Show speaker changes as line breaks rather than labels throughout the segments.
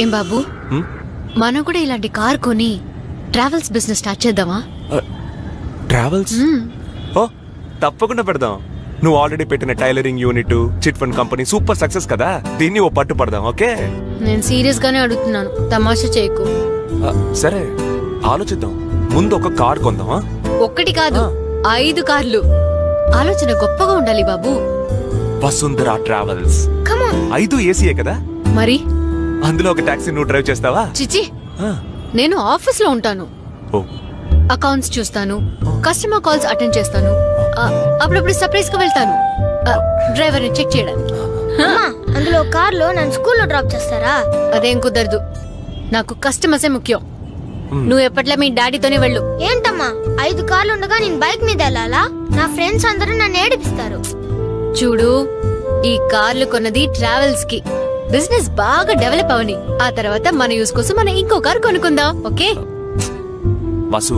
ఏం బాబు, మనం కూడా ఇలాంటి కార్ కొని ట్రావెల్స్ బిజినెస్ స్టార్ట్ చేద్దామా?
ట్రావెల్స్? ఓ తప్పకుండా పెడదాం. నువ్వు ఆల్రెడీ పెట్టిన tailoring unit, chit fund company super success కదా, దీన్ని ఓ పట్టు పడదాం. ఓకే,
నేను సీరియస్ గానే అడుగుతున్నాను, తమాషా చేయకు.
సరే ఆలోచిద్దాం. ముందు ఒక కార్ కొందామా?
ఒక్కటి కాదు, 5 కార్లు. ఆలోచన గొప్పగా ఉండాలి బాబు.
వసుంధర ట్రావెల్స్. 5 ఏసీయే కదా
మరి?
అందులో ఒక టాక్సీ నువ్వు డ్రైవ్ చేస్తావా?
చిచి, నేను ఆఫీస్ లో ఉంటాను. అకౌంట్స్ చూస్తాను, కస్టమర్ కాల్స్ అటెండ్ చేస్తాను, అప్పుడప్పుడు సర్ప్రైజ్ గా వెళ్తాను డ్రైవర్ ని చెక్ చేయడానికి.
అందులో కార్లో నన్ను స్కూల్లో డ్రాప్ చేస్తారా?
అదేం కుదరదు, నాకు కస్టమర్సే ముఖ్యం. నువ్వు ఎప్పట్లా మీ డాడీతోనే వెళ్ళు.
ఏంటమ్మా 5 కార్లు ఉండగా నేను బైక్ మీద వెళ్ళాలా? నా ఫ్రెండ్స్ అందరూ నన్ను ఏడిపిస్తారు.
చూడు, ఈ కార్లు కొన్నది ట్రావెల్స్ కి, బిజినెస్ బాగా డెవలప్ అవని, ఆ తర్వాత మన యూస్ కోసం మనం ఇంకో కార్ కొనుక్కుందాం. ఓకే?
వసు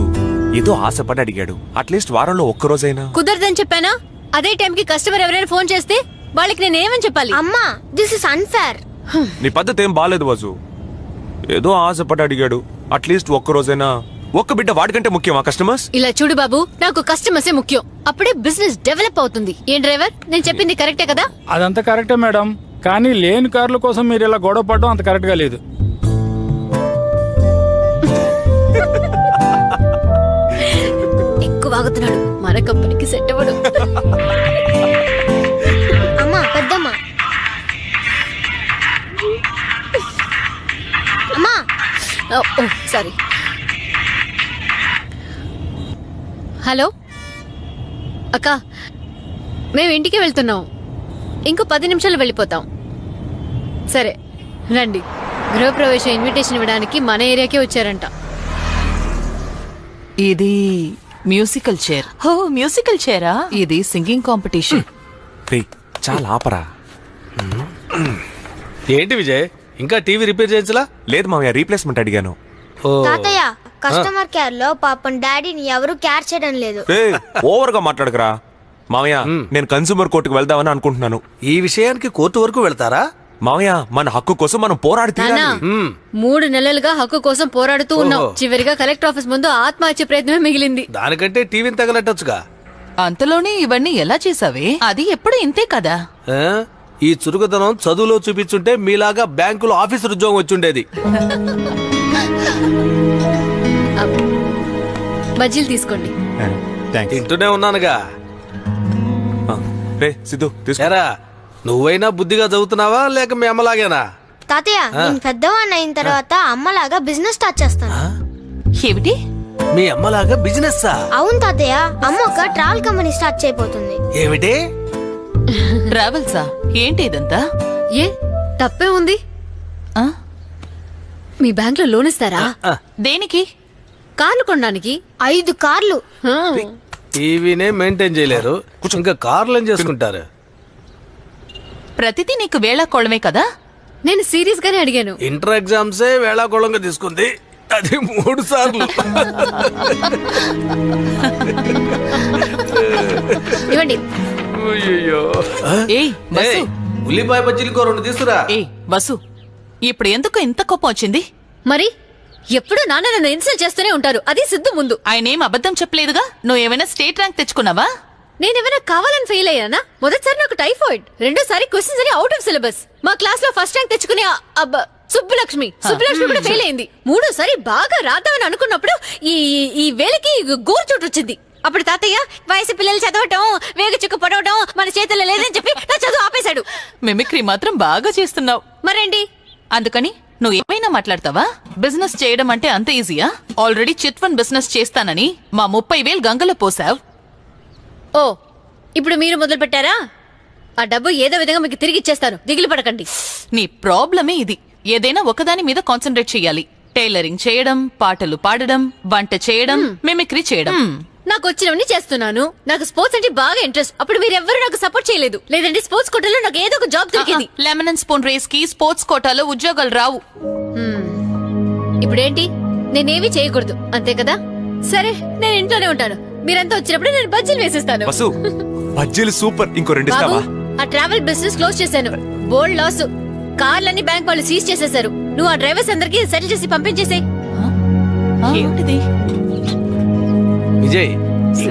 ఏదో ఆశపడి అడిగాడు, అట్లీస్ట్ వారంలో ఒక్కరోజైనా.
కుదరదని చెప్పానా? అదే టైం కి కస్టమర్ ఎవరైనా ఫోన్ చేస్తే వాళ్ళకి నేను ఏమని చెప్పాలి?
అమ్మా, దిస్ ఇస్ అన్ఫేర్.
నీ పద్ధతి ఏం బాలేదు వసు. ఏదో ఆశపడి అడిగాడు, అట్లీస్ట్ ఒక్కరోజైనా. ఒక్క బిడ్డ వాడికంటే ముఖ్యమా కస్టమర్స్?
ఇలా చూడు బాబు, నాకు కస్టమర్సే ముఖ్యం, అప్పుడే బిజినెస్ డెవలప్ అవుతుంది. ఏం డ్రైవర్, నేను చెప్పింది కరెక్టే కదా?
అదంతా కరెక్టే మేడం, కానీ లేని కార్ల కోసం మీరు ఇలా గొడవ పడడం అంత కరెక్ట్ గా లేదు.
ఎక్కువ వాగుతున్నాడు, మన కంపెనీకి సెట్ అవ్వడు.
అమ్మా, పెద్దమ్మా. అమ్మా,
సారీ. హలో అక్క, మేము ఇంటికి వెళ్తున్నాం, ఇంకో 10 నిమిషాలు వెళ్ళిపోతాం. సరే రండి, గృహప్రవేశ ఇన్విటేషన్ ఇవ్వడానికి మన ఏరియాకే వచ్చారంట.
ఇది మ్యూజికల్ చైర్. ఓ మ్యూజికల్ చైరా? ఇది సింగింగ్ కాంపిటీషన్.
చాలా ఆపరా.
ఏంటి విజయ్, ఇంకా టీవీ రిపేర్ చేయించలా?
లేదు మామయ్య, రీప్లేస్మెంట్ అడిగాను.
తాతయ్య, కస్టమర్ కేర్ లో పాపం డాడీని ఎవరు కేర్ చేయడం లేదు.
ఓవర్ గా మాట్లాడకరా మామయ్య. నేను కన్సూమర్ కోర్టుకు వెళ్దామని అనుకుంటున్నాను.
ఈ విషయానికి కోర్టు వరకు వెళ్తారా?
మామయ్య, మన హక్కు కోసం మనం పోరాడి తీరాలి.
3 నెలలుగా హక్కు కోసం పోరాడుతూ ఉన్నాం. చివరిగా కలెక్టర్ ఆఫీస్ ముందు ఆత్మహత్య ప్రయత్నమే మిగిలింది.
దానికంటే టీవీని తగలెట్టొచ్చుగా.
అంతలోనే ఇవన్నీ ఎలా చేసావే? అది ఎప్పుడు ఇంతే కదా.
ఈ చురుకుదనం చదువులో చూపించుంటే మీలాగా బ్యాంకులో ఆఫీసర్ ఉద్యోగం వచ్చుండేది.
బజ్జీలు తీసుకోండి.
తింటూనే ఉన్నానుగా.
సిద్ధు,
ఏరా, నువ్వైనా బుద్ధిగా చదువుతున్నావా లేక మీ అమ్మలాగేనా?
తాతయ్య, నేను పెద్దవాడిని అయిన తర్వాత అమ్మలాగా బిజినెస్ స్టార్ట్ చేస్తాను.
ఏమిటి?
మీ అమ్మలాగా బిజినెస్?
అవును తాతయ్య, అమ్మ ఒక ట్రావెల్ కంపెనీ స్టార్ట్ చేయబోతుంది.
ఏమిటి?
ట్రావెల్సా? ఏంటి ఇదంతా?
ఏ తప్పే ఉంది? మీ బ్యాంక్ లో లోన్ ఇస్తారా?
దేనికి?
కార్లు కొనడానికి.
5 కార్లు.
టీవీనే మెయింటైన్ చేయలేరు, ఇంకా కార్లు ఏం చేసుకుంటారు?
ప్రతిదీ నీకు వేళాకోళమే కదా.
నేను సీరియస్ గానే అడిగాను.
ఇంటర్ ఎగ్జామ్సే వేళాకోళంగా తీసుకుంది, అది 3 సార్లు.
ఇవ్వండి.
ఏయ్ వసు,
ఉల్లిపాయ బజ్జీలు 2 తీసుకురా.
ఏయ్ వసు, ఇప్పుడు ఎందుకు ఇంత కోపం వచ్చింది?
మరి ఎప్పుడు నాన్న నన్ను ఇన్సల్ట్ చేస్తూనే ఉంటారు, అది సిద్ధు ముందు.
ఆయనేం అబద్ధం చెప్పలేదుగా. నువ్వేమైనా స్టేట్ ర్యాంక్ తెచ్చుకున్నావా?
నేనేమైనా కావాలని ఫెయిల్ అయ్యానా? మొదటిసారి నాకు టైఫాయిడ్, రెండోసారి క్వశ్చన్స్ అని అవుట్ ఆఫ్ సిలబస్. మా క్లాస్ లో ఫస్ట్ ర్యాంక్ తెచ్చుకునే సుబ్బలక్ష్మి కూడా ఫెయిల్ అయింది. మూడోసారి బాగా రాద్దామని అనుకున్నప్పుడు ఈ వేళకి గోరు చోటు వచ్చింది. అప్పుడు తాతయ్య వయసు పిల్లలు చదవటం, వేగ చుక్క పడవటం మన చేతుల్లో లేదని చెప్పి నా చదువు ఆపేశాడు.
మిమిక్రీ మాత్రం బాగా చేస్తున్నావు.
మరేంటి?
అందుకని నువ్వు ఏమైనా మాట్లాడతావా? బిజినెస్ చేయడం అంటే అంత ఈజీయా? ఆల్రెడీ చిట్ ఫండ్ బిజినెస్ చేస్తానని మా 30,000 గంగలో పోసావ్.
ఓ, ఇప్పుడు మీరు మొదలు పెట్టారా? ఆ డబ్బు ఏదో విధంగా మీకు తిరిగి ఇచ్చేస్తాను, దిగులు పడకండి.
నీ ప్రాబ్లమే ఇది. ఏదైనా ఒకదాని మీద కాన్సన్ట్రేట్ చేయాలి. టైలరింగ్ చేయడం, పాటలు పాడడం, వంట చేయడం, మిమిక్రీ చేయడం.
నాకు వచ్చినవన్నీ చేస్తున్నాను. నాకు స్పోర్ట్స్ అంటే బాగా ఇంట్రెస్ట్. అప్పుడు మీరెవ్వరూ నాకు సపోర్ట్ చేయలేదు. లేదంటే స్పోర్ట్స్ కోటాలో నాకు ఏదో ఒక జాబ్ దొరికేది.
లెమన్ అండ్ స్పూన్ రేస్ కి స్పోర్ట్స్ కోటాలో ఉద్యోగాలు రావు.
ఇప్పుడేంటి? నేనేవి చేయకూడదు అంతే కదా? సరే, నేను ఇంట్లోనే ఉంటాను. మీరంతా వచ్చినప్పుడు నేను బజ్జీలు వేసేస్తాను.
బజ్జీలు సూపర్. ఇంకో 2 ఇస్తావా?
ఆ ట్రావెల్ బిజినెస్ క్లోజ్ చేశాను. బోల్డ్ లాస్. కార్లన్నీ బ్యాంక్ వాళ్ళు సీజ్ చేసేశారు. నువ్వు ఆ డ్రైవర్స్ అందరికి సెటిల్ చేసి పంపించేసే.
ఏమిటిది?
విజయ్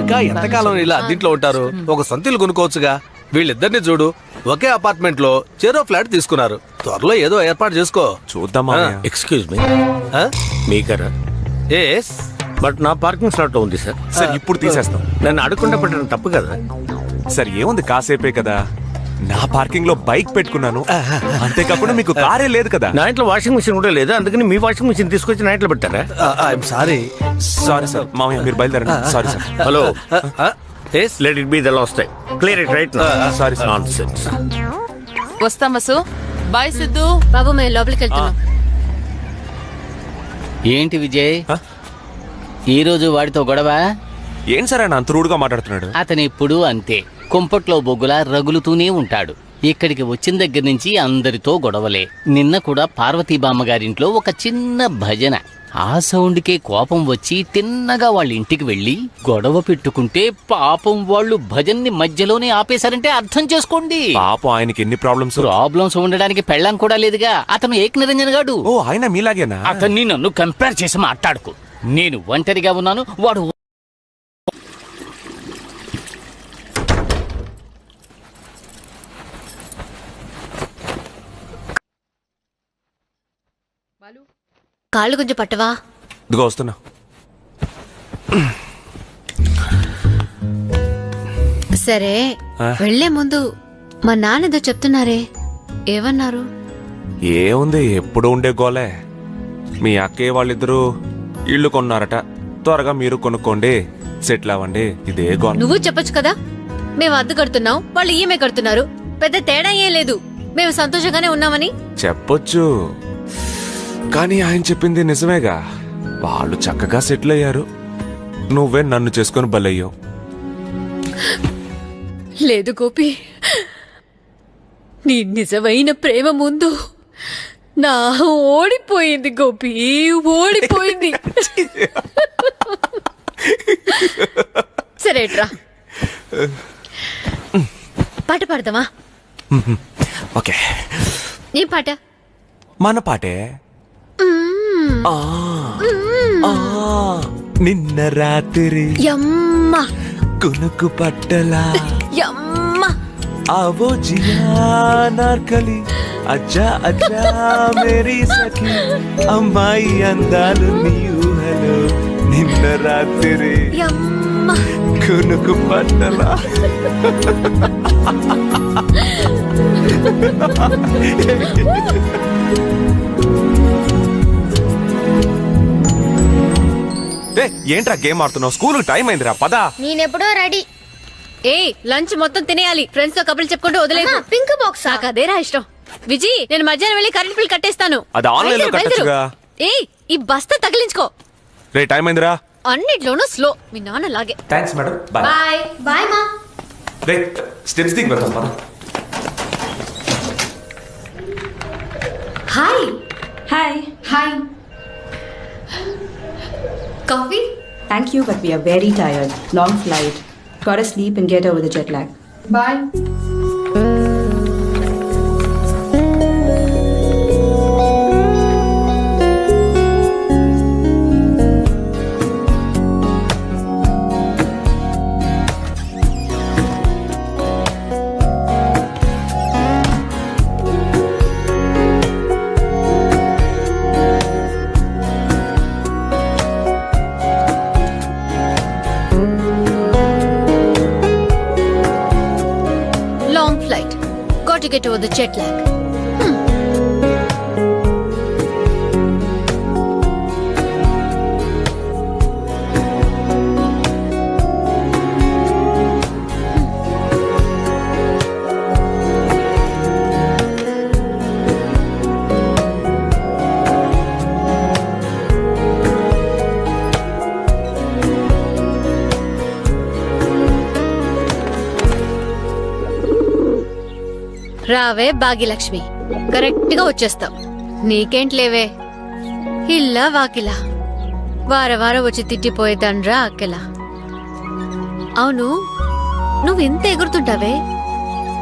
ఇంకా ఎంతకాలం ఇలా దీంట్లో ఉంటారు? ఒక సొంత ఇల్లు కొనుక్కోవచ్చుగా. వీళ్ళిద్దరిని చూడు, ఒకే అపార్ట్మెంట్ లో చెరో ఫ్లాట్ తీసుకున్నారు. త్వరలో ఏదో ఏర్పాటు చేసుకో.
చూద్దాం మామయ్య.
ఎక్స్క్యూజ్ మీ, మీకరా?
ఎస్,
బట్ నా పార్కింగ్ స్లాట్ ఉంది సార్.
సార్ ఇప్పుడు తీసేస్తాం.
నన్ను అడగకుండా పెట్టడం తప్పు కదా.
సార్ ఏముంది, కాసేపే కదా. నా పార్కింగ్ లో బైక్ పెట్టుకున్నాను, అంతేకాకుండా మీకు కారే లేదు కదా.
నా ఇంట్లో వాషింగ్ మిషన్ కూడా లేదు, అందుకని మీ వాషింగ్ మిషన్ తీసుకొచ్చి నా ఇంట్లో పెట్టారా?
I'm sorry.
Sorry sir. మామయ్య మీరు బయలుదేరండి. Sorry sir.
Hello,
yes,
let it be the last time. Clear it right.
Sorry sir.
Nonsense.
వస్తాం వసు. బాయ్ సిద్ధు.
బాబు మేము లోపలికి వెళ్తున్నాం.
ఏంటి విజయ్, ఈ రోజు వాడితో గొడవ?
ఏం సార్ ఆయన అంత రూడ్గా మాట్లాడుతున్నాడు?
అతను ఎప్పుడూ అంతే, కుంపట్లో బొగ్గులా రగులుతూనే ఉంటాడు. ఇక్కడికి వచ్చిన దగ్గర నుంచి అందరితో గొడవలే. నిన్న కూడా పార్వతీ బామ్మగారింట్లో ఒక చిన్న భజన. ఆ సౌండ్కే కోపం వచ్చి తిన్నగా వాళ్ళ ఇంటికి వెళ్లి గొడవ పెట్టుకుంటే పాపం వాళ్ళు భజన్ని మధ్యలోనే ఆపేశారంటే అర్థం చేసుకోండి.
పాపం ఆయనకి ఎన్ని ప్రాబ్లమ్స్.
ప్రాబ్లమ్స్ ఉండడానికి పెళ్ళం కూడా లేదుగా. అతను ఏక్ నిరంజన్ గాడు.
ఓ ఆయన మీలాగేనా?
అతన్ని నన్ను కంపేర్ చేసి మాట్లాడుకు. నేను ఒంటరిగా ఉన్నాను, వాడు
కాళ్ళు కొంచెం పట్టవా?
ఇదిగో వస్తున్నా.
సరే వెళ్లే ముందు మా నాన్నదో చెప్తున్నారే, ఏమన్నారు?
ఏముంది, ఎప్పుడు ఉండే గోలే. మీ అక్కయ్య వాళ్ళిద్దరూ ఇల్లు కొన్నారట, త్వరగా మీరు కొనుక్కోండి, సెటిల్ అవ్వండి, ఇదే గోల.
నువ్వు చెప్పొచ్చు కదా, మేము అద్దె కడుతున్నాం, వాళ్ళు ఈఎంఐ కడుతున్నారు, పెద్ద తేడా ఏం లేదు, మేము సంతోషంగానే ఉన్నామని
చెప్పొచ్చు. కానీ ఆయన చెప్పింది నిజమేగా. వాళ్ళు చక్కగా సెటిల్ అయ్యారు, నువ్వే నన్ను చేసుకుని బలయ్యావు.
లేదు గోపి, నీ నిజమైన ప్రేమ ముందు నా ఓడిపోయింది గోపి, ఓడిపోయింది. సరేట్రా, పాట పాడదామా?
ఓకే,
ఏం పాట?
మన పాటే. ఆ, ఆ, నిన్న రాత్రి
యమ్మ
కునుకు పట్టలా
యమ్మ
आवो जिया नारकली అజ్జా అజ్జా మేరీ సఖీ అమ్మాయి అందాలు నీ ఊహలో నిన్న రాత్రి
యమ్మ
కునుకు పట్టలా. ఏంట్రా గేమ్ ఆడుతున్నావు? స్కూల్ టైం అయిందిరా, పదా.
నేనెప్పుడో రెడీ.
ఏ లంచ్ మొత్తం తినేయాలి, ఫ్రెండ్స్ తో కబుర్లు చెప్పుకుంటూ వదిలేదు.
Pink box.
నాకు అదేరా ఇష్టం. విజయ్, నేను మధ్యాహ్నం వెళ్ళి కరెంట్ బిల్ కట్టేస్తాను.
అది ఆన్లైన్ లో కట్టొచ్చుగా.
ఏ ఈ బస్తా తగిలించుకో.
రే టైం అయిందిరా.
అన్నిట్లోనూ స్లో, మీ నాన్న లాగే.
Thanks madam, bye.
Bye
bye మా.
రే స్టెప్స్ దిగి వెళ్తాం, పద.
Hi
Hi.
Hi. Coffee?
Thank you, but we are very tired. Long flight. Gotta sleep and get over the jet lag.
Bye. To get over the jet lag. రావే Bhagyalakshmi, correct గా వచ్చేస్తావు. నీకేంట్లేవే, ఇల్లా వాకిలా వారం వచ్చి తిట్టిపోయేదాన్రా అక్కెలా. అవును, నువ్వు ఇంత ఎగురుతుంటావే,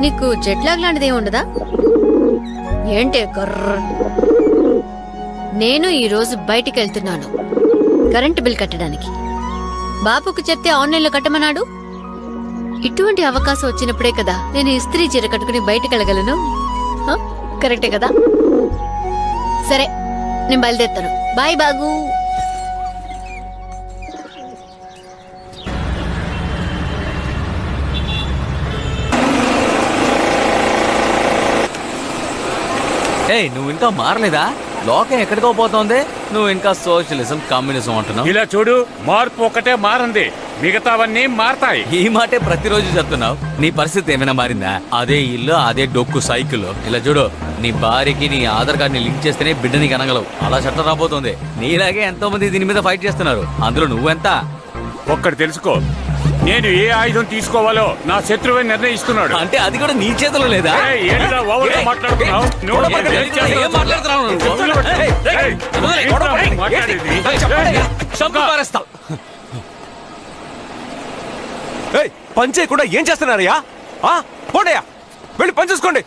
నీకు జెట్లాగ్ లాంటిది ఏమి ఉండదా ఏంటే? కర్ర నేను ఈ రోజు బయటికి వెళ్తున్నాను కరెంటు బిల్ కట్టడానికి. బాపుకు చెప్తే ఆన్లైన్లో కట్టమన్నాడు. ఇటువంటి అవకాశం వచ్చినప్పుడే కదా నేను ఇస్త్రీ చీర కట్టుకుని బయటికి వెళ్ళగలను. కరెక్టే కదా? సరే, నేను బయలుదేరుతాను. బాయ్ బాగు.
ఏయ్, నువ్వు ఇంకా మారలేదా? లోకం ఎక్కడికో పోతోంది, నువ్వు ఇంకా సోషలిజం కమ్యూనిజం అంటున్నావు.
ఇలా చూడు, మార్పు ఒకటే మారింది, మిగతావన్నీ మారతాయి.
ఈ మాటే ప్రతిరోజు చెప్తున్నావు. నీ పరిస్థితి ఏమైనా మారిందా? అదే ఇల్లు, అదే డొక్కు సైకిల్. ఇలా చూడు, నీ భార్యకి నీ ఆధార్ కార్డ్ ని లింక్ చేస్తేనే బిడ్డని కనగలవు. అలా చట్టం రాబోతోంది. నీలాగే ఎంతో మంది దీని మీద ఫైట్ చేస్తున్నారు. అందులో నువ్వెంత?
ఒక్కటి తెలుసుకో, నేను ఏ ఆయుధం తీసుకోవాలో నా శత్రువే నిర్ణయిస్తున్నాడు.
అంటే అది కూడా నీ చేతిలో లేదా?
ఏయ్, ఏంట్రా ఓవర్గా మాట్లాడుతున్నావు? నువ్వు
ఏం మాట్లాడుతున్నావు నువ్వు?
ఏయ్, మాట్లాడేది.
చంపి పారేస్తా.
ఏయ్, పని చేయకుండా ఏం చేస్తున్నారయ్యా? పోండియా, వెళ్ళి పని చూసుకోండి.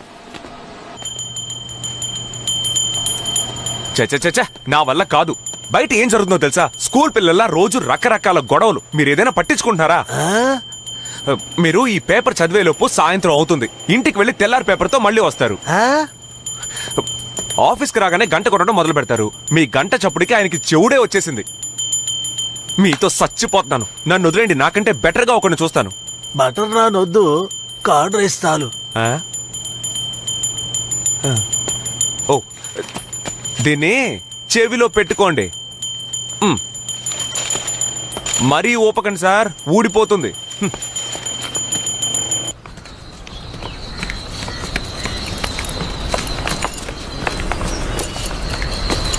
చచ్చ, నా వల్ల కాదు. బయట ఏం జరుగుతుందో తెలుసా? స్కూల్ పిల్లల్లా రోజు రకరకాల గొడవలు. మీరు ఏదైనా పట్టించుకుంటున్నారా? మీరు ఈ పేపర్ చదివేలోపు సాయంత్రం అవుతుంది. ఇంటికి వెళ్లి తెల్లారి పేపర్తో మళ్ళీ వస్తారు. ఆఫీస్కి రాగానే గంట కొట్టడం మొదలు పెడతారు. మీ గంట చప్పుడికి ఆయనకి చెవుడే వచ్చేసింది. మీతో చచ్చిపోతున్నాను. నన్ను వదిలేండి, నాకంటే బెటర్ గా ఒకరిని చూస్తాను.
బటర్ నాన్ వద్దు, కార్డ్ రైస్ చాలు.
ఓ, దీన్ని చెవిలో పెట్టుకోండి. మరీ ఊపకండి సార్, ఊడిపోతుంది.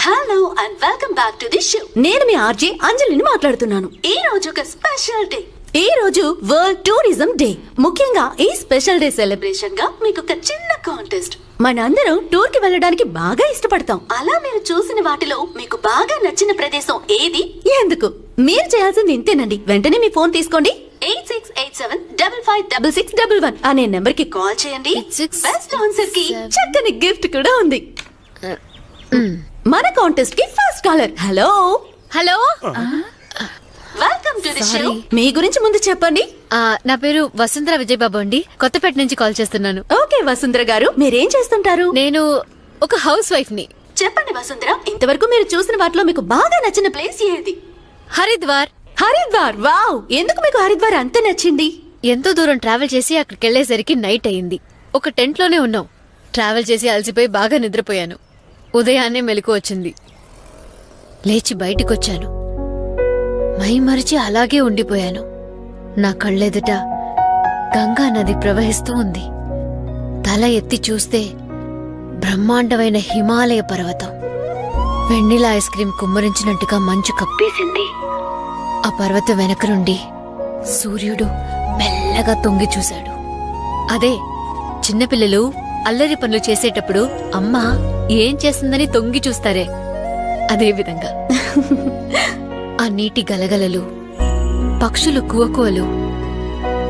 Hello and welcome back to the show. నేను మీ ఆర్జే అంజలిని మాట్లాడుతున్నాను. ఈ రోజు ఒక స్పెషల్ డే. ఈ రోజు వరల్డ్ టూరిజం డే. ముఖ్యంగా ఈ స్పెషల్ డే సెలబ్రేషన్ గా మీకు ఒక చిన్న కాంటెస్ట్. మనందరం టూర్ కి వెళ్ళడానికి బాగా ఇష్టపడతాం. అలా మీరు చూసిన వాటిలో మీకు బాగా నచ్చిన ప్రదేశం ఏది, ఎందుకు? మీరు చేయాల్సింది ఇంతేనండి. వెంటనే మీ ఫోన్ తీసుకోండి. 8687556611 అనే నెంబర్ కి కాల్ చేయండి. బెస్ట్ ఆన్సర్ కి చక్కని గిఫ్ట్ కూడా ఉంది. మన కాంటెస్ట్ కి first caller. Hello
hello,
welcome to the show. మీ గురించి ముందు చెప్పండి.
నా పేరు వసుంధర విజయబాబు అండి. కొత్తపేట నుంచి కాల్ చేస్తున్నాను.
ఓకే వసుంధర గారు, మీరేం చేస్తుంటారు?
నేను ఒక హౌస్ వైఫ్ ని.
చెప్పండి వసుంధర, ఇంతవరకు మీరు చూసిన వాటిలో మీకు బాగా నచ్చిన ప్లేస్ ఏది?
హరిద్వార్.
హరిద్వార్, వావ్! ఎందుకు మీకు హరిద్వార్ అంత నచ్చింది?
ఎంతో దూరం ట్రావెల్ చేసి అక్కడికి వెళ్లేసరికి నైట్ అయింది. ఒక టెంట్ లోనే ఉన్నాం. ట్రావెల్ చేసి అలసిపోయి బాగా నిద్రపోయాను. ఉదయాన్నే మెలకు వచ్చింది. లేచి బయటికొచ్చాను. మైమరిచి అలాగే ఉండిపోయాను. నా కళ్ళెదుట గంగా నది ప్రవహిస్తూ ఉంది. తల ఎత్తి చూస్తే బ్రహ్మాండమైన హిమాలయ పర్వతం. వెన్నెల ఐస్ క్రీం కుమ్మరించినట్టుగా మంచు కప్పేసింది. ఆ పర్వతం వెనక నుండి సూర్యుడు మెల్లగా తొంగి చూశాడు. అదే చిన్నపిల్లలు అల్లరి పనులు చేసేటప్పుడు అమ్మ ఏం చేస్తుందని తొంగి చూస్తారే, అదే విధంగా. ఆ నీటి గలగలలు, పక్షులు కువకువలు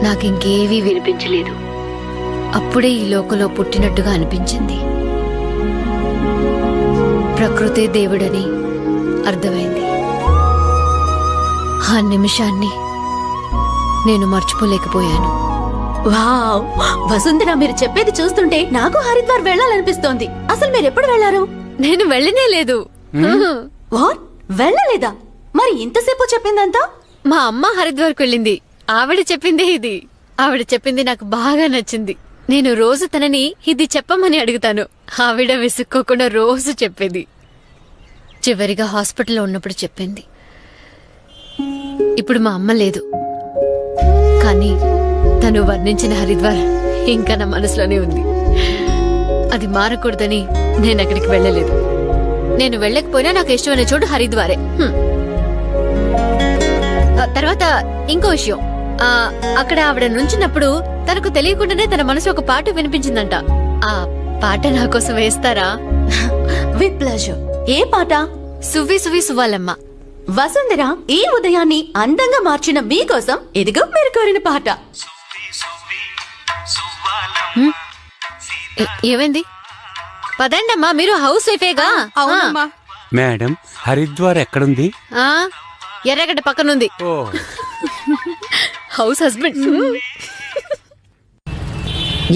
నాకింకేవీ వినిపించలేదు. అప్పుడే ఈ లోకంలో పుట్టినట్టుగా అనిపించింది. ప్రకృతే దేవుడని అర్థమైంది. ఆ నిమిషాన్ని నేను మర్చిపోలేకపోయాను.
వావ్! వసుంధర, మీరు చెప్పేది చూస్తుంటే నాకు హరిద్వార్ వెళ్ళాలనిపిస్తోంది. అసలు మీరు ఎప్పుడు వెళ్లారు?
నేను వెళ్ళనే లేదు.
వాట్? వెళ్ళలేదా? మరి ఇంతసేపు చెప్పిందంతా?
మా అమ్మ హరిద్వార్కు వెళ్ళింది. ఆవిడ చెప్పిందే ఇది. ఆవిడ చెప్పింది నాకు బాగా నచ్చింది. నేను రోజు తనని ఇది చెప్పమని అడుగుతాను. ఆవిడ విసుక్కోకుండా రోజు చెప్పేది. చివరిగా హాస్పిటల్లో ఉన్నప్పుడు చెప్పింది. ఇప్పుడు మా అమ్మ లేదు, కానీ తను వర్ణించిన హరిద్వార్ ఇంకా నా మనసులోనే ఉంది. అది మారకూడదని నేను అక్కడికి వెళ్ళలేదు. నేను వెళ్ళకపోయినా నాకు ఇష్టమైన చోటు హరిద్వారే. తర్వాత ఇంకో విషయం, అక్కడ ఆవిడ నుంచినప్పుడు తనకు తెలియకుండానే తన మనసు ఒక పాట వినిపించిందంట. ఆ పాట నా కోసం వేస్తారా?
With pleasure. ఏ పాట?
సువ్వి సువ్వి సువ్వాలమ్మ.
వసుంధర, ఈ ఉదయాన్ని అందంగా మార్చిన మీకోసం ఇదిగో మీరు కోరిన పాట.
ఏమైంది? పదండమ్మా, మీరు హౌస్ వైఫేగా.
మేడం హరిద్వార్ ఎక్కడుంది?
ఆ ఎర్రగడ్డ పక్కనుంది. House husband.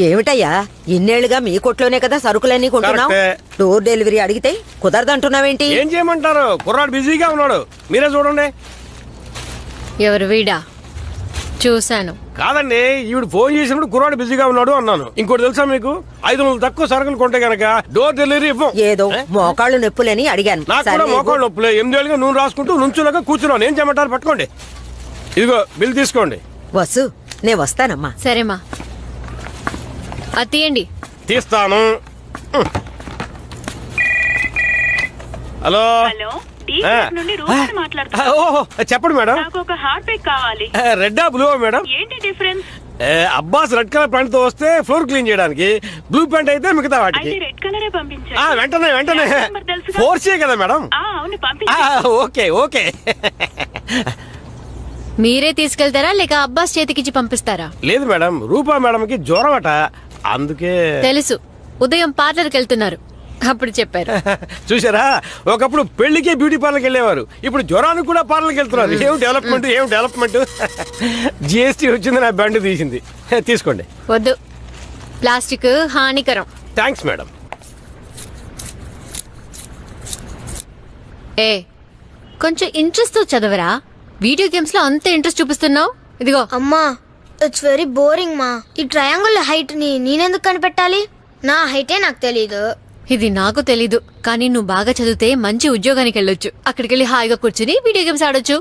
ఏమిటయ్యా ఇన్నేళ్లుగా మీ కొట్లోనే కదా సరుకులన్నీ కొంటున్నావు? డోర్ డెలివరీ అడిగితే కుదరదంటున్నావేంటి?
ఏం చేయమంటారు, కుర్రాడు బిజీగా ఉన్నాడు, మీరే చూడండి.
ఎవరు వీడా? చూశాను.
కాదండి, ఈవిడ ఫోన్ చేసినప్పుడు కుర్రాడు బిజీగా ఉన్నాడు అన్నాను. ఇంకోటి తెలుసా మీకు, 500 తక్కువ సరుకులు కొంటే గనక డోర్ డెలివరీ ఇవ్వం.
ఏదో మోకాళ్ళు నొప్పులని అడిగాను.
నాకు కూడా మోకాళ్ళు నొప్పులే. 8 ఏళ్ళుగా నూనె రాసుకుంటూ నుంచులాగా కూర్చున్నాను. ఏం చేయమంటారు? పట్టుకోండి, ఇదిగో బిల్ తీసుకోండి.
వసు నేను వస్తానమ్మా.
సరేమ్మా, అది తీయండి.
తీస్తాను. హలో. ఓహో చెప్పండి మేడం.
ఒక హార్ట్ ప్యాక్ కావాలి.
Red blue madam?
ఏంటి difference?
Abbas red colour pant తో వస్తే ఫ్లోర్ క్లీన్ చేయడానికి, బ్లూ ప్యాంట్ అయితే మిగతా వాటికి.
రెడ్ కలరే పంపించండి.
వెంటనే ఫోర్సే కదా మేడం?
అవును పంపించండి.
Okay okay.
మీరే తీసుకెళ్తారా లేక అబ్బాస్ చేతికిచ్చి పంపిస్తారా?
లేదు మేడం, రూపా మేడం కి జ్వరం అట, అందుకే.
తెలుసు, ఉదయం పార్లర్కి వెళ్తున్నారు అప్పుడు చెప్పారు.
చూసారా, ఒకప్పుడు పెళ్లికే బ్యూటీ పార్లర్కి వెళ్ళేవారు, ఇప్పుడు జ్వరానికి కూడా పార్లర్కి వెళ్తున్నారు. ఏం డెవలప్మెంట్. జిఎస్టీ వచ్చింది, నా బండి తీసింది. తీసుకోండి.
వద్దు, ప్లాస్టిక్ హానికరం.
Thanks madam.
ఏ కొంచెం ఇంట్రెస్ట్ తో చదవరా? వీడియో గేమ్స్ లో అంత ఇంట్రెస్ట్ చూపిస్తున్నావు. ఇదిగో.
అమ్మా ఇట్స్ వెరీ బోరింగ్ మా. ఈ ట్రయాంగిల్ హైట్ ని నేనెందుకు కనిపెట్టాలి? నా హైటే నాకు తెలీదు.
ఇది నాకు తెలీదు, కానీ నువ్వు బాగా చదివితే మంచి ఉద్యోగానికి వెళ్ళొచ్చు. అక్కడికి వెళ్ళి హాయిగా కూర్చుని వీడియో గేమ్స్ ఆడొచ్చు.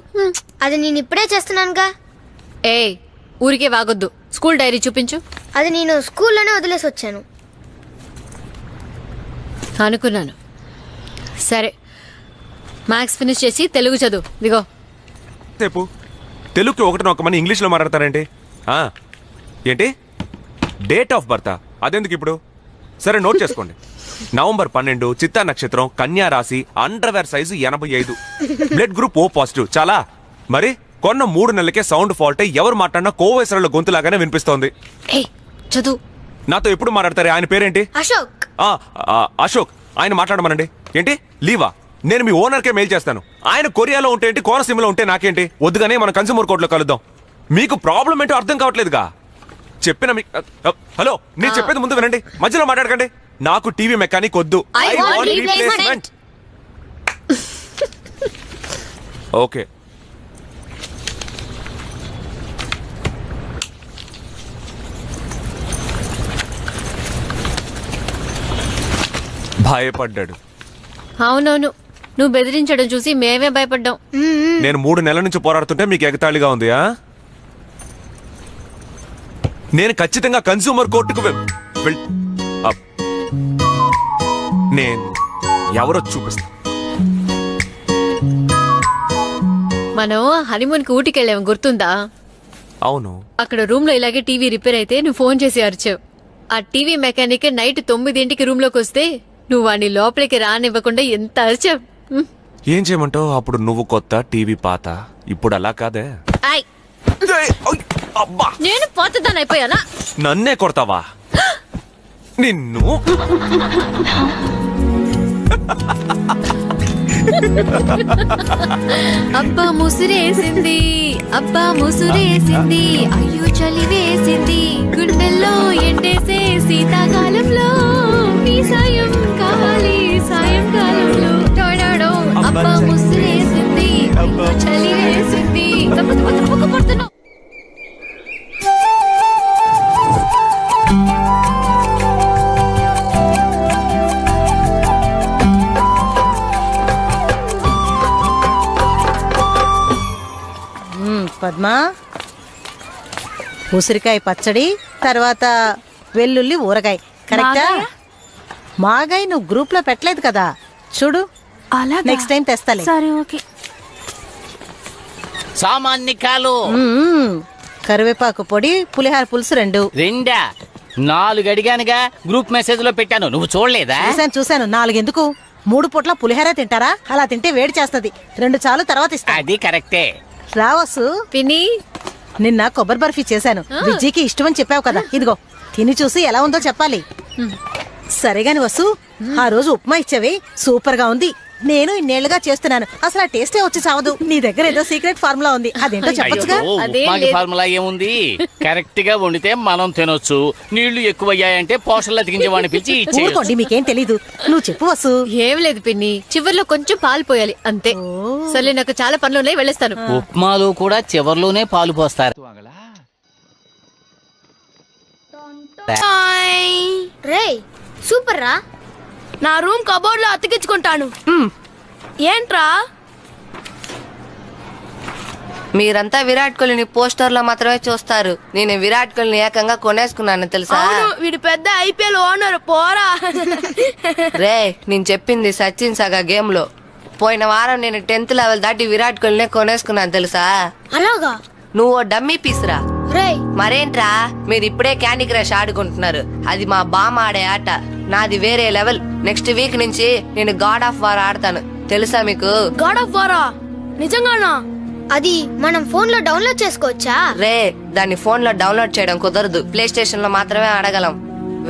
అది నేను ఇప్పుడే చేస్తున్నానుగా.
ఏ ఊరికే వాగొద్దు, స్కూల్ డైరీ చూపించు.
అది నేను స్కూల్లోనే వదిలేసి వచ్చాను.
అనుకున్నాను. సరే, మ్యాథ్స్ ఫినిష్ చేసి తెలుగు చదువు. ఇదిగో.
రేపు తెలుగుకి ఒకటి నొక్కమని ఇంగ్లీష్లో మాట్లాడతారేంటి? ఏంటి డేట్ ఆఫ్ బర్త్? అదెందుకు ఇప్పుడు? సరే నోట్ చేసుకోండి. నవంబర్ 12, చిత్తా నక్షత్రం, కన్యా రాశి, underwear size 85, blood group O positive. చాలా. మరి కొన్న 3 నెలలకే సౌండ్ ఫాల్ట్ అయ్యి ఎవరు మాట్లాడినా కోవేశ్వరుల గొంతులాగానే వినిపిస్తోంది.
చదువు.
నాతో ఎప్పుడు మాట్లాడతారే? ఆయన పేరేంటి?
అశోక్.
అశోక్. ఆయన మాట్లాడమనండి. ఏంటి లీవా? నేను మీ ఓనర్కే మెయిల్ చేస్తాను. ఆయన కొరియాలో ఉంటే ఏంటి, కోనసీమలో ఉంటే నాకేంటి? వద్దుగానే మనం కన్స్యూమర్ కోర్టులో కలుద్దాం. మీకు ప్రాబ్లం ఏంటో అర్థం కావట్లేదుగా. చెప్పిన హలో, నేను చెప్పేది ముందు వినండి, మధ్యలో మాట్లాడకండి. నాకు టీవీ మెకానిక్ వద్దు.
I want replacement.
ఓకే. భయపడ్డాడు.
అవునవును, నువ్వు బెదిరించడం చూసి మేమే భయపడ్డాం.
నేను 3 నెలల నుంచి పోరాడుతుంటే మీకు ఎగతాళిగా ఉంది. నేను ఖచ్చితంగా కన్స్యూమర్ కోర్టుకు నేను ఎవరో చూపిస్తా.
మనం హనీమూన్ కి ఊటికి వెళ్ళాము, గుర్తుందా?
అవును.
అక్కడ రూమ్ లో ఇలాగే టీవీ రిపేర్ అయితే నువ్వు ఫోన్ చేసి అరిచావు. ఆ టీవీ మెకానిక్ నైట్ 9 రూమ్ లోకి వస్తే నువ్వు వాడిని లోపలికి రానివ్వకుండా ఎంత అరిచావు.
ఏం చేయమంటావు? అప్పుడు నువ్వు కొత్త, టీవీ పాత. ఇప్పుడు అలా కాదే.
నేను పోతదాన్ని అయిపోయానా?
నన్నే కొడతావా? నిన్ను
అబ్బా ముసురేసింది, అబ్బా ముసురేసింది, అయ్యో చలి వేసింది, గుండెల్లో ఎండేసే శీతాకాలంలో నీ సాయం కావాలి సాయంకాలంలో. టొడాడో అబ్బా ముసురేసింది, అయ్యో చలి వేసింది. పడుతున్నావు.
పద్మా, ఉసిరికాయ పచ్చడి, తర్వాత వెల్లుల్లి ఊరగాయ. కరెక్టా? మాగాయ నువ్వు గ్రూప్ లో పెట్టలేదు కదా, చూడు. నెక్స్ట్ టైం తెస్తాలే.
సరే ఓకే.
సామాన్నికాలు,
కరివేపాకు పొడి, పులిహార పులుసు 2.
4 అడిగానుగా, గ్రూప్ మెసేజ్ లో పెట్టాను, నువ్వు చూడలేదా?
చూశాను. 4 ఎందుకు? 3 పూట్ల పులిహార తింటారా? అలా తింటే వేడి చేస్తది. 2 చాలు, తర్వాత ఇస్తా.
అది కరెక్టే.
రావసు
పిన్ని,
నిన్న కొబ్బరి బర్ఫీ చేశాను. విజ్జికి ఇష్టమని చెప్పావు కదా, ఇదిగో తిని చూసి ఎలా ఉందో చెప్పాలి. సరేగాని వసు, ఆ రోజు ఉప్మా ఇచ్చావే, సూపర్ గా ఉంది. నేను ఇన్నేళ్లుగా చేస్తున్నాను, అసలు ఆ టేస్టే వచ్చి చావదు. నీ దగ్గర ఏదో సీక్రెట్ ఫార్ములా ఉంది, అదేంటో చెప్పొచ్చుగా.
అయ్యో, ఉప్మాకి ఫార్ములా ఏముంది? కరెక్ట్ గా వండితే మనం తినొచ్చు. నీళ్లు ఎక్కువయ్యాయంటే పోషన్లు అతికించే వాడిని పిలిచి ఇచ్చేయొచ్చు.
ఊరుకోండి, మీకేం తెలీదు. నువ్వు చెప్పు వసు.
ఏం లేదు పిన్ని, చివర్లో కొంచెం పాలు పోయాలి అంతే. సరే నాకు చాలా పనులు ఉన్నాయి, వెళ్ళేస్తాను.
ఉప్మాలో కూడా చివర్లోనే పాలు పోస్తారు.
రే సూపర్ రా.
నా రూమ్ కబోర్డ్ లో అతికించుకుంటాను. ఏంట్రా?
మీరంతా విరాట్ కోహ్లీని పోస్టర్ లో మాత్రమే చూస్తారు. నేను విరాట్ కోహ్లీని ఏకంగా కొనేసుకున్నాను తెలుసా?
వీడు పెద్ద ఐపీఎల్ ఓనర్. పోరా.
రే నేను చెప్పింది సచిన్ సగా గేమ్ లో. పోయిన వారం నేను 10th లెవెల్ దాటి విరాట్ కోహ్లీనే కొనేసుకున్నాను తెలుసా?
అలాగా?
నువ్వు డమ్మీ పీస్ రా.
రే
మరేంట్రా, మీరు ఇప్పుడే క్యాండీ క్రష్ ఆడుకుంటున్నారు. అది మా బామ్మ ఆడే ఆట, నాది వేరే లెవెల్. నెక్స్ట్ వీక్ నుంచి నేను గాడ్ ఆఫ్ వార్ ఆడతాను తెలుసా మీకు?
గాడ్ ఆఫ్ వారా? నిజంగానా?
అది మనం ఫోన్ లో డౌన్లోడ్ చేసుకోవచ్చా?
రే దాన్ని ఫోన్ లో డౌన్లోడ్ చేయడం కుదరదు, ప్లే స్టేషన్ లో మాత్రమే ఆడగలం.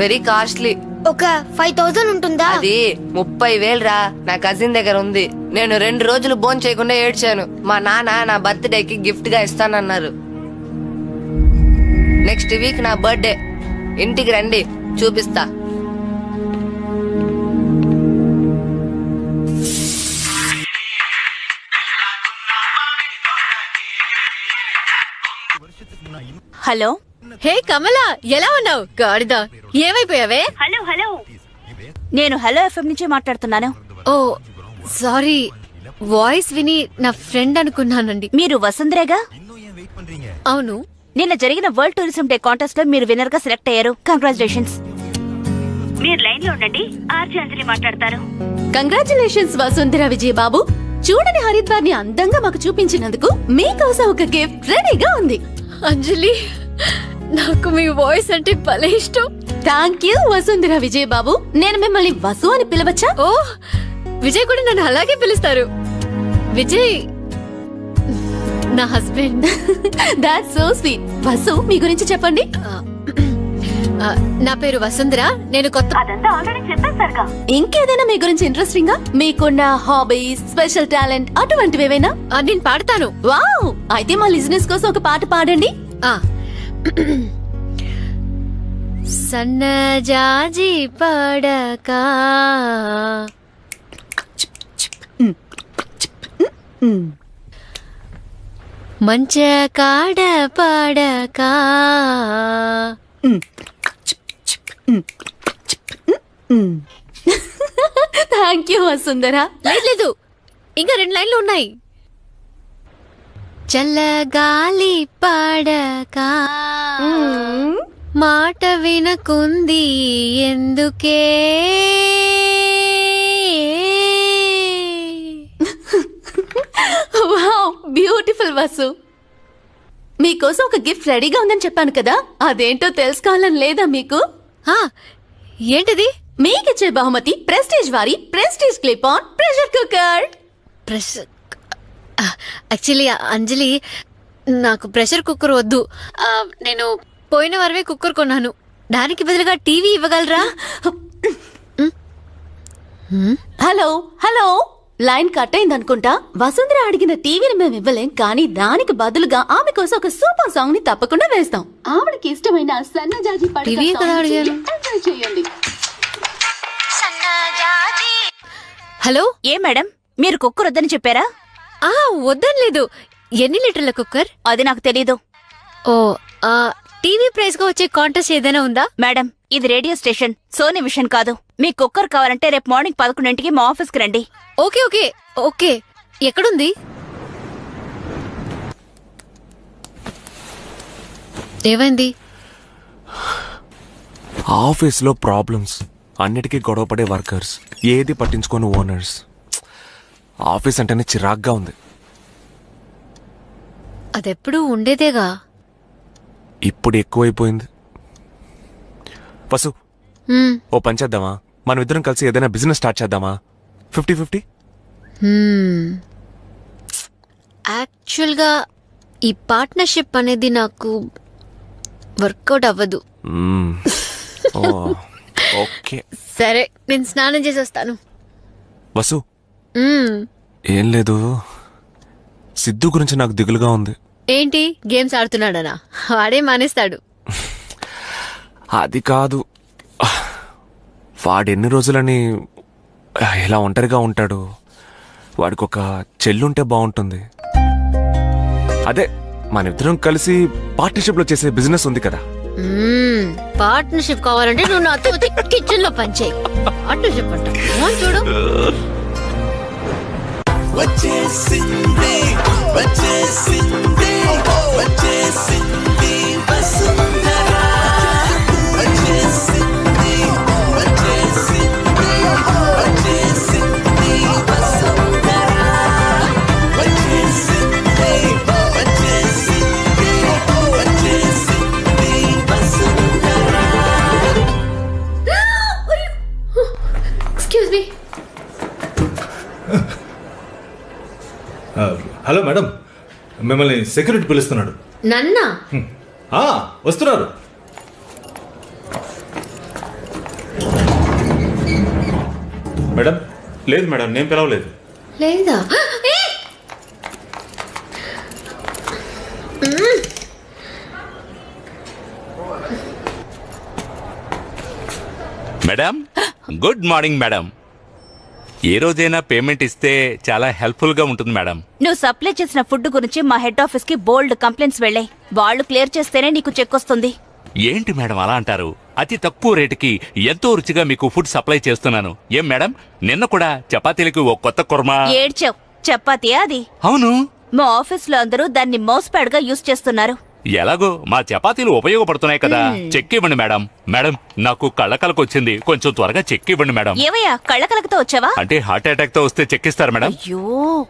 Very costly.
ఒక 5000 ఉంటుందా?
అది 30,000 రా. నా కజిన్ దగ్గర ఉంది. నేను 2 రోజులు బోన్ చేయకుండా ఏడ్చాను. మా నాన్న నా బర్త్డేకి గిఫ్ట్ గా ఇస్తానన్నారు. నెక్స్ట్ వీక్ నా బర్త్డే, ఇంటికి రండి చూపిస్తా.
హలో.
హే కమలా, ఎలా ఉన్నావు? గాడిద, ఏమైపోయావే?
హలో హలో,
నేను హలో ఎఫ్ఎం నుంచి మాట్లాడుతున్నాను.
ఓ సారీ, వాయిస్ విని నా ఫ్రెండ్ అనుకున్నానండి.
మీరు వసుంధరేగా?
అవును.
నిన్న జరిగిన వరల్డ్ టూరిజం డే కాంటెస్ట్ లో మీరు విన్నర్ గా సెలెక్ట్ అయ్యారు. కంగ్రాచులేషన్స్.
మీరు లైన్ లో ఉండండి, ఆర్జే అంజలి మాట్లాడతారు.
కంగ్రాచులేషన్స్ వసుంధర విజయబాబు. చూడని హరిద్వార్ ని అందంగా మాకు చూపించినందుకు మీకోసం ఒక గిఫ్ట్ రెడీగా ఉంది.
అంజలి, నాకు మీ వాయిస్ అంటే భలే ఇష్టం.
Thank you Vasundhara Vijaya Babu. నేను మిమ్మల్ని వసు అని పిలవచ్చా?
ఓ, విజయ్ కూడా నన్ను అలాగే పిలుస్తారు. విజయ్ నా husband.
That's so sweet. Vasu, మీ గురించి చెప్పండి.
నా పేరు వసుంధర. నేను కొత్త.
అదంతా ఆల్రెడీ చెప్పేశారుగా.
ఇంకేదైనా మీ గురించి ఇంట్రెస్టింగ్ గా, మీకున్న హాబీస్, స్పెషల్ టాలెంట్ అటువంటివి ఏవైనా?
నేను పాడతాను.
వావ్, అయితే మా లిజనర్స్ కోసం ఒక పాట పాడండి.
సన్నజాజి పడకా మంచ కాడ పడకా.
Thank you Vasundhara.
లేదు, ఇంకా 2 లైన్లు ఉన్నాయి. చల్లగాలి పడకా మాట వినకుంది ఎందుకే.
Wow, beautiful Vasu. మీకోసం ఒక గిఫ్ట్ రెడీగా ఉందని చెప్పాను కదా, అదేంటో తెలుసుకోవాలని లేదా మీకు?
ఏంటిది?
మీకిచ్చే బహుమతి ప్రెస్టీజ్ వారి Prestige clip on pressure cooker.
Actually Anjali, నాకు ప్రెషర్ కుక్కర్ వద్దు. నేను పోయిన వారమే కుక్కర్ కొన్నాను. దానికి బదులుగా టీవీ ఇవ్వగలరా?
హలో హలో, లైన్ కట్ అయింది అనుకుంటా. వసుంధర అడిగిన టీవీని మేము ఇవ్వలేం, కానీ దానికి బదులుగా ఆమె కోసం ఒక సూపర్ సాంగ్ ని తప్పకుండా వేస్తాం. ఆవిడకి ఇష్టమైన సన్నజాజి
టీవీ కదా అడిగాను.
ఎంజాయ్ చేయండి.
హలో.
ఏ మేడం, మీరు కుక్కర్ వద్దని చెప్పారా?
వద్దని లేదు. ఎన్ని లీటర్ల కుక్కర్?
అది నాకు తెలీదు.
ఓ, టీవీ ప్రైజ్ గా వచ్చే కాంటెస్ట్ ఏదైనా ఉందా?
మేడం, ఇది రేడియో స్టేషన్, సోనీ విషన్ కాదు. మీ కుక్కర్ కావాలంటే రేపు మార్నింగ్ 11 మా ఆఫీస్ కి రండి.
Okay okay okay. ఎక్కడుంది? ఏమైంది?
ఆఫీస్లో ప్రాబ్లమ్స్, అన్నిటికీ గొడవపడే వర్కర్స్, ఏది పట్టించుకోని ఓనర్స్. ఆఫీస్ అంటేనే చిరాగ్గా ఉంది.
అదెప్పుడు ఉండేదేగా,
ఇప్పుడు ఎక్కువైపోయింది. వసు, ఓ పని చేద్దామా? మనం ఇద్దరం కలిసి ఏదైనా బిజినెస్ స్టార్ట్ చేద్దామా? 50-50.
యాక్చువల్గా ఈ పార్ట్నర్షిప్ అనేది నాకు వర్కౌట్ అవ్వదు.
ఓకే
సరే, నేను స్నానం చేసి వస్తాను.
వసు, ఏం లేదు, సిద్ధు గురించి నాకు దిగులుగా ఉంది.
ఏంటి గేమ్స్ ఆడుతున్నాడనా? వాడే మానేస్తాడు.
అది కాదు, వాడెన్ని రోజులని ఇలా ఒంటరిగా ఉంటాడు. వాడికి ఒక చెల్లుంటే బాగుంటుంది. అదే మనిద్దరం కలిసి పార్ట్నర్షిప్ లో చేసే బిజినెస్ ఉంది కదా.
పార్ట్నర్షిప్ కావాలంటే నువ్వు నాతో వచ్చి కిచెన్ లో పనిచేయి. పార్ట్నర్షిప్ అంట చూడు.
వచ్చేసింది వచ్చేసింది వచ్చేసింది వసుంధర వచ్చేసింది వచ్చేసింది వచ్చేసింది వసుంధర వచ్చేసింది వచ్చేసింది వచ్చేసింది Vasundhara.
Excuse me.
Hello madam, మిమ్మల్ని సెక్యూరిటీ పిలుస్తున్నాడు.
నన్నా?
వస్తున్నారు. మేడం లేదు మేడం, నేను పిలవలేదు.
లేదా?
Madam, good morning madam. ఏ రోజైనా పేమెంట్ ఇస్తే చాలా హెల్ప్ఫుల్ గా ఉంటుంది మేడం.
నువ్వు సప్లై చేసిన ఫుడ్ గురించి మా హెడ్ ఆఫీస్ కి బోల్డ్ కంప్లైంట్స్ వెళ్ళాయి. వాళ్ళు క్లియర్ చేస్తేనే నీకు చెక్ వస్తుంది.
ఏంటి మేడం అలా అంటారు? అతి తక్కువ రేటుకి ఎంతో రుచిగా మీకు ఫుడ్ సప్లై చేస్తున్నాను. ఏం మేడం, నిన్న కూడా చపాతీలకు ఓ కొత్త కుర్మా.
ఏడ్చావు. చపాతీయా అది?
అవును.
మా ఆఫీస్ లో అందరూ దాన్ని మౌస్ ప్యాడ్ గా యూజ్ చేస్తున్నారు.
ఎలాగో మా చపాతీలు ఉపయోగపడుతున్నాయి కదా. చెక్ ఇవ్వండి మేడం. మేడం, నాకు కళ్ళకలకు వచ్చింది, కొంచెం త్వరగా చెక్ ఇవ్వండి మేడం.
ఏవయ్యా కళ్ళకలకతో వచ్చావా?
అంటే హార్ట్ అటాక్ తో వస్తే చెక్ ఇస్తారు మేడం.
అయ్యో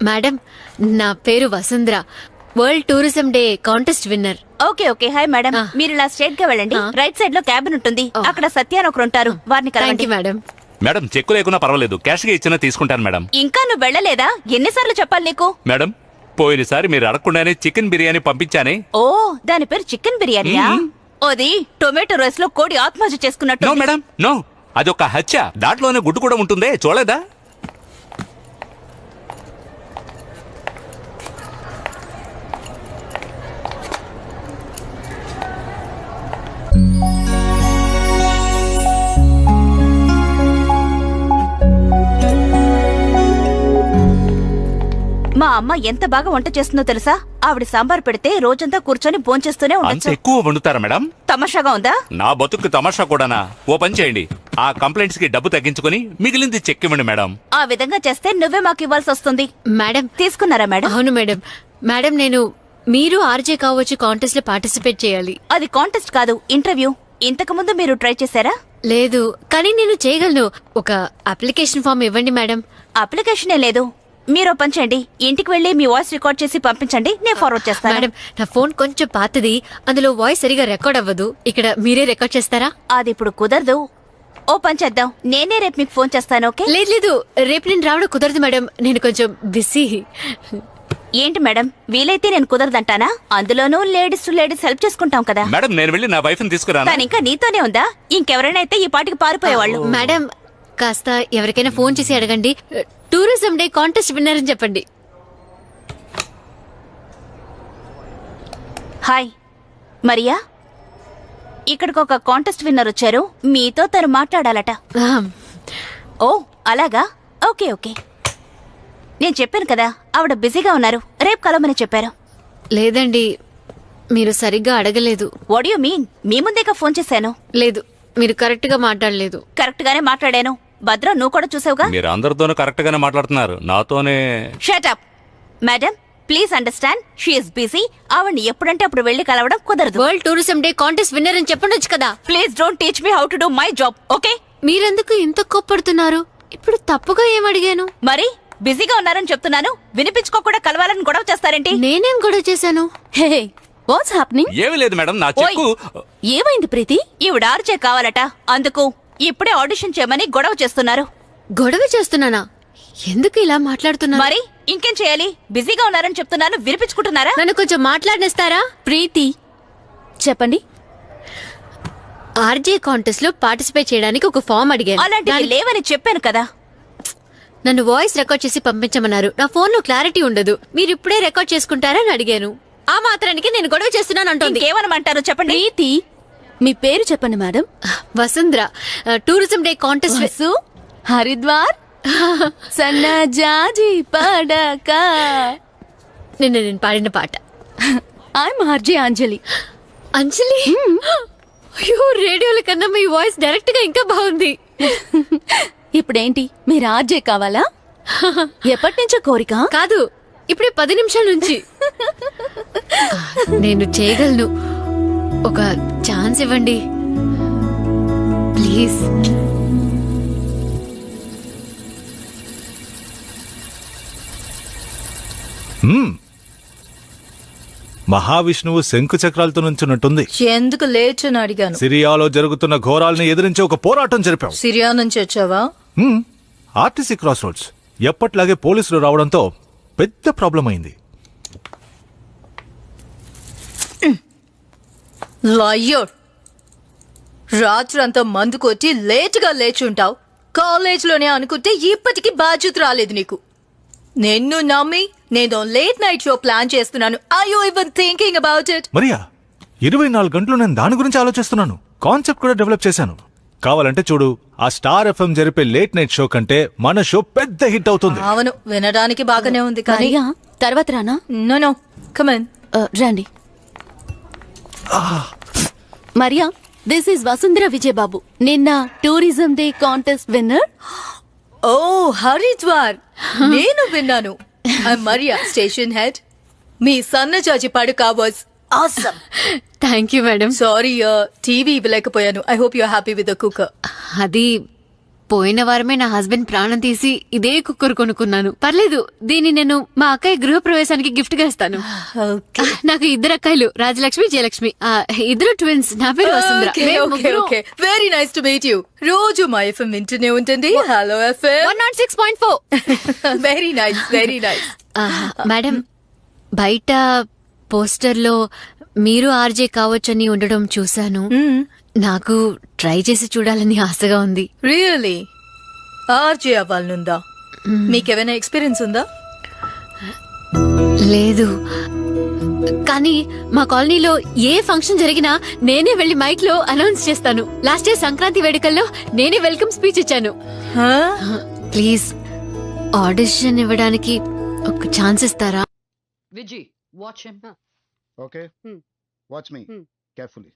మేడం, నా పేరు Vasundhara, world tourism day contest winner.
Okay okay. Hi madam, మీరు ఇలా స్ట్రైట్ గా వెళ్ళండి. రైట్ సైడ్ లో క్యాబిన్ ఉంటుంది. అక్కడ సత్యాన్ ఒకరు ఉంటారు, వారిని కలవండి.
మేడం.
మేడం, చెక్కు లేకున్నా పర్వాలేదు, క్యాష్ గా ఇచ్చినా తీసుకుంటాను మేడం.
ఇంకా నువ్వు వెళ్ళలేదా? ఎన్నిసార్లు చెప్పాలి నీకు?
మేడం, పోయినసారి మీరు అడగకుండానే చికెన్ బిర్యానీ పంపించానే.
ఓ, దాని పేరు చికెన్ బిర్యానీయా? అది టొమాటో రైస్ లో కోడి ఆత్మహత్య చేసుకున్నట్టు.
నో మేడం, నో, అదొక హత్య. దాంట్లోనే గుడ్డు కూడా ఉంటుందే, చూడలేదా?
మా అమ్మ ఎంత బాగా వంట చేస్తుందో తెలుసా? ఆవిడ సాంబార్ పెడితే రోజంతా కూర్చొని భోంచేస్తూనే
అంత
ఉండొచ్చు.
ఎక్కువ వండుతారా మేడం?
తమాషాగా ఉందా?
నా బతుకు తమాషా కూడానా? ఓ పని చేయండి, ఆ కంప్లైంట్స్ కి డబ్బు తగ్గించుకుని మిగిలింది చెక్ ఇవ్వండి మేడం.
ఆ విధంగా చేస్తే నువ్వే మాకు ఇవ్వాల్సి వస్తుంది.
మేడం
తీసుకున్నారా మేడం?
అవును మేడం. మేడం, నేను మీరు ఆర్జే కావచ్చు కాంటెస్ట్ లో పార్టిసిపేట్ చేయాలి.
అది కాంటెస్ట్ కాదు, ఇంటర్వ్యూ. ఇంతకు ముందు మీరు ట్రై చేశారా?
లేదు, కానీ నేను చేయగలను. ఒక అప్లికేషన్ ఫామ్ ఇవ్వండి మేడం.
అప్లికేషనే లేదు. మీరు పని చేయండి, ఇంటికి వెళ్ళి మీ వాయిస్ రికార్డ్ చేసి పంపించండి, నేను ఫార్వర్డ్ చేస్తాను.
మేడం, నా ఫోన్ కొంచెం పాతది, అందులో వాయిస్ సరిగా రికార్డ్ అవ్వదు. ఇక్కడ మీరే రికార్డ్ చేస్తారా?
అది ఇప్పుడు కుదరదు. ఓ పని చేద్దాం, నేనే రేపు మీకు ఫోన్ చేస్తాను. ఓకే?
లేదు లేదు, రేపు నేను రావడం కుదరదు మేడం, నేను కొంచెం బిజీ.
ఏంటి మేడం, వీలైతే నేను కుదరదంటానా? అందులోనూ లేడీస్ టు లేడీస్ హెల్ప్ చేసుకుంటాం కదా.
మేడం, నేను వెళ్ళి నా వైఫ్ ని తీసుకురాను.
తను ఇంకా నీతోనే ఉందా? ఇంకెవరైనా అయితే ఈ పాటికి పారిపోయేవాళ్ళు.
మేడం, కాస్త ఎవరికైనా ఫోన్ చేసి అడగండి, టూరిజం డే కాంటెస్ట్ విన్నర్ అని చెప్పండి.
హాయ్ మరియా, ఇక్కడికి ఒక కాంటెస్ట్ విన్నర్ వచ్చారు, మీతో తను మాట్లాడాలట. ఓ అలాగా, ఓకే ఓకే. నేను చెప్పాను కదా, ఆవిడ బిజీగా ఉన్నారు, రేపు కలవమని చెప్పారు.
లేదండి, మీరు సరిగ్గా అడగలేదు.
What you mean? మీ ముందేగా ఫోన్ చేశాను.
లేదు, మీరు కరెక్ట్ గా మాట్లాడలేదు.
కరెక్ట్ గానే మాట్లాడాను. భద్ర, నువ్వు కూడా చూసావుగా.
మీరు అందరితోనూ కరెక్ట్ గానే మాట్లాడుతున్నారు, నాతోనే.
Shut up madam, please understand, she is busy. ఆవిడ్ని ఎప్పుడంటే అప్పుడు వెళ్లి కలవడం కుదరదు.
World tourism day contest winner అని చెప్పండొచ్చు కదా.
Please don't teach me how to do my job, okay?
మీరెందుకు ఇంత కోప్పడుతున్నారు? ఇప్పుడు తప్పుగా ఏం అడిగాను?
మరి బిజీగా ఉన్నారని చెప్తున్నాను, వినిపించుకోకుండా కలవాలని గొడవ చేస్తారేంటి?
నేనేం గొడవ చేశాను?
What's happening?
ఏమీ లేదు మేడం, నా చెక్కు.
ఏమైంది ప్రీతి? ఈవిడ ఆర్జే కావాలట, అందుకు ఇప్పుడే ఆడిషన్ చేయమని గొడవ చేస్తున్నారు.
గొడవ చేస్తున్నానా? ఎందుకు ఇలా మాట్లాడుతున్నారు?
మరి ఇంకేం చేయాలి? బిజీగా ఉన్నారని చెప్తున్నాను, వినిపించుకుంటున్నారా?
నన్ను కొంచెం మాట్లాడిస్తారా?
ప్రీతి చెప్పండి.
ఆర్జే కాంటెస్ట్ లో పార్టిసిపేట్ చేయడానికి ఒక ఫామ్ అడిగాను.
అలాంటివి లేవని చెప్పాను కదా.
నన్ను వాయిస్ రికార్డ్ చేసి పంపించమన్నారు. నా ఫోన్ లో క్లారిటీ ఉండదు. మీరు ఇప్పుడే రికార్డ్ చేసుకుంటారని అడిగాను. ఆ మాత్రానికి నేను గొడవ చేస్తున్నాను అంటుంది.
ఏమనమంటారు చెప్పండి. ప్రీతి, మీ పేరు చెప్పండి madam.
Vasundhara. Tourism day contest.
Haridwar సన్నజాజి పడక
నిన్న నేను పాడిన పాట.
ఐఎమ్ ఆర్జే అంజలి.
అంజలి? అయ్యో, రేడియోల కన్నా మీ వాయిస్ డైరెక్ట్ గా ఇంకా బాగుంది.
ఇప్పుడేంటి, మీరు ఆర్జే కావాలా? ఎప్పటి నుంచో కోరిక?
కాదు, ఇప్పుడే 10 నిమిషాల నుంచి. నేను చేయగలను. ఒక ఛాన్స్ ఇవ్వండి ప్లీజ్.
మహావిష్ణువు శంకు చక్రాలతో నుంచున్నట్టుంది.
ఎందుకు లేచని అడిగాను.
సిరియాలో జరుగుతున్న ఘోరాల్ని ఎదిరించి ఒక పోరాటం జరిపాం.
సిరియా నుంచి వచ్చావా?
ఆర్టీసీ క్రాస్ రోడ్స్ ఎప్పట్లాగే పోలీసులు రావడంతో పెద్ద ప్రాబ్లం అయింది.
లయ్యోర్, రాత్రంతా మందు కొట్టి లేటుగా లేచుంటావు. కాలేజ్లోనే అనుకుంటే ఇప్పటికీ బాధ్యత రాలేదు నీకు. నిన్ను నమ్మి నేను లేట్ నైట్ షో ప్లాన్ చేస్తున్నాను. I you even thinking about it?
Mariya, 24 గంటలు నేను దాని గురించి ఆలోచిస్తున్నాను. కాన్సెప్ట్ కూడా డెవలప్ చేశాను. కావాలంటే చూడు, ఆ స్టార్ ఎఫ్ఎం జరిపే లేట్ నైట్ షో కంటే మన షో పెద్ద హిట్ అవుతుంది.
అవును, వినడానికి బాగానే ఉంది కానీ
తర్వాత రానా?
నో కమ్ ఆన్,
రండి. Maria, this is Vasundhara Vijayababu, నిన్న tourism day contest winner.
Oh Haridwar, నేను విన్నాను. Maria, station head. మీ సన్నజాజి పడుక was awesome.
Thank you madam.
Sorry, TV ఇవ్వలేకపోయాను. I hope you are happy with the cooker.
అది పోయిన వారమే నా హస్బెండ్ ప్రాణం తీసి ఇదే కుక్కర్ కొనుక్కున్నాను. పర్లేదు, దీన్ని నేను మా అక్కయ్య గృహప్రవేశానికి గిఫ్ట్ గా ఇస్తాను. నాకు 2 అక్కయ్యలు, రాజలక్ష్మి, జయలక్ష్మి. 2 ట్విన్స్. నా పేరు Vasundhara.
Very nice to meet you. రోజు మా ఎఫ్ఎం వింటూనే ఉంటుంది. Hello FM
106.4.
Very nice, very nice.
Madam, బయట పోస్టర్ లో మీరు ఆర్జే కావచ్చని ఉండడం చూశాను. నాకు ట్రై చేసి చూడాలని ఆశగా ఉంది.
రియలీ? ఆర్జే అవ్వాలనుందా? మీకేమైనా ఎక్స్పీరియన్స్ ఉందా?
లేదు, కానీ మా కాలనీలో ఏ ఫంక్షన్ జరిగినా నేనే వెళ్లి మైక్ లో అనౌన్స్ చేస్తాను. లాస్ట్ ఇయర్ సంక్రాంతి వేడుకల్లో నేనే వెల్కమ్ స్పీచ్ ఇచ్చాను. ప్లీజ్ ఆడిషన్ ఇవ్వడానికి ఒక ఛాన్స్ ఇస్తారా?
Vijay, watch him.
Okay. Watch me carefully.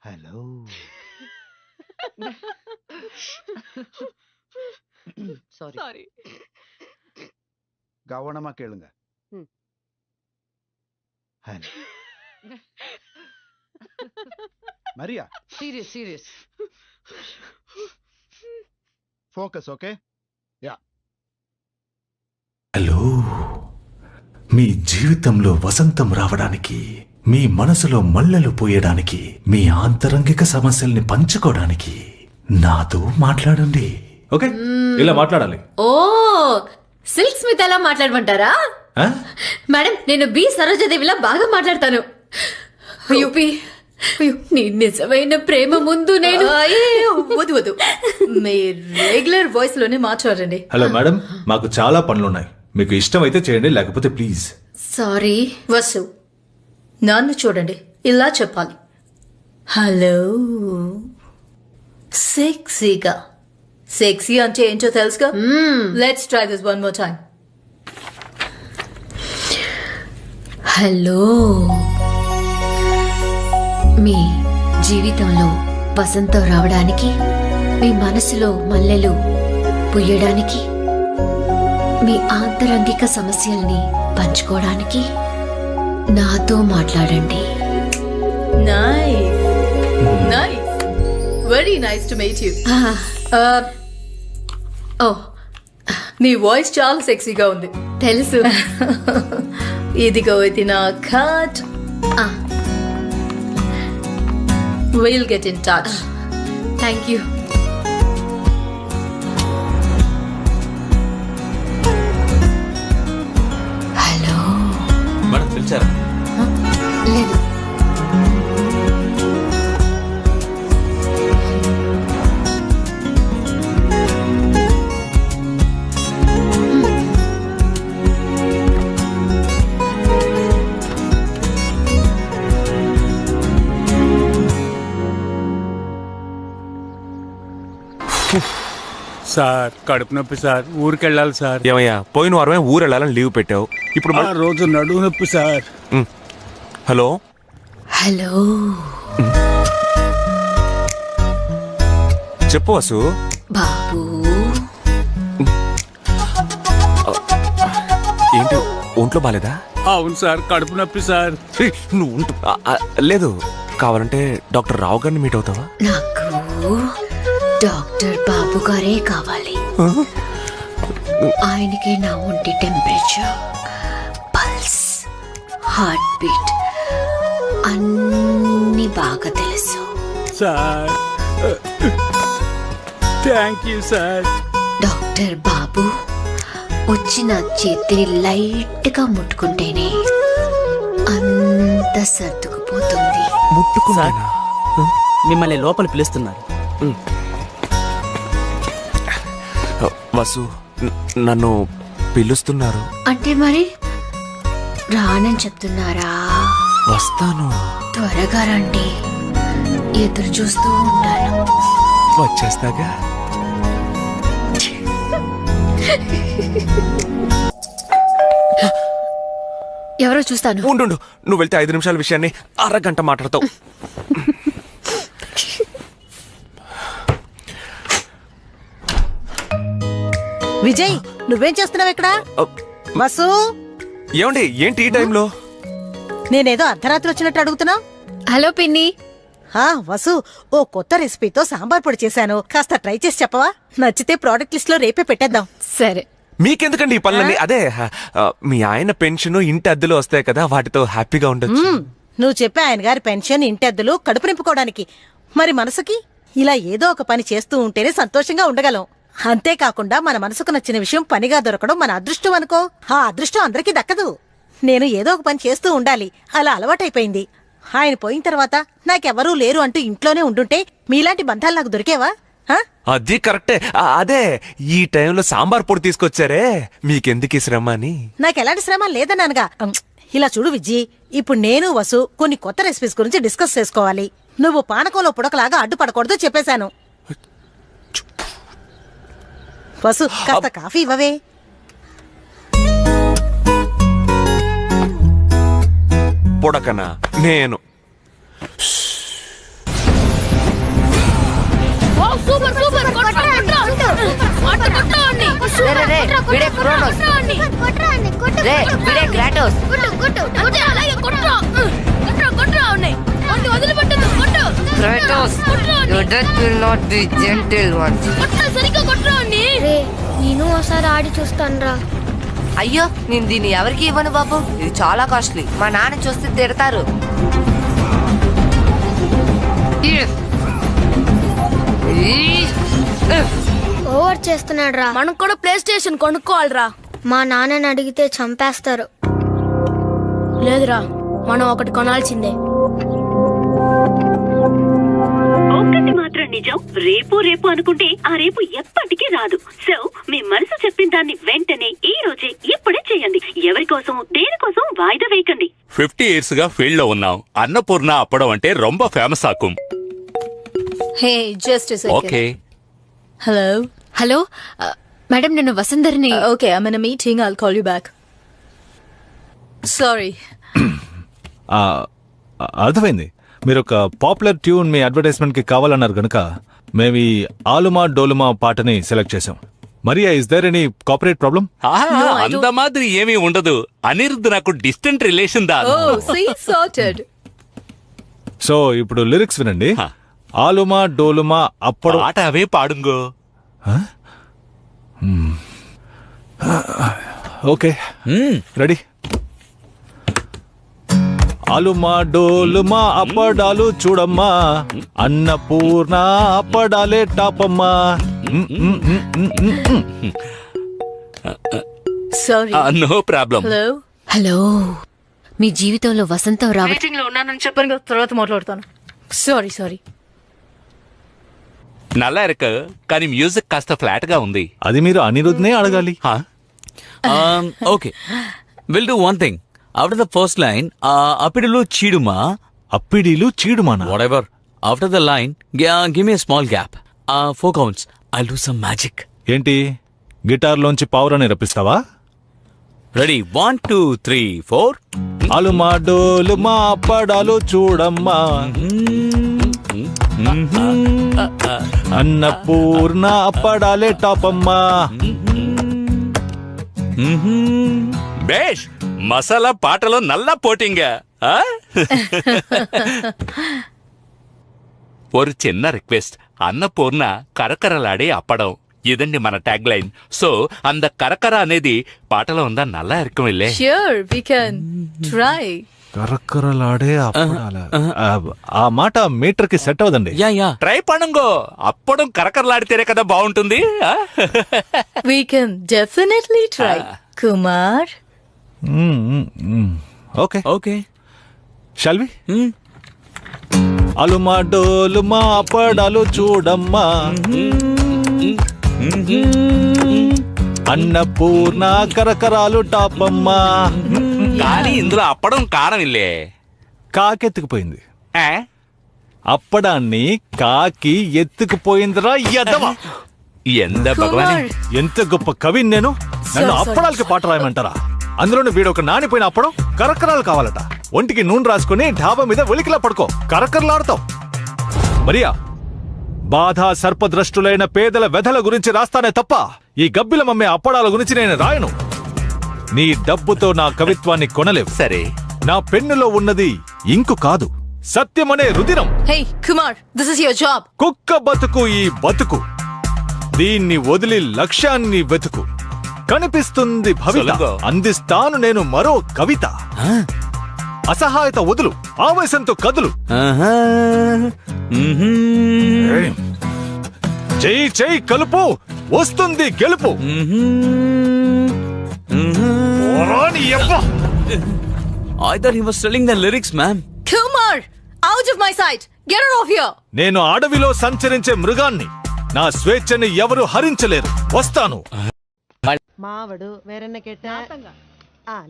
Hello.
Sorry.
கவனமா கேளுங்க. Hello. Maria.
Serious.
Focus, okay? Yeah.
Hello, మీ జీవితంలో వసంతం రావడానికి, మీ మనసులో మల్లెలు పోయడానికి, మీ ఆంతరంగిక సమస్యల్ని పంచుకోవడానికి నాతో మాట్లాడండి. ఓకే, ఇలా మాట్లాడాలి.
ఓ, సిల్క్ స్మిత్ అలా మాట్లాడమంటారా? మేడం, నేను బి సరోజాదేవిలా బాగా మాట్లాడతాను. నీ నిజమైన ప్రేమ ముందు నేను
వద్దు, మీ రెగ్యులర్ వాయిస్ లోనే మాట్లాడండి.
హలో మేడం, మాకు చాలా పనులున్నాయి. మీకు ఇష్టమైతే చేయండి, లేకపోతే ప్లీజ్.
సారీ.
వసు, నన్ను చూడండి, ఇలా చెప్పాలి. హలో, సెక్సీగా. సెక్సీ అంటే ఏంటో తెలుసుగా? Let's try this one more time.
Hello, మీ జీవితంలో వసంతం రావడానికి, మీ మనసులో మల్లెలు పుయ్యడానికి, మీ ఆంతరంగిక సమస్యల్ని పంచుకోవడానికి నాతో మాట్లాడండి.
Nice, very nice to meet you. Me voice చాలా సెక్సీగా ఉంది.
తెలుసు.
ఇదిగో ఇది నా card. We'll get in touch.
Thank you. Hello
madam, పిలిచారా?
లేదు.
సార్ కడుపు నొప్పి సార్, ఊరికి వెళ్ళాలి సార్.
ఏమయ్యా, పోయిన వారమే ఊరు వెళ్ళాలని లీవ్ పెట్టావు, ఇప్పుడు
ఆ రోజు నడువు నొప్పి సార్.
హలో
హలో,
చెప్పు వసు.
బాబు
ఏంటి, ఒంట్లో బాలేదా?
అవును సార్, కడుపు నొప్పి సార్.
నువ్వు లేదు, కావాలంటే డాక్టర్ రావు గారిని మీట్ అవుతావా?
నాకు డాక్టర్ బాబు గారే కావాలి. ఆయనకి నా ఒంటి టెంపరేచర్, పల్స్, హార్ట్ బీట్ అన్ని బాగా తెలుసు
sir. Thank you sir.
Doctor బాబు వచ్చి నా చేతిని లైట్ గా ముట్టుకుంటేనే అంత సర్దుకుపోతుంది.
మిమ్మల్ని లోపల పిలుస్తున్నారు.
వసు, నన్ను పిలుస్తున్నారు
అంటే మరి రానని చెప్తున్నారా?
వస్తాను,
త్వరగా రండి, ఎదురు చూస్తూ ఉంటాను.
వచ్చేస్తాగా.
ఎవరో చూస్తాను.
ఉండు, నువ్వు వెళ్తే 5 నిమిషాల విషయాన్ని అరగంట మాట్లాడతావు.
విజయ్, నువ్వేం చేస్తున్నావు ఇక్కడ? వసు,
ఏమండి, ఏంటి ఈ టైంలో?
నేనేదో అర్ధరాత్రి వచ్చినట్టు అడుగుతున్నా.
హలో పిన్ని.
వసు, ఓ కొత్త రెసిపీతో సాంబార్ పొడి చేశాను, కాస్త ట్రై చేసి చెప్పవా? నచ్చితే ప్రోడక్ట్ లిస్ట్ లో రేపే పెట్టేద్దాం.
సరే.
మీకెందుకండి ఈ పనులన్నీ? అదే మీ ఆయన పెన్షన్, ఇంటి అద్దెలు వస్తాయి కదా, వాటితో హ్యాపీగా ఉండొచ్చు.
నువ్వు చెప్పే ఆయన గారి పెన్షన్, ఇంటెద్దులు కడుపు నింపుకోవడానికి. మరి మనసుకి ఇలా ఏదో ఒక పని చేస్తూ ఉంటేనే సంతోషంగా ఉండగలం. అంతేకాకుండా మన మనసుకు నచ్చిన విషయం పనిగా దొరకడం మన అదృష్టం అనుకో. ఆ అదృష్టం అందరికీ దక్కదు. నేను ఏదో ఒక పని చేస్తూ ఉండాలి, అలా అలవాటైపోయింది. ఆయన పోయిన తర్వాత నాకెవరూ లేరు అంటూ ఇంట్లోనే ఉండుంటే మీలాంటి బంధాలు నాకు దొరికేవా?
అది కరెక్టే. అదే ఈ టైంలో సాంబార్ పొడి తీసుకొచ్చారే, మీకెందుకు ఈ శ్రమ అని.
నాకెలాంటి శ్రమ లేదన్నానుగా. ఇలా చూడు విజ్జి, ఇప్పుడు నేను వసు కొన్ని కొత్త రెసిపీస్ గురించి డిస్కస్ చేసుకోవాలి. నువ్వు పానకంలో పుడకలాగా అడ్డుపడకూడదు చెప్పేశాను. వసు, కాస్త కాఫీ ఇవ్వవే.
పొడకనా? నేను
సూపర్ సూపర్
వీడే క్రోనోస్, రే వీడే Kratos. Kratos, your death will not be gentle one.
రే, నేను ఒకసారి ఆడి చూస్తాను రా.
అయ్యో, నేను దీన్ని ఎవరికి ఇవ్వను బాబు, ఇది చాలా కాస్ట్లీ. మా నాన్న చూస్తే తిడతారు.
ఓవర్ చేస్తున్నాడు రా.
మనం కూడా ప్లే స్టేషన్ కొనుక్కోవాలిరా.
మా నాన్నని అడిగితే చంపేస్తారు.
లేదురా, మనం ఒకటి కొనాల్సిందే.
ఒక్కటి మాత్రం నిజం, రేపు రేపు అనుకుంటే ఆ రేపు ఎప్పటికీ రాదు. సో మీ మనసు చెప్పిన దాన్ని వెంటనే ఈ రోజే ఇప్పుడే చేయండి. ఎవరి కోసం, దేనికోసం వాయిదా వేయకండి.
50 years గా ఫీల్డ్ లో ఉన్నాం. అన్నపూర్ణ అప్పడం అంటే రొంబ ఫేమస్ ఆకుం.
Hey, just a second.
Okay.
Hello
hello madam, నేను వసుంధర్ని.
Okay, I am in a meeting, I'll call you back. Sorry.
అర్థమైంది. మీరు ఒక పాపులర్ ట్యూన్ మీ అడ్వర్టైజ్మెంట్ కి కావాలన్నారు గనుక మేము ఈ ఆలుమా డోలుమా పాటని సెలెక్ట్ చేసాం. Maria, is there any copyright problem?
అంత మాదిరి ఏమీ ఉండదు. అనిరుద్ధ్ నాకు డిస్టెంట్ రిలేషన్ దా.
సో ఇప్పుడు లిరిక్స్ వినండి. ఆలుమా డోలుమా అప్పుడు
పాట అవే పాడుంగో.
Okay, ready. ఆలుమా డోలుమా అప్పడాలు చూడమ్మా, అన్నపూర్ణ అప్పడాలే టాపమ్మా.
Sorry.
No problem.
Hello
hello, మీ జీవితంలో వసంతం రావడం.
మీటింగ్ లో ఉన్నానని చెప్పాను కదా, తర్వాత మాట్లాడతాను. Sorry sorry.
నల్లా ఇరుకు, కానీ మ్యూజిక్ కాస్త ఫ్లాట్ గా ఉంది.
అది మీరు అనిరుద్ధ్నే అడగాలి.
Okay, will do one thing. After the first line, అప్పిడిలు చీడుమా.
అప్పిడిలు చీడుమానా?
Whatever. After the line, give me small gap. 4 counts. I'll do some magic.
ఏంటి గిటార్లోంచి పావురాన్ని రప్పిస్తావా?
రెడీ 1 2 3 4.
అలుమా డోలుమా అప్పడాలు చూడమ్మా, అన్నపూర్ణ అప్పడాలే టాపమ్మా.
బేష్ మసాలా పాటలో నల్ల పోటింగా. ஒரு చిన్న రిక్వెస్ట్, అన్నపూర్ణ కరకరలాడే అప్పడం ఇదండి మన ట్యాగ్ లైన్. సో అంద కరకర అనేది పాటలో ఉందా నల్లా ఇరకం ఇల్లే.
Sure, we can try.
కరకరలాడే అప్పడాల. ఆ మాట మీటర్ కి సెట్ అవదండి.
ట్రై పణంగో, అప్పడం కరకరలాడితేనే కదా బాగుంటుంది.
We can definitely try. Kumar.
Okay okay shall we? అలుమా డోలుమా అప్పడాలు చూడమ్మా, అన్నపూర్ణ కరకరాలు టాపమ్మా.
కానీ ఇందులో అప్పడం కారం ఇల్లే.
కాకెత్తుకుపోయింది. అప్పడాన్ని కాకి ఎత్తుకుపోయిందిరా ఎదవా.
ఎంత భగవాన్,
ఎంత గొప్ప కవిని నేను. నన్ను అప్పడాలకి పాట రాయమంటారా? అందులోని వీడొక నానిపోయిన అప్పడం కరకరాలు కావాలట. ఒంటికి నూనె రాసుకుని ఢాబా మీద ఒలికిలా పడుకో, కరకరలాడతావు. మరియా, బాధా సర్పద్రష్టులైన పేదల వెధల గురించి రాస్తానే తప్ప ఈ గబ్బిలమమ్మే అప్పడాల గురించి నేను రాయను. నీ డబ్బుతో నా కవిత్వాన్ని కొనలేవు.
సరే,
నా పెన్నులో ఉన్నది ఇంకు కాదు, సత్యమనే రుదిరం.
Hey, Kumar, this is your job.
కుక్క బతుకు ఈ బతుకు, దీన్ని వదిలి లక్ష్యాన్ని వెతుకు. కనిపిస్తుంది భవిత, అందిస్తాను నేను మరో కవిత. అసహాయత వదులు, ఆవేశంతో కదులు. చెయ్యి చెయ్యి కలుపు, వస్తుంది గెలుపు.
I thought he was telling the lyrics, ma'am.
Kumar, out of my sight. Get out of here.
నేను అడవిలో సంచరించే మృగాన్ని, నా స్వేచ్ఛని ఎవరు హరించలేరు. వస్తాను.
మావడు వేరెన్న కేట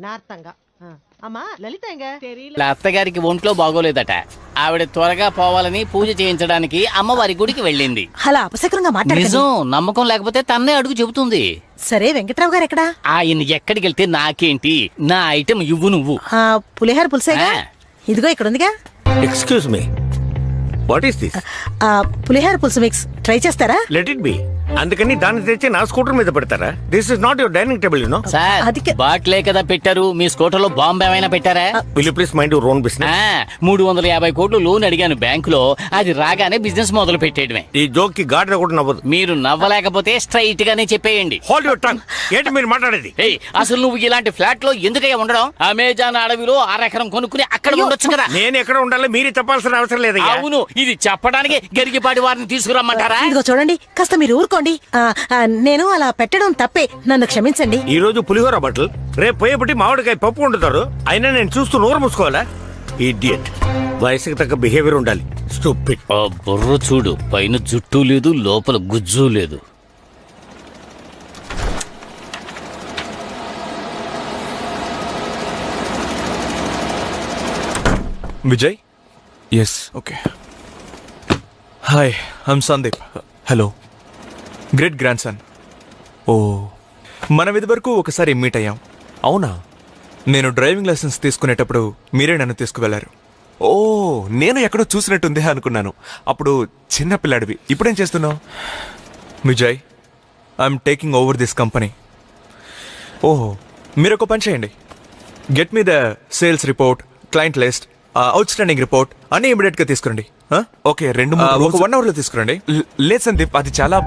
నార్తంగా అమ్మా లలిత
అత్తగారికి ఒంట్లో బాగోలేదట. ఆవిడ త్వరగా పోవాలని పూజ చేయించడానికి అమ్మవారి గుడికి వెళ్ళింది.
అలా అపశకునంగా మాట్లాడకండి.
నిజం, నమ్మకం లేకపోతే తన్నే అడుగు చెబుతుంది.
సరే, వెంకట్రావు గారు ఎక్కడా?
ఆయన ఎక్కడికి వెళ్తే నాకేంటి, నా ఐటెం ఇవ్వు నువ్వు.
పులిహార పులిసేగా, ఇదిగో ఇక్కడ ఉందిగా.
Excuse me, what is this?
పులిహార పులుసు మిక్స్ ట్రై చేస్తారా?
Let it be. అందుకని దాన్ని తెచ్చి నా స్కూటర్ మీద పెడతారా? This is not your dining table, you know.
Sir, బాట్లే కదా పెట్టారు, మీ స్కూటర్ లో బాంబు ఏమైనా పెట్టారా?
Will you please mind your own business.
350 కోట్లు లోన్ అడిగాను బ్యాంకులో, అది రాగానే బిజినెస్ మొదలు పెట్టేయడమే.
ఈ జోక్ కి గాడిద కూడా నవ్వదు.
మీరు నవ్వలేకపోతే స్ట్రైట్ గానే చెప్పేయండి.
Hold your tongue. ఏంటి మీరు మాట్లాడేది?
అసలు నువ్వు ఇలాంటి ఫ్లాట్ లో ఎందుకయ్యా ఉండడం? అమెజాన్ అడవిలో 1 ఎకరం కొనుక్కుని అక్కడ ఉండొచ్చు కదా.
నేను ఎక్కడ ఉండాలి మీరే చెప్పాల్సిన అవసరం లేదు.
అవును, ఇది చెప్పడానికి గరిగిపాటి వారిని తీసుకురమ్మంటారా?
ఇదిగో చూడండి, కాస్త మీరు ఊరుకోండి. నేను అలా పెట్టడం తప్పే, నన్ను క్షమించండి.
ఈ రోజు పులిహోర బట్టలు, రేపు పోయేపటి మామిడికాయ పప్పు వండుతారు. అయినా నేను చూస్తూ నోరు మూసుకోవాలా? ఇడియట్. వయసుకి తగ్గ బిహేవియర్ ఉండాలి. స్టూపిడ్.
బుర్ర చూడు, పైన జుట్టు లేదు, లోపల గుజ్జు లేదు.
Vijay? Yes, okay. Hi, I'm Sandeep. Hello. Great grandson. Oh, మనం ఇదివరకు ఒకసారి మీట్ అయ్యాం. అవునా? నేను డ్రైవింగ్ లైసెన్స్ తీసుకునేటప్పుడు మీరే నన్ను తీసుకువెళ్లారు. ఓ, నేను ఎక్కడో చూసినట్టుంది అనుకున్నాను. అప్పుడు చిన్న పిల్లాడివి. ఇప్పుడేం చేస్తున్నావు? Vijay, I'm taking over this company. ఓహో, మీరు ఒక పని చేయండి. Get me the sales report, client list, out standing report అన్ని ఇమీడియట్ గా తీసుకురండి. ఓకే, 2-3 ఒక 1 అవర్ లో తీసుకురండి. లేదు సందీప్, అది చాలా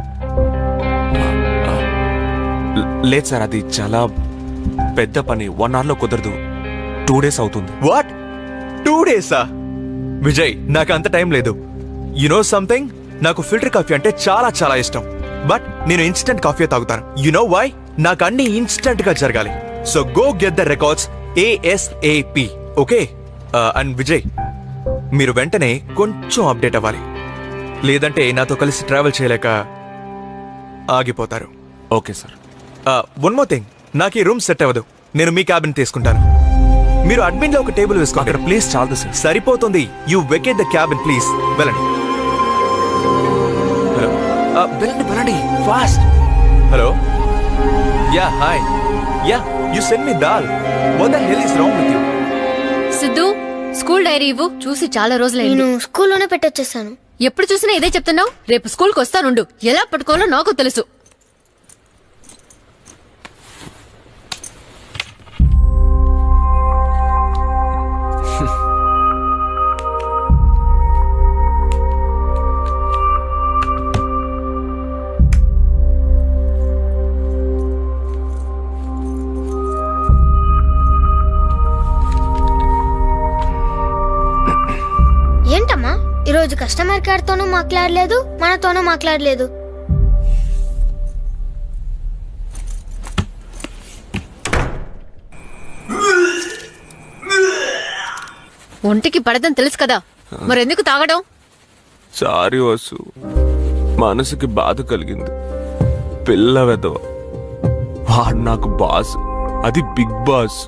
లేదు సార్, అది చాలా పెద్ద పని. 1 అవర్ లో కుదరదు. 2 days అవుతుంది. వాట్? 2 days? విజయ్, నాకు అంత టైం లేదు. యు నో సంథింగ్, నాకు ఫిల్టర్ కాఫీ అంటే చాలా చాలా ఇష్టం. బట్ నేను ఇన్స్టెంట్ కాఫీ తాగుతాను. You know why? నాకు అన్ని ఇన్స్టెంట్ గా జరగాలి. So go get the records ASAP. Okay? And Vijay, మీరు వెంటనే కొంచెం అప్డేట్ అవ్వాలి, లేదంటే నాతో కలిసి ట్రావెల్ చేయలేక ఆగిపోతారు. Okay sir. One more thing, నాకు ఈ రూమ్ సెట్ అవ్వదు. నేను మీ క్యాబిన్ తీసుకుంటాను. మీరు అడ్మిన్ లో ఒక టేబుల్ వేసుకోండి. అక్కడ ప్లేస్ చాలదు సార్. సరిపోతుంది. You vacate the cabin please. వెళ్ళండి. వెళ్ళండి fast. Hello? Yeah, hi. Yeah, you sent me dal. What the hell is wrong with you?
Siddhu school dairy ఇవ్వు. చూసి చాలా రోజులైంది.
నేను స్కూల్లోనే పెట్టొచ్చేసాను.
ఎప్పుడు చూసినా ఇదే చెప్తున్నావు. రేపు స్కూల్కి వస్తానుండు. ఎలా పట్టుకోవాలో నాకు తెలుసు.
ఏంటమ్మా ఈరోజు కస్టమర్ కేర్ తోనూ మాట్లాడలేదు, మనతోనూ మాట్లాడలేదు.
ఒంటికి పడదని తెలుసు కదా, మరెందుకు తాగడం?
సారీ వసు, మనసుకి బాధ కలిగింది. పిల్ల వెదవ వాడు నాకు బాస్, అది బిగ్ బాస్.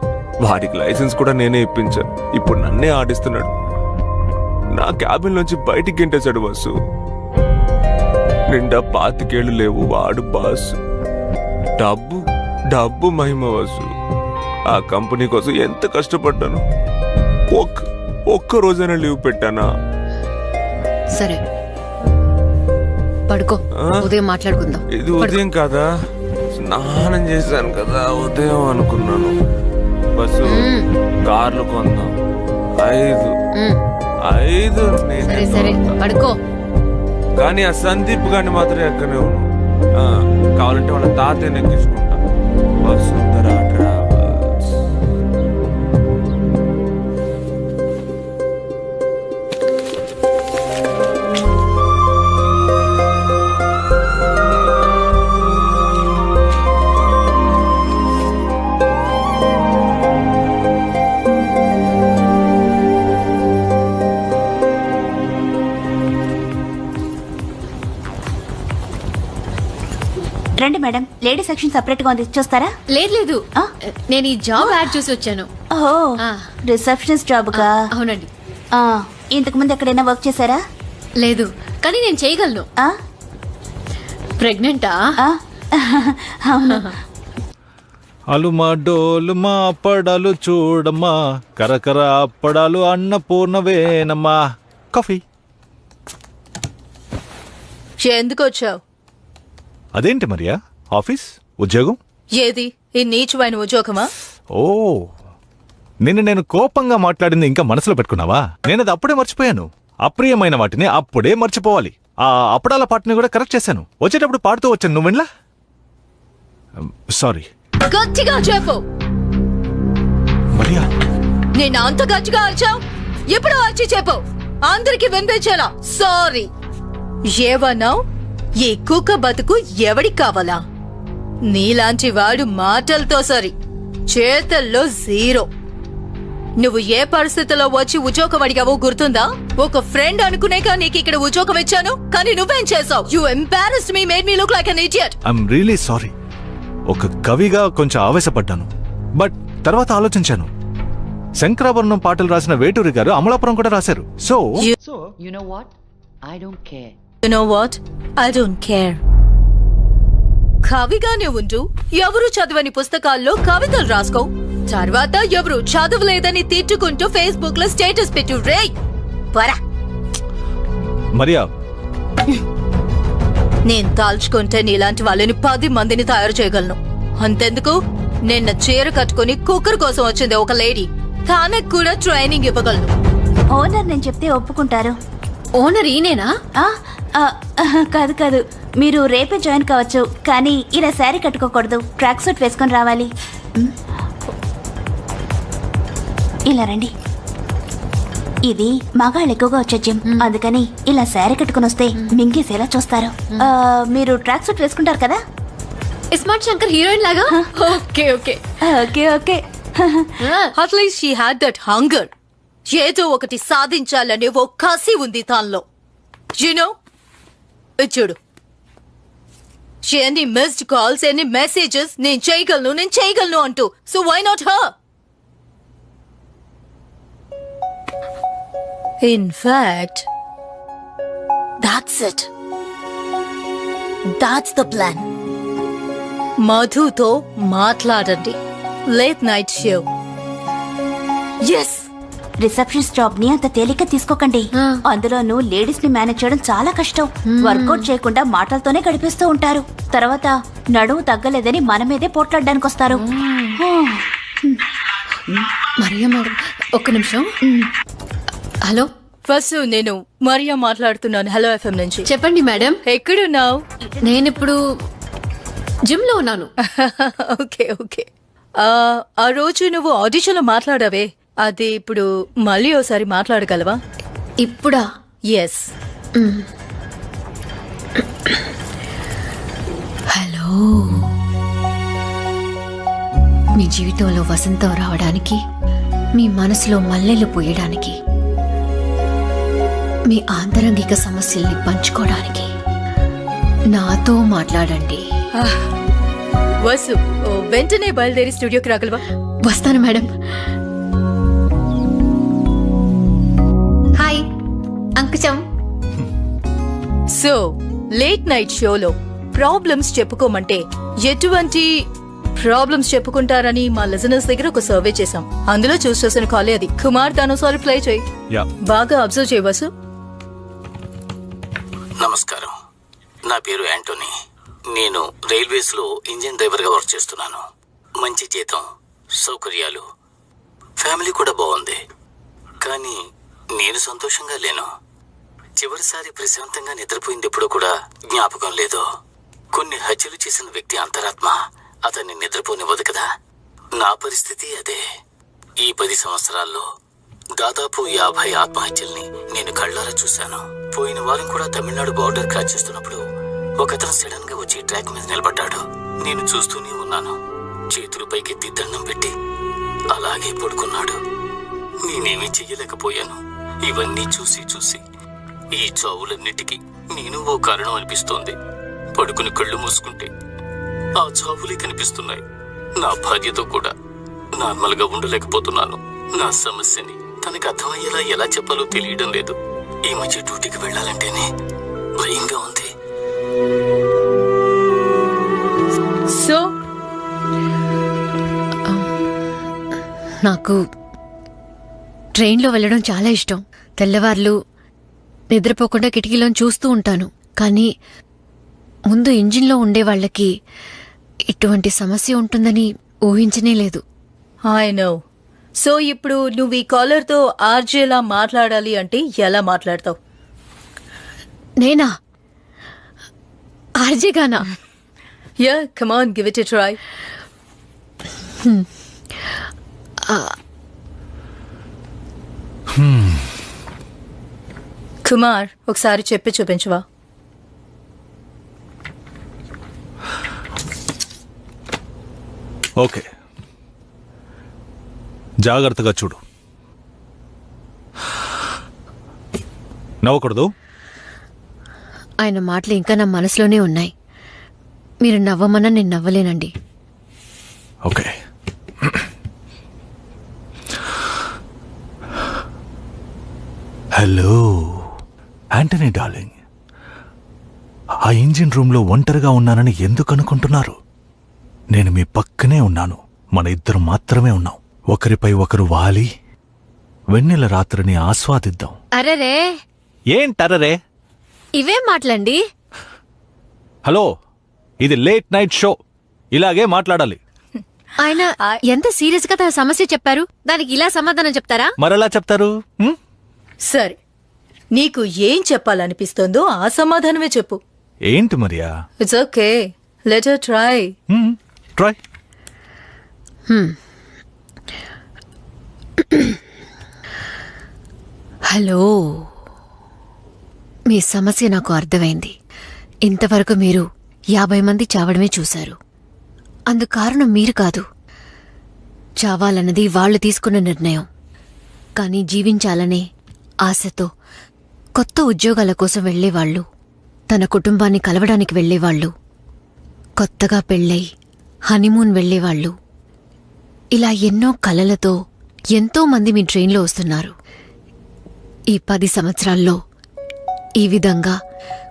వాడికి లైసెన్స్ కూడా నేనే ఇప్పించాను. ఇప్పుడు నన్నే ఆడిస్తున్నాడు. నా క్యాబిన్ నుంచి బయటికి గెంటేశాడు వసు. నిండా 25 ఏళ్ళు లేవు. వాడు బాస్. డబ్బు డబ్బు మహిమ వసు. ఆ కంపెనీ కోసం ఎంత కష్టపడ్డాను. ఒక్క రోజైనా లీవ్ పెట్టానా?
సరే పడుకో, ఉదయం మాట్లాడుకుందాం.
ఇది ఉదయం కాదా? స్నానం చేశాను కదా, ఉదయం అనుకున్నాను. బస్సు కార్లు కొందాం. 5
సరే సరే పడుకో.
కానీ ఆ సందీప్ గాని మాత్రం ఎక్కనే ఉన్నాను. కావాలంటే వాళ్ళ తాతయ్య ఎక్కించుకుంటా. వసుంధరా ట్రావెల్స్.
రండి మేడం, లేడీ సెక్షన్ సెపరేట్ గా ఉంది, చూస్తారా?
లేదు లేదు, నేను ఈ జాబ్ యాడ్ చూసి వచ్చాను.
ఓహో, రిసెప్షనిస్ట్ జాబ్ కా?
అవునండి.
ఇంతకు ముందు ఎక్కడైనా వర్క్ చేశారా?
లేదు, కానీ నేను చేయగలను. ప్రెగ్నెంటా?
అవును.
అలుమా డోలుమా అప్పడాలు చూడమ్మా, కరకర అప్పడాలు అన్నపూర్ణవేనమ్మా. కాఫీ.
ఎందుకు వచ్చావు?
అదేంటి మరియా, ఆఫీస్ ఉద్యోగం?
ఏది ఈ నీచువైన ఉద్యోగమా?
ఓ, నేను కోపంగా మాట్లాడింది ఇంకా మనసులో పెట్టుకున్నావా? నేను అది అప్పుడే మర్చిపోయాను. అప్రియమైన వాటిని అప్పుడే మర్చిపోవాలి. ఆ అప్పడాల పాటని కూడా కరెక్ట్ చేశాను. వచ్చేటప్పుడు పాడుతూ వచ్చాను, నువ్వు వినలా? సారీ.
గట్టిగా చెప్పు.
మరియా,
నేను అంత గట్టిగా అరిచావు? ఎప్పుడు వచ్చి చెప్పు, అందరికి వినిపించేలా. సారీ. ఏవన్నావు? ఈ కుక్క బతుకు ఎవడికి కావాలా? నీలాంటి వాడు మాటలతో సరి, చేతల్లో జీరో. నువ్వు ఏ పరిస్థితిలో వచ్చి ఉద్యోగం అడిగావో గుర్తుందా? ఒక ఫ్రెండ్ అనుకునేగా నీకు ఇక్కడ ఉద్యోగం ఇచ్చాను, కానీ నువ్వేం చేసావు? You embarrassed me, made me look like an idiot.
I'm really sorry. ఒక కవిగా కొంచెం ఆవేశపడ్డాను, బట్ తర్వాత ఆలోచించాను. శంకరాభరణం పాటలు రాసిన వేటూరి గారు అమలాపురం కూడా రాశారు. So
you know what? I don't care.
You know what? I don't care. కవిగానే ఉంటూ ఎవరు చదవని పుస్తకాల్లో కవితలు రాసుకో. తర్వాత ఎవరు చదవలేదని తిట్టుకుంటూ ఫేస్బుక్ లో స్టేటస్ పెట్టు. రే పరా.
మరియా,
నేను దాల్చుకుంటే నీలాంటి వాళ్ళని 10 మందిని తయారు చేయగలను. అంతెందుకు, నిన్న చీర కట్టుకుని కుక్కర్ కోసం వచ్చింది ఒక లేడీ, తనకు కూడా ట్రైనింగ్ ఇవ్వగలను.
ఓనర్ నేను చెప్తే ఒప్పుకుంటారు.
ఓనర్ ఈయనేనా?
కాదు కాదు, మీరు రేపే జాయిన్ కావచ్చు, కానీ ఇలా శారీ కట్టుకోకూడదు, ట్రాక్ సూట్ వేసుకొని రావాలి. ఇలా రండి. ఇది మగాళ్ళు ఎక్కువగా వచ్చే జిమ్, అందుకని ఇలా శారీ కట్టుకుని వస్తే మింగేసేలా చూస్తారు. మీరు ట్రాక్ సూట్ వేసుకుంటారు కదా?
ఇస్మార్ట్ శంకర్ హీరోయిన్ లాగా. Okay okay
okay okay.
At least she had that hunger. ఏదో ఒకటి సాధించాలనే ఓ కసి ఉంది తనలో. యునో, చూడు, ఎన్ని మిస్డ్ కాల్స్, ఎన్ని మెసేజెస్, నేను చేయగలను అంటూ. So why not her? In fact, that's it. That's the plan. మధుతో మాట్లాడండి. Late night show. Yes,
receptionist job ని అంత తేలిక తీసుకోకండి. అందులోనూ లేడీస్ ని మేనేజ్ చేయడం చాలా కష్టం. వర్కౌట్ చేయకుండా మాటలతోనే గడిపిస్తూ ఉంటారు. తర్వాత నడుము తగ్గలేదని మన మీదే పోట్లాడడానికి వస్తారు.
మరియా మేడం, ఒక్క నిమిషం. హలో,
ఫస్ట్ నేను మరియా మాట్లాడుతున్నాను. హలో FM నుంచి.
చెప్పండి మేడం.
ఎక్కడున్నావు?
నేనిప్పుడు జిమ్ లో ఉన్నాను.
Okay okay. ఆ రోజు నువ్వు ఆడిషన్ లో మాట్లాడావే, అది ఇప్పుడు మళ్ళీ ఒకసారి మాట్లాడగలవా?
ఇప్పుడా?
ఎస్.
హలో, మీ జీవితంలో వసంతం రావడానికి, మీ మనసులో మల్లెలు పూయడానికి, మీ ఆంతరంగిక సమస్యల్ని పంచుకోవడానికి నాతో మాట్లాడండి.
వసు, వెంటనే బయలుదేరి స్టూడియోకి రాగలవా?
వస్తాను madam. Hi Ankusham.
So late night షోలో ప్రాబ్లమ్స్ చెప్పుకోమంటే ఎటువంటి ప్రాబ్లమ్స్ చెప్పుకుంటారని మా లిజనర్స్ దగ్గర ఒక సర్వే చేశాం. అందులో చూస్ చేసిన కాలే అది. కుమార్ దానోసారి ప్లే చేయి. బాగా అబ్జర్వ్ చేయవసు.
నమస్కారం, నా పేరు యాంటోనీ. నేను రైల్వేస్ లో ఇంజిన్ డ్రైవర్ గా వర్క్ చేస్తున్నాను. మంచి జీతం, సౌకర్యాలు, ఫ్యామిలీ కూడా బాగుంది. కానీ నేను సంతోషంగా లేను. చివరిసారి ప్రశాంతంగా నిద్రపోయింది ఎప్పుడో కూడా జ్ఞాపకం లేదు. కొన్ని హత్యలు చేసిన వ్యక్తి అంతరాత్మ అతన్ని నిద్రపోనివ్వదు కదా. నా పరిస్థితి అదే. ఈ 10 సంవత్సరాల్లో దాదాపు 50 ఆత్మహత్యల్ని నేను కళ్ళారా చూశాను. పోయిన వారం కూడా తమిళనాడు బార్డర్ క్రాస్ చేస్తున్నప్పుడు ఒకతను సడన్ గా వచ్చి ట్రాక్ మీద నిలబడ్డాడు. నేను చూస్తూనే ఉన్నాను. చేతులు పైకెత్తి దండం పెట్టి అలాగే పడుకున్నాడు. నేనేమీ చెయ్యలేకపోయాను. ఇవన్నీ చూసి చూసి ఈ చావులన్నిటికీ నేను ఓ కారణం అనిపిస్తోంది. పడుకుని కళ్ళు మూసుకుంటే ఆ చావులే కనిపిస్తున్నాయి. నా భార్యతో కూడా నార్మల్ గా ఉండలేకపోతున్నాను. నా సమస్యని తనకు అర్థమయ్యేలా ఎలా చెప్పాలో తెలియడం లేదు. ఈ మధ్య డ్యూటీకి వెళ్ళాలంటేనే భయంగా ఉంది.
సో
నాకు ట్రైన్లో వెళ్ళడం చాలా ఇష్టం. తెల్లవార్లు నిద్రపోకుండా కిటికీలో చూస్తూ ఉంటాను. కానీ ముందు ఇంజిన్లో ఉండే వాళ్ళకి ఇటువంటి సమస్య ఉంటుందని ఊహించనే లేదు.
I know. సో ఇప్పుడు నువ్వు ఈ కాలర్తో ఆర్జేలా మాట్లాడాలి అంటే ఎలా మాట్లాడతావు?
నేనా? RJ Gaana?
Yeah, come on, give it a try. Kumar, ఒకసారి చెప్పి చూపించవా?
ఓకే, జాగ్రత్తగా చూడు. నవ్వకూడదు.
ఆయన మాటలు ఇంకా నా మనసులోనే ఉన్నాయి. మీరు నవ్వమన్నా నేను నవ్వలేనండి.
ఓకే. హలో యాంటనీ డార్లింగ్, ఆ ఇంజిన్ రూమ్లో ఒంటరిగా ఉన్నానని ఎందుకు అనుకుంటున్నారు? నేను మీ పక్కనే ఉన్నాను. మన ఇద్దరు మాత్రమే ఉన్నాం. ఒకరిపై ఒకరు వాలి వెన్నెల రాత్రిని ఆస్వాదిద్దాం.
అరెరే,
ఏంటరరే?
ఇవేం మాటలండి?
హలో, ఇది లేట్ నైట్ షో. ఇలాగే మాట్లాడాలి.
ఆయన ఎంత సీరియస్ గా తన సమస్య చెప్పారు, దానికి ఇలా సమాధానం చెప్తారా?
మరెలా చెప్తారు?
సరే, నీకు ఏం చెప్పాలనిపిస్తోందో ఆ సమాధానమే చెప్పు.
ఏంటి Maria?
It's okay, let her try.
Try.
Hello, మీ సమస్య నాకు అర్థమైంది. ఇంతవరకు మీరు 50 మంది చావడమే చూశారు. అందుకు కారణం మీరు కాదు. చావాలన్నది వాళ్ళు తీసుకున్న నిర్ణయం. కానీ జీవించాలనే ఆశతో కొత్త ఉద్యోగాల కోసం వెళ్లేవాళ్లు, తన కుటుంబాన్ని కలవడానికి వెళ్లేవాళ్లు, కొత్తగా పెళ్ళై హనీమూన్ వెళ్లేవాళ్లు, ఇలా ఎన్నో కలలతో ఎంతో మంది మీ ట్రైన్లో వస్తున్నారు. ఈ 10 సంవత్సరాల్లో ఈ విధంగా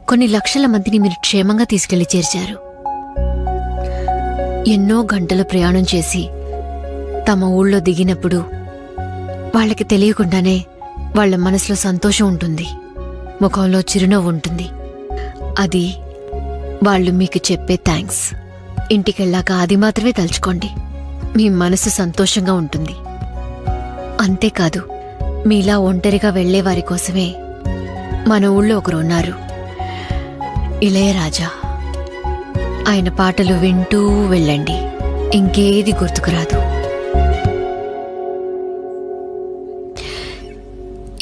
కొన్ని లక్షల మందిని మీరు క్షేమంగా తీసుకెళ్లి చేర్చారు. ఎన్నో గంటల ప్రయాణం చేసి తమ ఊళ్ళో దిగినప్పుడు వాళ్ళకి తెలియకుండానే వాళ్ళ మనసులో సంతోషం ఉంటుంది, ముఖంలో చిరునవ్వు ఉంటుంది. అది వాళ్ళు మీకు చెప్పే థ్యాంక్స్. ఇంటికెళ్ళాక అది మాత్రమే తలుచుకోండి, మీ మనసు సంతోషంగా ఉంటుంది. అంతేకాదు, మీలా ఒంటరిగా వెళ్లే వారి కోసమే మన ఊళ్ళో ఒకరు ఉన్నారు, ఇళయరాజా. ఆయన పాటలు వింటూ వెళ్ళండి, ఇంకేది గుర్తుకురాదు.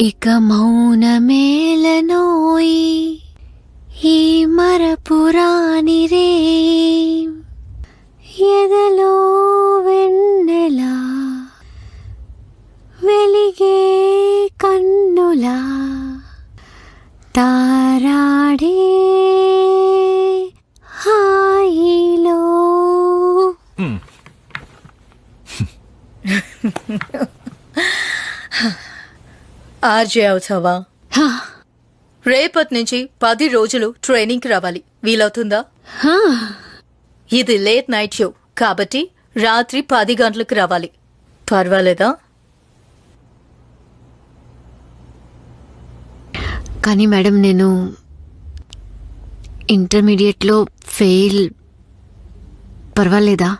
ఇక మౌనమేలనోయి ఈ మరపురాని రే, ఎదలో వెన్నెలా వెలిగే కన్నులా తారాడే హాయిలో.
ఆర్జే అవుతావా? రేపటి నుంచి 10 రోజులు ట్రైనింగ్కి రావాలి, వీలవుతుందా? ఇది లేట్ నైట్ షో కాబట్టి రాత్రి 10 గంటలకు రావాలి, పర్వాలేదా?
కానీ మేడం, నేను ఇంటర్మీడియట్లో ఫెయిల్, పర్వాలేదా?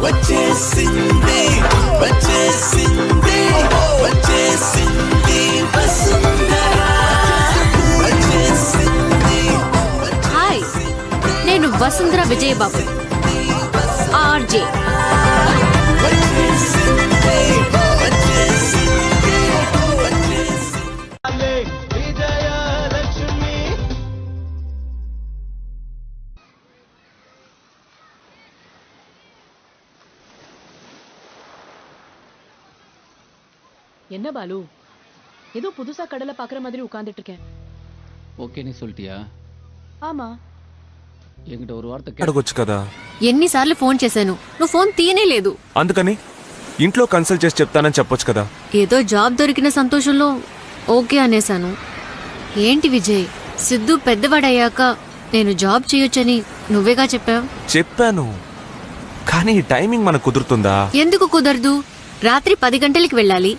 వచ్చేసింది వచ్చేసింది వచ్చేసింది వసుంధరా వచ్చేసింది.
హాయ్, నేను వసుంధర విజయబాబు, ఆర్జే.
என்ன பாலு, ஏதோ புதுசா கடலை பாக்குற மாதிரி உட்கார்ந்துட்டு இருக்கேன்.
ఓకే నీ சொல்லிட்டியா?
ஆமா,
என்கிட்ட ஒரு வார்த்தை
అడగొచ్చు కదా.
ఎన్నిసార్లు ఫోన్ చేశాను, నువ్వు ఫోన్ తీయనే లేదు.
అందుకని ఇంట్లో కన్సల్ట్ చేసి చెప్తానని చెప్పొచ్చు కదా.
ఏదో జాబ్ దొరికిన సంతోషంలో ఓకే అనేశాను. ఏంటి విజయ్, సిద్ధు పెద్దవాడయ్యాక నేను జాబ్ చేయొచ్చని నువ్వేగా చెప్పావు.
చెప్పాను, కానీ ఈ టైమింగ్ మనకు కుదురుతుందా?
ఎందుకు కుదరదు? రాత్రి 10 గంటలకి వెళ్ళాలి,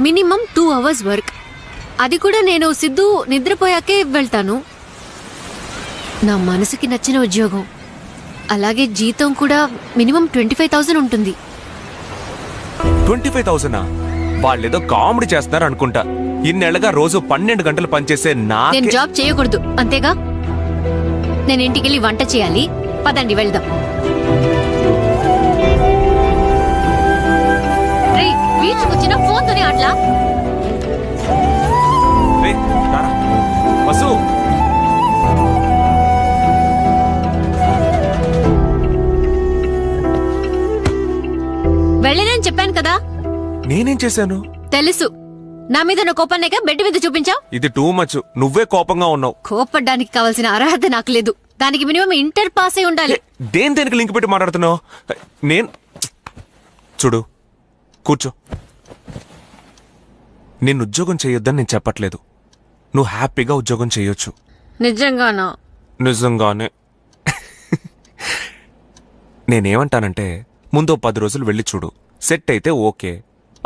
మినిమం 2 hours వర్క్. అది కూడా నేను సిద్ధు నిద్రపోయాకే వెళ్తాను. నా మనసుకి నచ్చిన ఉద్యోగం, అలాగే జీతం కూడా మినిమం 25,000 ఉంటుంది.
25,000? వాళ్ళేదో కామెడీ చేస్తున్నారు అనుకుంటా. ఇన్నేళ్లగా రోజు 12 గంటలు పనిచేసే
నేను జాబ్ చేయకూడదు అంతేగా? నేను ఇంటికెళ్ళి వంట చేయాలి. పదండి వెళ్దాం. బీచ్కి వచ్చిన ఫోన్ తోనే అట్లా.
వసు,
వెళ్ళనని చెప్పాను కదా.
నేనేం చేశాను?
తెలుసు, నా మీద నా కోపాన్నేగా బెడ్ మీద చూపించావు.
ఇది టూ మచ్. నువ్వే కోపంగా ఉన్నావు.
కోపడ్డానికి కావాల్సిన అర్హత నాకు లేదు. దానికి మినిమం ఇంటర్ పాస్ అయి ఉండాలి.
దేనికి లింక్ పెట్టి మాట్లాడుతున్నావు? నేను చూడు, కూర్చో. నేను ఉద్యోగం చేయొద్దని నేను చెప్పట్లేదు. నువ్వు హ్యాపీగా ఉద్యోగం చేయొచ్చు.
నిజంగానా?
నిజంగానే. నేనేమంటానంటే, ముందు 10 రోజులు వెళ్ళి చూడు. సెట్ అయితే ఓకే,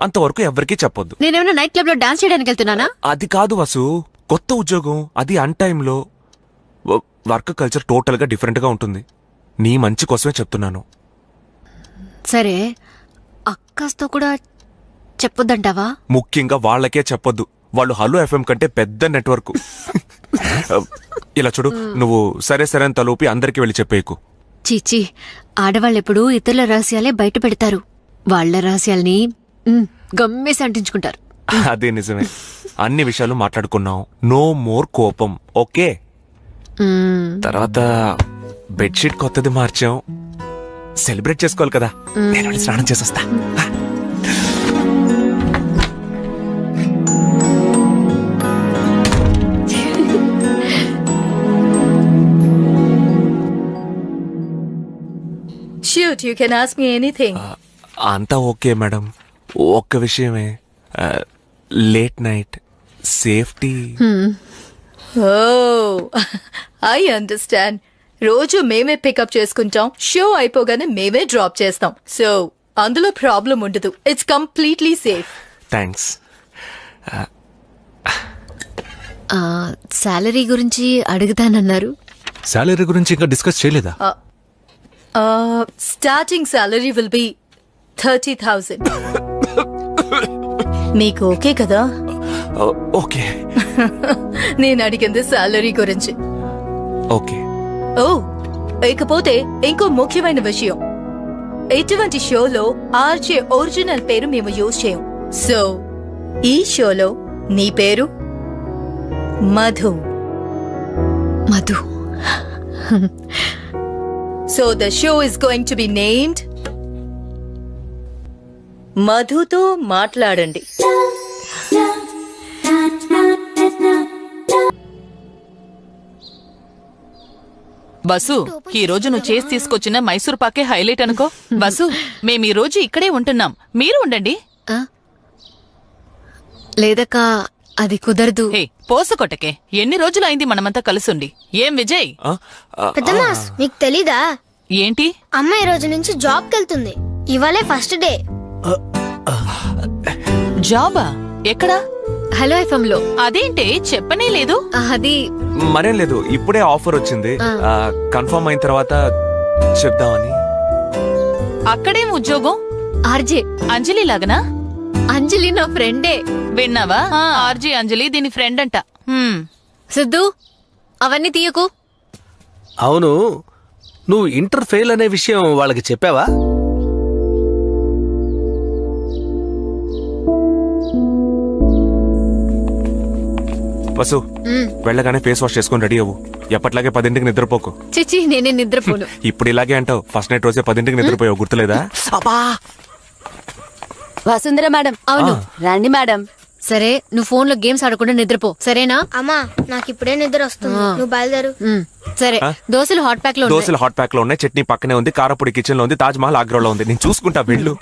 అంతవరకు ఎవరికీ చెప్పొద్దు.
నేనేమైనా నైట్ క్లబ్ లో డాన్స్ చేయడానికి వెళ్తున్నానా?
అది కాదు వసు, కొత్త ఉద్యోగం, అది అన్ టైంలో. వర్క్ కల్చర్ టోటల్ గా డిఫరెంట్ గా ఉంటుంది. నీ మంచి కోసమే చెప్తున్నాను.
సరే, అక్కస్తో కూడా చెప్పొద్దంటావా?
ముఖ్యంగా వాళ్ళకే చెప్పొద్దు. వాళ్ళు హలో ఎఫ్ఎం కంటే పెద్ద నెట్వర్క్. ఇలా చూడు, నువ్వు సరే సరే అని తలూపి అందరికీ వెళ్ళి చెప్పేయకు.
చీచి, ఆడవాళ్ళెప్పుడు ఇతరుల రహస్యాలే బయట పెడతారు. వాళ్ళ రహస్యాల్ని గమ్మేసి అంటించుకుంటారు.
అదే నిజమే. అన్ని విషయాలు మాట్లాడుకున్నాం. నో మోర్ కోపం, ఓకే? తర్వాత బెడ్షీట్ కొత్తది మార్చాం. సెలబ్రేట్ చేసుకోవాలి కదా. నేను వెళ్ళి స్నానం చేసొస్తా.
Shoot, you can ask me anything.
అంతా ఓకే మేడం. ఒక్క విషయమే, late night safety.
I understand. రోజు మేమే పికప్ చేసుకుంటాం, షో అయిపోగానే మేమే డ్రాప్ చేస్తాం. సో అందులో ప్రాబ్లం ఉండదు. It's completely safe.
Thanks.
Salary గురించి అడుగుతానన్నారు.
శాలరీ గురించి ఇంకా డిస్కస్ చేయలేదా?
Starting salary will be 30,000. మీకు ఓకే కదా?
ఓకే.
నేను అడిగింది సాలరీ గురించి.
ఓకే.
ఓ, ఇకపోతే ఇంకో ముఖ్యమైన విషయం, ఇటువంటి షోలో ఆర్జే ఒరిజినల్ పేరు మేము యూజ్ చేయం. సో ఈ షోలో నీ పేరు Madhu.
Madhu.
So the show is going to be named మధుతో మాట్లాడండి.
బసు, ఈ రోజు నువ్వు చేసి తీసుకొచ్చిన మైసూర్ పాకే హైలైట్ అనుకో. బసు, మేము ఈ రోజు ఇక్కడే ఉంటున్నాం, మీరు ఉండండి.
లేదక్క, అది కుదరదు.
పోసకొట్టకే, ఎన్ని రోజులైంది మనమంతా కలుసుండి. ఏం విజయ్?
పెద్దమాస్, మీకు తెలీదా?
ఏంటి?
అమ్మ ఈ రోజు నుంచి జాబ్ కెళ్తుంది. ఇవాళే ఫస్ట్ డే.
జాబా? ఎక్కడా?
హలో ఎఫ్ఎం లో.
అదేంటే చెప్పనే లేదు?
అది
మరేం లేదు, ఇప్పుడే ఆఫర్ వచ్చింది. కన్ఫర్మ్ అయిన తర్వాత చెప్దామని.
అక్కడేం ఉద్యోగం?
ఆర్జే.
అంజలి లాగనా?
అంజలి నా ఫ్రెండే.
విన్నావా? ఆర్జే అంజలి దీని ఫ్రెండ్ అంట.
సిద్ధు, అవన్నీ తీయకు.
అవును, నువ్వు ఇంటర్ ఫెయిల్ అనే విషయం వాళ్ళకి చెప్పావా?
వసు, వెళ్ళగానే ఫేస్ వాష్ చేసుకుని రెడీ అవ్వు. ఎప్పట్లాగే 10ంటికి నిద్రపోకు.
చిచి, నేనే నిద్రపోను.
ఇప్పుడు ఇలాగే అంటావు. ఫస్ట్ నైట్ రోజే 10ంటికి నిద్రపోయావు, గుర్తులేదా?
వసుంధర మేడం.
అవును,
రండి మేడం.
సరే, నువ్వు ఫోన్ లో గేమ్స్ ఆడకుండా నిద్రపో, సరేనా?
అమ్మా, నాకు ఇప్పుడే నిద్ర వస్తుంది. నువ్వు బయలుదేరు.
సరే. దోశలు హాట్ ప్యాక్ లో ఉన్నాయి.
దోశలు హాట్ ప్యాక్ లో ఉన్నాయి, చట్నీ పక్కనే ఉంది, కారపొడి కిచెన్ లో ఉంది, తాజ్ మహల్ ఆగ్రాలో ఉంది. నేను చూసుకుంటా, వెళ్ళు.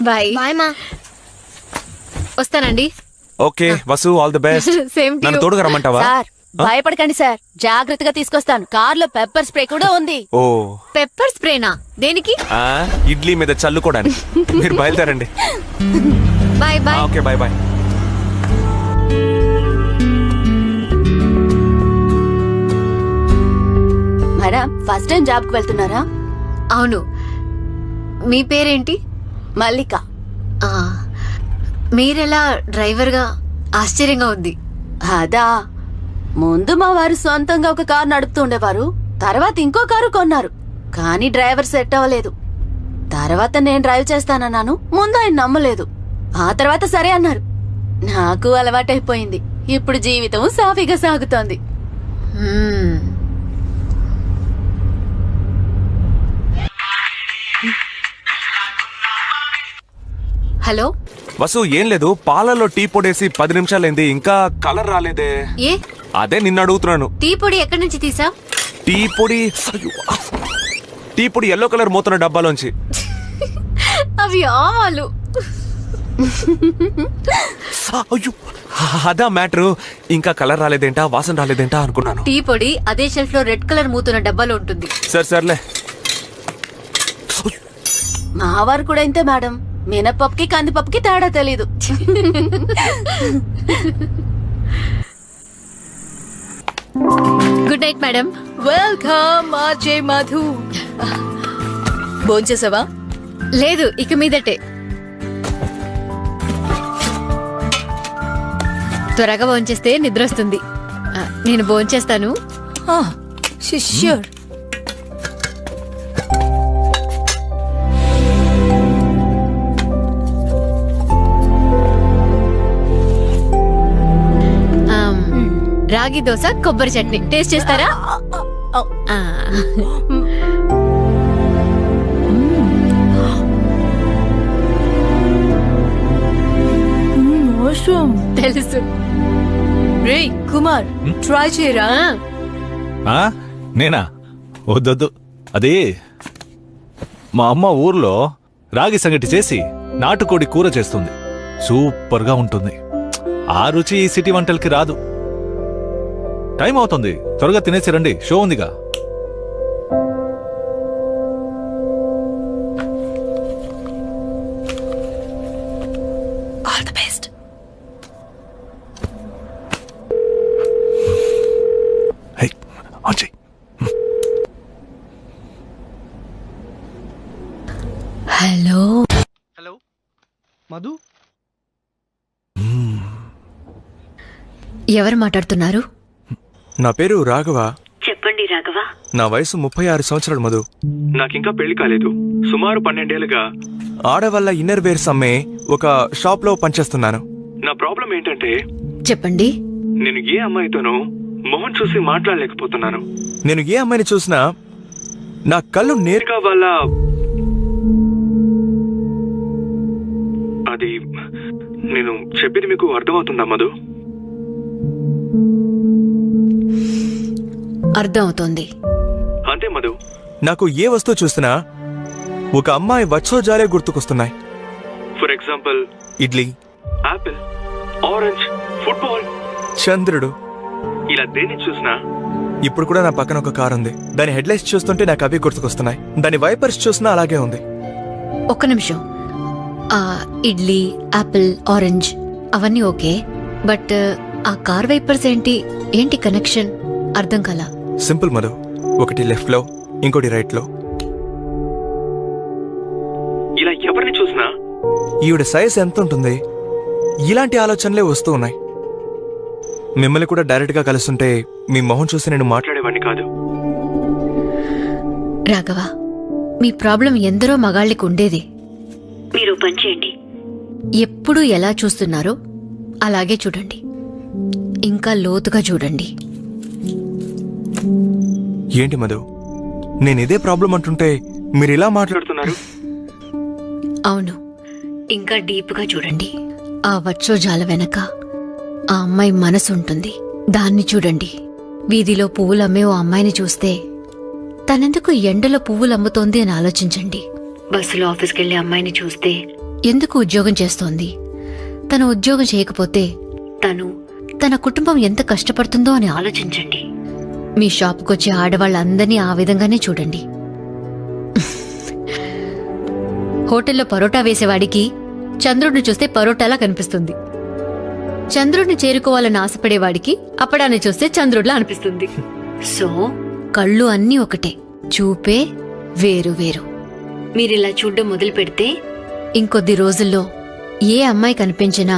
బాయ్.
బాయ్ మా.
వస్తానండి.
Okay Vasu, all the best.
Same to you.
నన్ను తోడుగా రమ్మంటావా?
సార్, భయపడకండి సార్, జాగ్రత్తగా తీసుకొస్తాను. కార్ లో పెప్పర్ స్ప్రే కూడా ఉంది.
ఓ,
పెప్పర్ స్ప్రేనా? దేనికి?
ఇడ్లీ మీద చల్లుకోవడానికి. మీరు బయలుదేరండి.
Bye bye.
Okay, bye bye.
Madam, first time job కు వెళ్తున్నారా?
అవును. మీ పేరేంటి?
మల్లిక.
మీరెలా డ్రైవర్ గా? ఆశ్చర్యంగా ఉంది.
అదా, ముందు మా వారు సొంతంగా ఒక కారు నడుపుతూ ఉండేవారు. తర్వాత ఇంకో కారు కొన్నారు, కానీ డ్రైవర్ సెట్ అవ్వలేదు. తర్వాత నేను డ్రైవ్ చేస్తానన్నాను. ముందు ఆయన నమ్మలేదు, ఆ తర్వాత సరే అన్నారు. నాకు అలవాటైపోయింది. ఇప్పుడు జీవితం సాఫీగా సాగుతోంది.
హలో
వసు, ఏం లేదు, పాలలో టీ పొడేసి 10 నిమిషాలైంది, ఇంకా కలర్ రాలేదే.
ఏ?
అదే నిన్ను అడుగుతున్నాను.
టీ పొడి ఎక్కడి నుంచి తీసా?
టీ పొడి ఎల్లో కలర్ మూతున్న డబ్బాలోంచి.
అవి ఆవాలు.
అయ్యో, అదా మ్యాటర్. ఇంకా కలర్ రాలేదేంటా, వాసన రాలేదేంటా అనుకున్నాను.
టీ పొడి అదే షెల్ఫ్ లో రెడ్ కలర్ మూతున్న డబ్బాలో ఉంటుంది.
సర్లే.
మా వారు కూడా ఇంతే మేడం. మినపప్పుకి కందిపప్పుకి తేడా తెలీదు.
Good night madam.
Welcome RJ Madhu. భోంచేసావా?
లేదు, ఇక మీదటే. త్వరగా భోంచేస్తే నిద్ర వస్తుంది. నేను భోంచేస్తాను.
ష్యూర్.
రాగి దోశ, కొబ్బరి చట్నీ టేస్ట్ చేస్తారా? తెలుసు.
రే కుమార్, ట్రై చేయరా?
నేనా? వద్దొద్దు. అది మా అమ్మ ఊర్లో రాగి సంగటి చేసి నాటుకోడి కూర చేస్తుంది. సూపర్ గా ఉంటుంది. ఆ రుచి ఈ సిటీ వంటలకి రాదు. టైం అవుతుంది, త్వరగా తినేసి రండి, షో ఉందిగా.
All the best.
Hey Anji,
hello
Madhu,
ఎవరు మాట్లాడుతున్నారు?
నా పేరు రాఘవ.
చెప్పండి రాఘవ.
నా వయసు 36 సంవత్సరాలు మధు. నాకింకా పెళ్లి కాలేదు. సుమారు 12 ఏళ్లుగా ఆడవాళ్ళ ఇన్నర్ వేర్స్ అమ్మే ఒక షాప్ లో పనిచేస్తున్నాను. నా ప్రాబ్లం ఏంటంటే
చెప్పండి.
నేను ఏ అమ్మాయితోనూ మొహం చూసి మాట్లాడలేకపోతున్నాను. నేను ఏ అమ్మాయిని చూసినా నా కళ్ళు నేరుగా వాళ్ళ అది నేను చెప్పేది మీకు అర్థమవుతుందా మధు?
అర్థమవుతోంది.
అంతే మధు. నాకు ఏ వస్తువు చూసినా ఒక అమ్మాయి వచ్చోజాలే గుర్తుకొస్తున్నాయి. For example idli, apple, orange, football, చంద్రుడు. ఇలా దేన్ని చూసినా ఇప్పుడు కూడా నా పక్కన ఒక కార్ ఉంది. దాని హెడ్ లైట్స్ చూస్తుంటే నాకు అవి గుర్తుకొస్తున్నాయి. దాని వైపర్స్ చూసినా అలాగే ఉంది.
ఒక్క నిమిషం. ఇడ్లీ, ఆపిల్, ఆరెంజ్ అవన్నీ ఓకే, బట్ ఆ కార్ వైపర్స్ ఏంటి కనెక్షన్? అర్థం కాలా.
సింపుల్ మధు. ఒకటి లెఫ్ట్ లో, ఇంకోటి రైట్ లో. ఇలా ఎవరిని చూసినా ఈవిడ సైజ్ ఎంత ఉంటుంది, ఇలాంటి ఆలోచనలే వస్తూ ఉన్నాయి. మిమ్మల్ని కూడా డైరెక్ట్ గా కలుస్తుంటే మీ మొహం చూసి నేను మాట్లాడేవాడిని కాదు.
రాఘవ, మీ ప్రాబ్లం ఎందరో మగాళ్ళకి ఉండేది.
మీరు పని చేయండి.
ఎప్పుడు ఎలా చూస్తున్నారో అలాగే చూడండి, ఇంకా లోతుగా చూడండి.
ఏంటి మధు, నేను ఇదే ప్రాబ్లం అంటుంటే మీరు ఇలా మాట్లాడుతున్నారు?
అవును, ఇంకా డీప్గా చూడండి. ఆ వచ్చోజాల వెనక ఆ అమ్మాయి మనసు ఉంటుంది, దాన్ని చూడండి. వీధిలో పువ్వులు అమ్మే ఓ అమ్మాయిని చూస్తే తనెందుకు ఎండలో పువ్వులు అమ్ముతోంది అని ఆలోచించండి. బస్సులో ఆఫీస్కి వెళ్లే అమ్మాయిని చూస్తే ఎందుకు ఉద్యోగం చేస్తోంది, తను ఉద్యోగం చేయకపోతే తన కుటుంబం ఎంత కష్టపడుతుందో అని ఆలోచించండి. మీ షాప్కొచ్చే ఆడవాళ్ళందరినీ ఆ విధంగానే చూడండి. హోటల్లో పరోటా వేసేవాడికి చంద్రుడిని చూస్తే పరోటాలా కనిపిస్తుంది. చంద్రుడిని చేరుకోవాలని ఆశపడేవాడికి అప్పడాన్ని చూస్తే చంద్రుడిలా అనిపిస్తుంది. సో కళ్ళు అన్నీ ఒకటే, చూపే వేరు వేరు. మీరిలా చూడ్డం మొదలు పెడితే ఇంకొద్ది రోజుల్లో ఏ అమ్మాయి కనిపించినా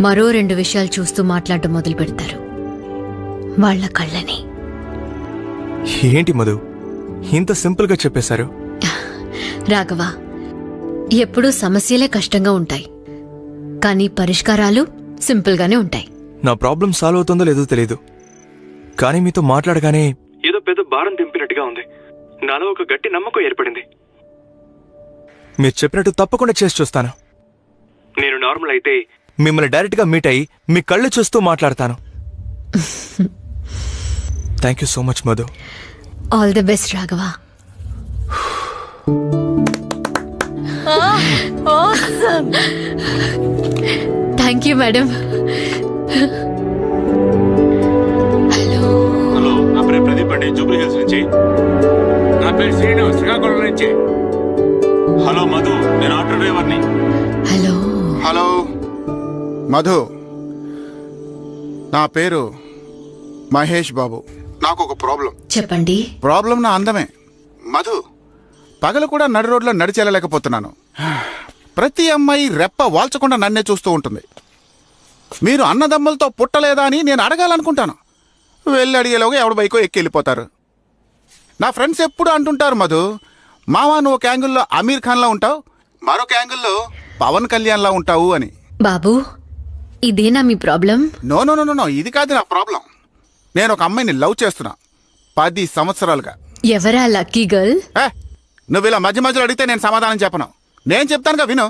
మరో 2 విషయాలు చూస్తూ మాట్లాడటం మొదలు పెడతారు, వాళ్ల కళ్ళని.
ఏంటి మధు, ఇంత సింపుల్ గా చెప్పేశారు?
రాఘవ, ఎప్పుడూ సమస్యలే కష్టంగా ఉంటాయి, కానీ పరిష్కారాలు సింపుల్ గానే ఉంటాయి.
నా ప్రాబ్లం సాల్వ్ అవుతుందో లేదో తెలీదు, కానీ మీతో మాట్లాడగానే ఏదో పెద్ద భారం దింపినట్టుగా ఉంది. నాలో ఒక గట్టి నమ్మకం ఏర్పడింది. మీరు చెప్పినట్టు తప్పకుండా చేసి చూస్తాను. నేను నార్మల్ అయితే మిమ్మల్ని డైరెక్ట్ గా మీట్ అయ్యి మీ కళ్ళు చూస్తూ మాట్లాడతాను. Thank you so much Madhu.
All the best Raghava. Thank you madam.
Hello, నా పేరు ప్రదీప్ అండి, జూబ్లీ హిల్స్ నుంచి. నా పేరు శ్రీను, శ్రీకాకుళం నుంచి. హలో మధు, నేను ఆటో డ్రైవర్ని.
హలో.
హలో మధు, నా పేరు మహేష్ బాబు. నాకు ఒక ప్రాబ్లం.
చెప్పండి.
ప్రాబ్లం నా అందమే. మధు, పగలు కూడా నడి రోడ్లో నడిచెళ్ళలేకపోతున్నాను. ప్రతి అమ్మాయి రెప్ప వాల్చకుండా నన్నే చూస్తూ ఉంటుంది. మీరు అన్నదమ్ములతో పుట్టలేదా అని నేను అడగాలనుకుంటాను. వెళ్ళి అడిగేలోగా ఎవడ బైకో ఎక్కి వెళ్ళిపోతారు. నా ఫ్రెండ్స్ ఎప్పుడు అంటుంటారు, మధు మావా నువ్వు ఒక యాంగిల్లో అమీర్ ఖాన్లా ఉంటావు, మరొక యాంగిల్లో పవన్ కళ్యాణ్లా ఉంటావు అని.
బాబు, ఇదేనా మీ problem?
No no no no, ఇది కాదు నా ప్రాబ్లం. నేను ఒక అమ్మాయిని లవ్ చేస్తున్నా 10 సంవత్సరాలుగా.
ఎవరా లక్కీ గర్ల్?
నువ్వు ఇలా మధ్య మధ్యలో అడిగితే నేను సమాధానం చెప్పను. నేను చెప్తానుగా విను.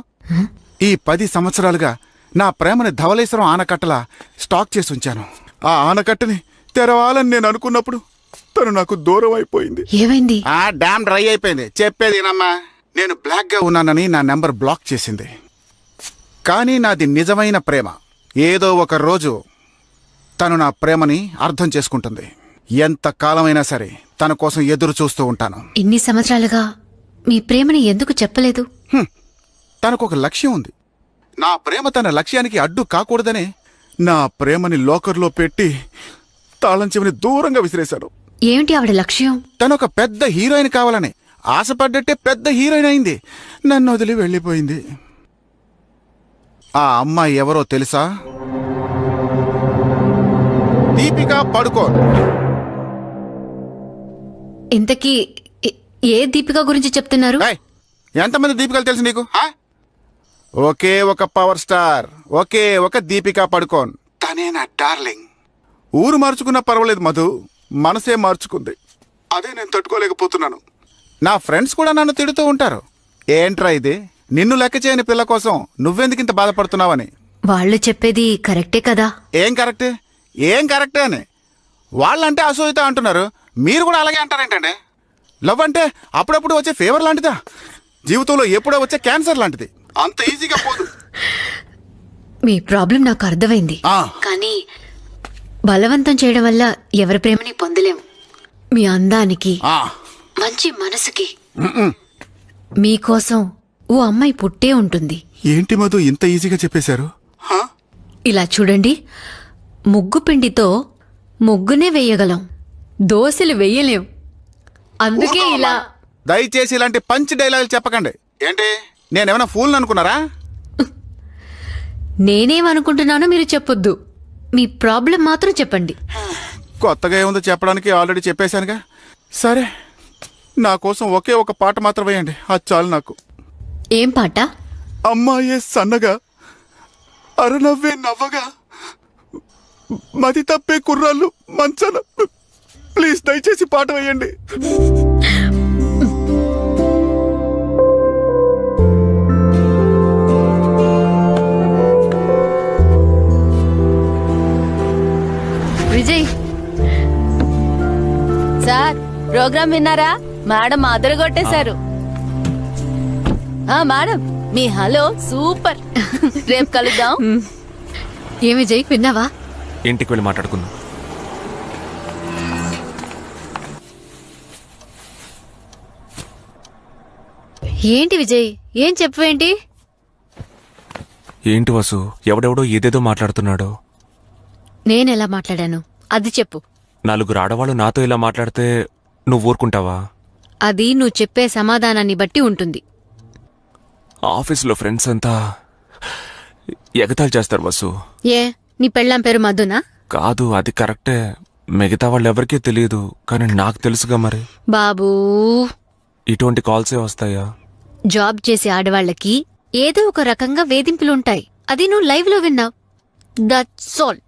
ఈ 10 సంవత్సరాలుగా నా ప్రేమని ధవళేశ్వరం ఆనకట్టలా స్టాక్ చేసి ఉంచాను. ఆ ఆనకట్టని తెరవాలని నేను అనుకున్నప్పుడు తను నాకు దూరం అయిపోయింది.
ఏమైంది?
ఆ డ్యామ్ డ్రై అయిపోయింది. చెప్పేదేనమ్మా, నేను బ్లాక్ గా ఉన్నానని నా నెంబర్ బ్లాక్ చేసింది. కానీ నాది నిజమైన ప్రేమ. ఏదో ఒక రోజు తను నా ప్రేమని అర్థం చేసుకుంటుంది. ఎంత కాలమైనా సరే తన కోసం ఎదురు చూస్తూ ఉంటాను.
ఇన్ని సంవత్సరాలుగా మీ ప్రేమని ఎందుకు చెప్పలేదు?
తనకు ఒక లక్ష్యం ఉంది. నా ప్రేమ తన లక్ష్యానికి అడ్డు కాకూడదనే నా ప్రేమని లోకర్లో పెట్టి తాళం చెవిని దూరంగా విసిరేశాడు.
ఏమిటి ఆవిడ లక్ష్యం?
తనొక పెద్ద హీరోయిన్ కావాలని ఆశపడ్డట్టే పెద్ద హీరోయిన్ అయింది. నన్ను వదిలి వెళ్ళిపోయింది. ఆ అమ్మాయి ఎవరో తెలుసా? దీపికా పడుకోన్.
ఇంతకీ ఏ దీపిక గురించి చెప్తున్నారు?
ఎంతమంది దీపికలు తెలుసు నీకు? ఒకే ఒక పవర్ స్టార్, ఒకే ఒక దీపికా పడుకోన్. తనే నా డార్లింగ్. ఊరు మార్చుకున్నా పర్వాలేదు మధు, మనసే మార్చుకుంది. అదే నేను తట్టుకోలేకపోతున్నాను. నా ఫ్రెండ్స్ కూడా నన్ను తిడుతూ ఉంటారు, ఏంట్రా ఇది, నిన్ను లెక్క చేయని పిల్ల కోసం నువ్వెందుకింత బాధపడుతున్నావని.
వాళ్ళు చెప్పేది కరెక్టే కదా?
ఏం కరెక్టే? ఏం కరెక్టే అని వాళ్ళంటే అసూయతో అంటున్నారు, మీరు కూడా అలాగే అంటారేంటండి? లవ్ అంటే అప్పుడప్పుడు వచ్చే ఫీవర్ లాంటిదా? జీవితంలో ఎప్పుడో వచ్చే క్యాన్సర్ లాంటిది. అంత ఈజీగా పోదు.
మీ ప్రాబ్లం నాకు అర్థమైంది, కానీ బలవంతం చేయడం వల్ల ఎవరి ప్రేమని పొందలేం. మీ అందానికి, మంచి మనసుకి మీకోసం ఓ అమ్మాయి పుట్టే ఉంటుంది.
ఏంటి మధు ఇంత ఈజీగా చెప్పేశారు?
ఇలా చూడండి, ముగ్గు పిండితో ముగ్గునే వేయగలం, దోశలు వేయలేం. అందుకే ఇలా.
దయచేసి ఇలాంటి పంచ్ డైలాగులు చెప్పకండి. ఏంటి నేనేమైనా ఫూల్ అనుకున్నారా?
నేనేమనుకుంటున్నానో మీరు చెప్పొద్దు, మీ ప్రాబ్లం మాత్రం చెప్పండి.
కొత్తగా ఏముందో చెప్పడానికి ఆల్రెడీ చెప్పేశానుగా. సరే, నా కోసం ఒకే ఒక పాట మాత్రం వేయండి, అది చాలు నాకు.
ఏం పాట?
అమ్మాయే సన్నగా, అరనవ్వే నవ్వగా, మది తప్పే కుర్రాళ్ళు మంచాన. ప్లీజ్ దయచేసి పాట వేయండి.
విజయ్
సార్, ప్రోగ్రామ్ విన్నారా? మేడం అదరగొట్టేశారు. మేడం మీ హలో సూపర్. రేపు కలుద్దాం.
ఏం విజయ్, విన్నావా?
ఇంటికి వెళ్ళి మాట్లాడుకుందాం.
ఏంటి విజయ్, ఏం చెప్పవేంటి?
ఏంటి వసు, ఎవడెవడో ఏదేదో మాట్లాడుతున్నాడు.
నేనెలా మాట్లాడాను అది చెప్పు.
నలుగురు ఆడవాళ్ళు నాతో ఇలా మాట్లాడితే నువ్వు ఊరుకుంటావా?
అది నువ్వు చెప్పే సమాధానాన్ని బట్టి ఉంటుంది.
ఆఫీసులో ఫ్రెండ్స్ అంతా ఎగతాళి చేస్తారు వసు.
ఏ, నీ పెళ్ళాం పేరు మధునా?
కాదు, అది కరెక్టే. మిగతా వాళ్ళు ఎవరికీ తెలియదు, కానీ నాకు తెలుసుగా. మరి
బాబూ,
ఇటువంటి కాల్సే వస్తాయా?
జాబ్ చేసే ఆడవాళ్ళకి ఏదో ఒక రకంగా వేధింపులుంటాయి. అది నువ్వు లైవ్ లో విన్నావు, దట్స్ ఆల్.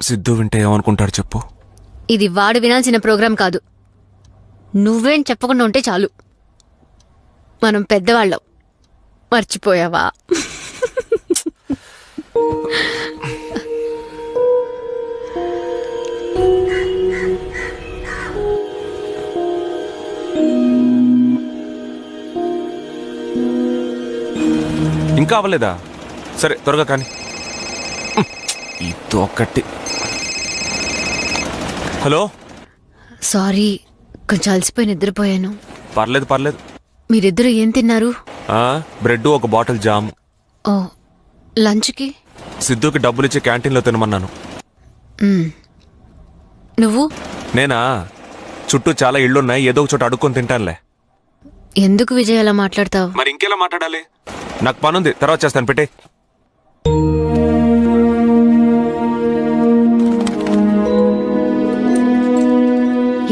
సిద్ధు వింటే ఏమనుకుంటాడు చెప్పు?
ఇది వాడు వినాల్సిన ప్రోగ్రాం కాదు. నువ్వేం చెప్పకుండా ఉంటే చాలు. మనం పెద్దవాళ్ళం, మర్చిపోయావా?
ఇంకా అవ్వలేదా? సరే త్వరగా కానీ. ఇదొకటి. హలో,
సారీ, కొంచెం అలసిపోయి నిద్రపోయాను.
పర్లేదు పర్లేదు.
మీరిద్దరు ఏం తిన్నారు?
బ్రెడ్, ఒక బాటిల్ జామ్.
ఓ, లంచ్కి?
సిద్ధుకి డబ్బులిచ్చి క్యాంటీన్లో తినమన్నాను.
నువ్వు?
నేనా, చుట్టూ చాలా ఇళ్లున్నాయి, ఏదో ఒక చోట అడుక్కొని తింటానులే.
ఎందుకు విజయ్ అలా మాట్లాడతావు?
మరి ఇంకెలా మాట్లాడాలి? నాకు పనుంది, తర్వాత చేస్తాను, పెట్టే.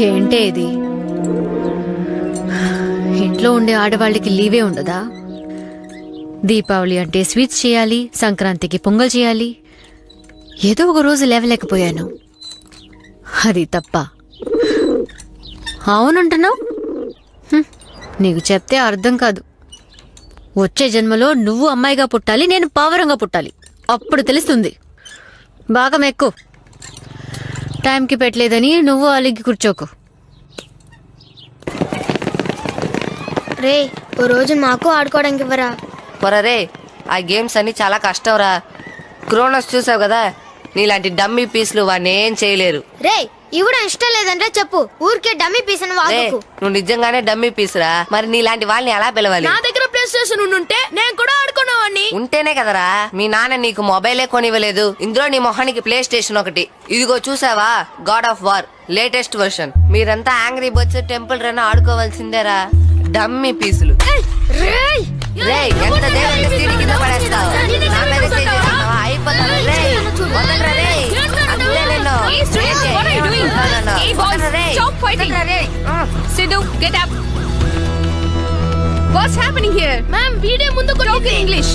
ఏంటే ఇది? ఇంట్లో ఉండే ఆడవాళ్ళకి లీవే ఉండదా? దీపావళి అంటే స్వీట్స్ చేయాలి, సంక్రాంతికి పొంగల్ చేయాలి. ఏదో ఒక రోజు లేవలేకపోయాను, అది తప్ప. అవునంటున్నావు? నీకు చెప్తే అర్థం కాదు. వచ్చే జన్మలో నువ్వు అమ్మాయిగా పుట్టాలి, నేను పావరంగా పుట్టాలి. అప్పుడు తెలుస్తుంది. బాగా మెక్కు. టైంకి పెట్టలేదని నువ్వు అలిగి కూర్చోకు.
రే, ఓ రోజు మాకు ఆడుకోవడానికి ఇవ్వరా?
పొరరే,
ఆ గేమ్స్ అన్ని చాలా కష్టం రా. క్రోనస్ చూసావు కదా, నీలాంటి డమ్మీ పీసులు వాడిని ఏం చేయలేరు.
రే ఇవిడ ఇష్టం లేదంటే చెప్పు, ఊరికే డమ్మీ పీస్ అని వాడుకు.
నువ్వు నిజంగానే డమ్మీ పీసురా, మరి నీలాంటి వాళ్ళని ఎలా పిలవాలి?
నా దగ్గర ప్లే స్టేషన్ ఉంటే నేను కూడా ఆడుకునేవాడిని.
ఉంటేనే కదరా మీ నాన్న నీకు మొబైలే కొనివ్వలేదు. ఇందులో నీ మొహానికి ప్లే స్టేషన్ ఒకటి. ఇదిగో చూసావా, God of War latest version. మీరంతా యాంగ్రీ బర్డ్స్ టెంపుల్ రన్ ఆడుకోవాల్సిందేరా, డమ్మీ పీసులు. రేయ్ ఎంత దేవుడిని స్టీల్ కింద పడేస్తావు, నా మీద చేసేస్తున్నావా? అయిపోతాను రేయ్, వదలరా రేయ్. అంతే నిన్ను.
Sidhu, get up. What's happening here?
Ma'am, వీడే ముందు
Talk in English.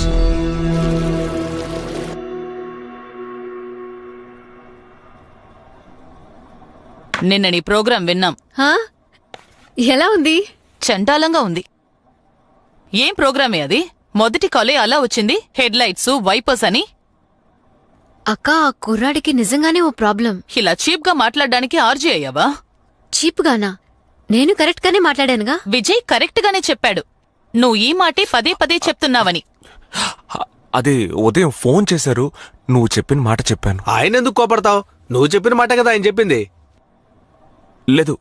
నిన్న నీ ప్రోగ్రాం విన్నాం.
ఎలా ఉంది?
చండాలంగా ఉంది. ఏం ప్రోగ్రామే అది? మొదటి కాలే అలా వచ్చింది, హెడ్ లైట్స్ వైపర్స్ అని.
అక్క, ఆ కుర్రాడికి నిజంగానే ఓ ప్రాబ్లం.
ఇలా చీప్ గా మాట్లాడడానికి ఆర్జీ అయ్యావా?
చీప్ గానా? నేను కరెక్ట్ గానే మాట్లాడానుగా.
విజయ్ కరెక్ట్ గానే చెప్పాడు, నువ్వు ఈ మాటే పదే పదే చెప్తున్నావని.
అదే ఉదయం ఫోన్ చేశారు, నువ్వు చెప్పిన మాట చెప్పాను.
ఆయన ఎందుకు కోపడతావు? నువ్వు చెప్పిన మాట కదా ఆయన చెప్పింది.
లేదు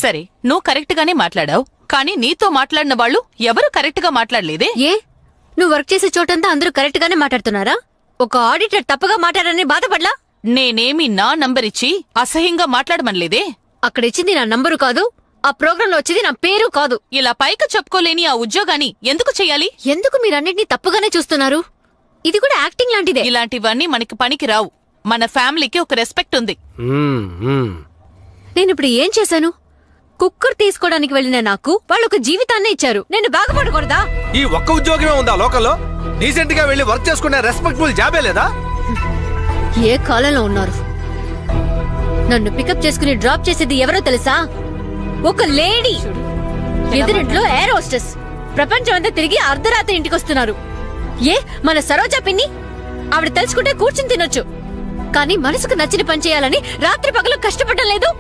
సరే, నువ్వు కరెక్ట్ గానే మాట్లాడావు, కానీ నీతో మాట్లాడిన వాళ్ళు ఎవరు కరెక్ట్ గా మాట్లాడలేదే.
ఏ, నువ్వు వర్క్ చేసే చోటంతా అందరూ కరెక్ట్ గానే మాట్లాడుతున్నారా? ఒక ఆడిటర్ తప్పుగా మాట్లాడని బాధపడలా?
నేనేమి నా నంబర్ ఇచ్చి అసహ్యంగా మాట్లాడమనలేదే.
అక్కడ ఇచ్చింది నా నంబరు కాదు, ఆ ప్రోగ్రామ్ లో వచ్చింది నా పేరు కాదు.
ఇలా పైకి చెప్పుకోలేని ఆ ఉద్యోగాన్ని ఎందుకు చెయ్యాలి?
ఎందుకు మీరన్నిటినీ తప్పుగానే చూస్తున్నారు? ఇది కూడా యాక్టింగ్ లాంటిదే.
ఇలాంటివన్నీ మనకి పనికి రావు. మన ఫ్యామిలీకి ఒక రెస్పెక్ట్ ఉంది.
నేను ఇప్పుడు ఏం చేశాను? కుక్కర్ తీసుకోవడానికి వెళ్ళిన నాకు వాళ్ళు ఒక జీవితాన్నే ఇచ్చారు. నేను బాగుపడకూడదా?
ఈ ఒక్క ఉద్యోగమే ఉందా లోకల్లో? డీసెంట్ గా వెళ్ళి వర్క్ చేసుకునే రెస్పెక్టబుల్ జాబే లేదా?
ఏ కాలంలో ఉన్నారు? నన్ను పికప్ చేసుకుని డ్రాప్ చేసేది ఎవరో తెలుసా? ఒక లేడీ. ఎదురింట్లో air hostess. ప్రపంచం అంతా తిరిగి అర్ధరాత్రి ఇంటికి వస్తున్నారు. ఏ, మన సరోజా పిన్ని? ఆవిడ తెలుసుకుంటే కూర్చుని తినొచ్చు, కానీ మనసుకు నచ్చిన పని చేయాలని రాత్రి పగలు కష్టపడడం లేదు.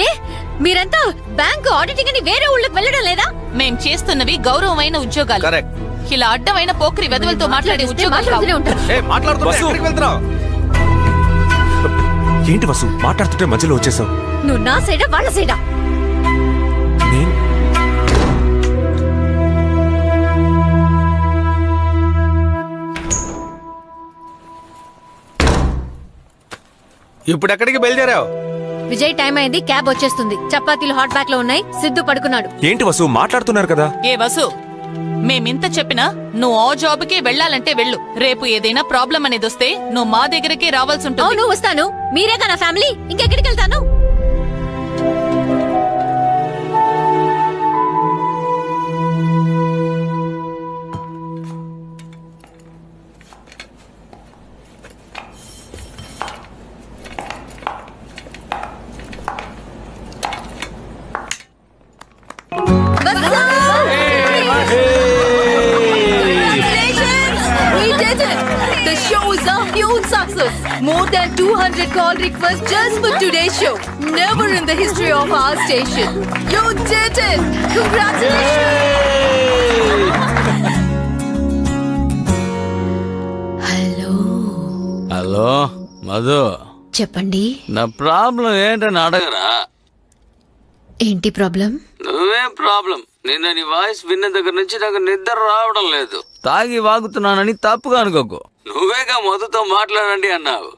ఏ, మీరంతా బ్యాంకు ఆడిటింగ్ అని వేరే ఊళ్ళకి వెళ్ళడం లేదా?
మేం చేస్తున్నవి గౌరవమైన ఉద్యోగాలు. ఇలా అడ్డమైన పోక్రి వెదవలతో మాట్లాడే ఉద్యోగాలు.
ఏంటి వసు, మాట్లాడుతుంటే మధ్యలో వచ్చేసావు?
నువ్వు నా సైడా వాళ్ళ సైడా?
ఇప్పుడు ఎక్కడికి బయలుదేరావు?
విజయ్, టైం అయింది, క్యాబ్ వచ్చేస్తుంది. చపాతీలు హాట్ బ్యాగ్ లో ఉన్నాయి, సిద్ధు పడుకున్నాడు.
ఏంటి వసు, మాట్లాడుతున్నారు కదా?
ఏ వసు, మేమింత చెప్పినా నువ్వు ఆ జాబ్కే వెళ్ళాలంటే వెళ్ళు. రేపు ఏదైనా ప్రాబ్లం అనేది వస్తే నువ్వు మా దగ్గరకే రావాల్సి ఉంటుంది.
అవును, వస్తాను. మీరేగా నా ఫ్యామిలీ, ఇంకెక్కడికి వెళ్తాను?
More than 200 call requests just for today's show. Never in the history of our station. You did it! Congratulations!
Hello Madhu,
చెప్పండి.
నా ప్రాబ్లం ఏంటని అడగరా?
ఏంటి ప్రాబ్లం?
నువ్వేం ప్రాబ్లం? నిన్న నీ వాయిస్ విన్న దగ్గర నుంచి నాకు నిద్ర రావడం లేదు. తాగి వాగుతున్నానని తప్పుగా అనుకోకు. నువ్వేగా మధుతో మాట్లాడండి అన్నావు,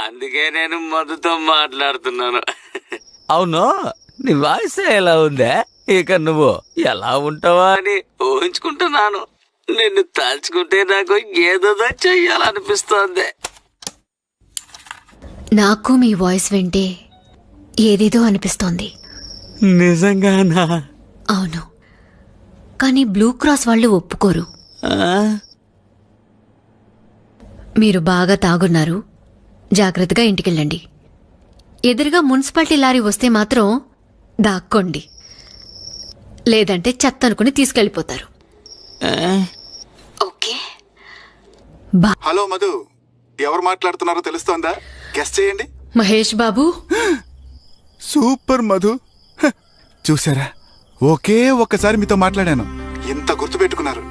అందుకే నేను మధుతో మాట్లాడుతున్నాను. అవును, నీ వాయిస్ ఎలా ఉందే? ఇక నువ్వు ఎలా ఉంటావా అని ఊహించుకుంటున్నాను. నిన్ను తలుచుకుంటే నాకు ఏదో చెయ్యాలనిపిస్తోంది.
నాకు మీ వాయిస్ వింటే ఏదేదో అనిపిస్తోంది.
నిజంగానా?
అవును, కానీ బ్లూ క్రాస్ వాళ్ళు ఒప్పుకోరు. మీరు బాగా తాగున్నారు, జాగ్రత్తగా ఇంటికెళ్ళండి. ఎదురుగా మున్సిపాలిటీ లారీ వస్తే మాత్రం దాక్కోండి, లేదంటే చెత్త అనుకుని తీసుకెళ్లిపోతారు.
హలో మధు, ఎవరు మాట్లాడుతున్నారో తెలుస్తోందా? గెస్ చేయండి.
మహేష్ బాబు.
సూపర్ మధు, చూసారా, ఒకే ఒక్కసారి మీతో మాట్లాడాను, ఇంత గుర్తుపెట్టుకున్నారు.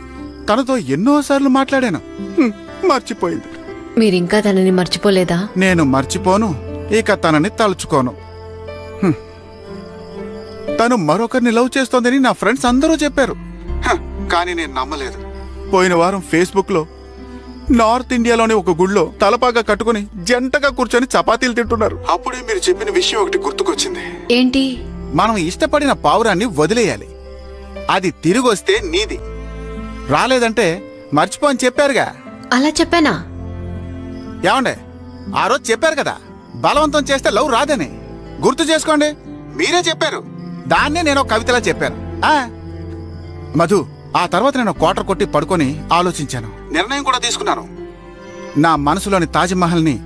తనతో ఎన్నోసార్లు మాట్లాడాను. మర్చిపోయింది.
మీరింకా తనని మర్చిపోలేదా?
నేను మర్చిపోను, ఇక తనని తలుచుకోను. తను మరొకరిని లవ్ చేస్తోందని నా ఫ్రెండ్స్ అందరూ చెప్పారు. కానీ నేను నమ్మలేదు. పోయిన వారం ఫేస్బుక్ లో నార్త్ ఇండియాలోని ఒక గుళ్ళో తలపాగా కట్టుకుని జంటగా కూర్చొని చపాతీలు తింటున్నారు. అప్పుడే మీరు చెప్పిన విషయం ఒకటి గుర్తుకొచ్చింది.
ఏంటి?
మనం ఇష్టపడిన పావురాన్ని వదిలేయాలి. అది తిరిగొస్తే నీది, రాలేదంటే మర్చిపో అని చెప్పారుగా.
అలా చెప్పానా?
ఏమండే, ఆ రోజు చెప్పారు కదా బలవంతం చేస్తే లవ్ రాదని. గుర్తు చేసుకోండి, మీరే చెప్పారు. దాన్నే నేను కవితలా చెప్పాను. మధు, ఆ తర్వాత నేను క్వార్టర్ కొట్టి పడుకొని ఆలోచించాను. నిర్ణయం కూడా తీసుకున్నాను. నా మనసులోని తాజ్మహల్ ని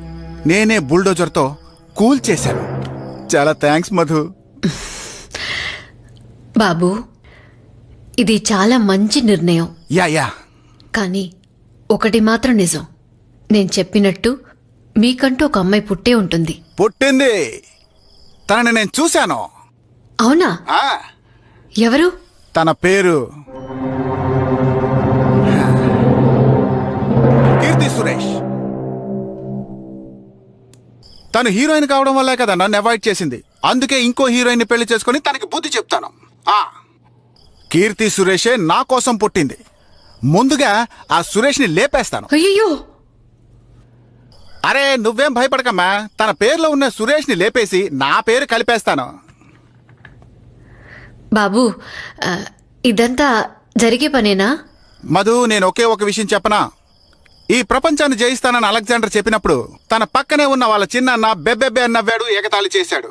నేనే బుల్డోజర్తో కూల్ చేశాను. చాలా థ్యాంక్స్ మధు.
బాబు, ఇది చాలా మంచి నిర్ణయం.
యా
కానీ ఒకటి మాత్రం నిజం, నేను చెప్పినట్టు మీకంటూ ఒక అమ్మాయి పుట్టే ఉంటుంది.
పుట్టింది. తనని నేను చూశాను.
అవునా? ఎవరు?
తన పేరు కీర్తి సురేష్. తను హీరోయిన్ కావడం వల్లే కదా నన్ను అవాయిడ్ చేసింది. అందుకే ఇంకో హీరోయిన్ పెళ్లి చేసుకుని తనకి బుద్ధి చెప్తాను. కీర్తి సురేషే నా కోసం పుట్టింది. ముందుగా ఆ సురేష్ ని లేపేస్తాను.
అయ్యో,
అరే నువ్వేం భయపడకమ్మా. తన పేరులో ఉన్న సురేష్ ని లేపేసి నా పేరు కలిపేస్తాను.
బాబు, ఇదంతా జరిగే పనేనా?
మధు, నేను ఒకే ఒక విషయం చెప్పనా? ఈ ప్రపంచాన్ని జయిస్తానని అలెగ్జాండర్ చెప్పినప్పుడు తన పక్కనే ఉన్న వాళ్ళ చిన్న బెబ్బెబ్బే నవ్వాడు, ఎగతాళి చేశాడు.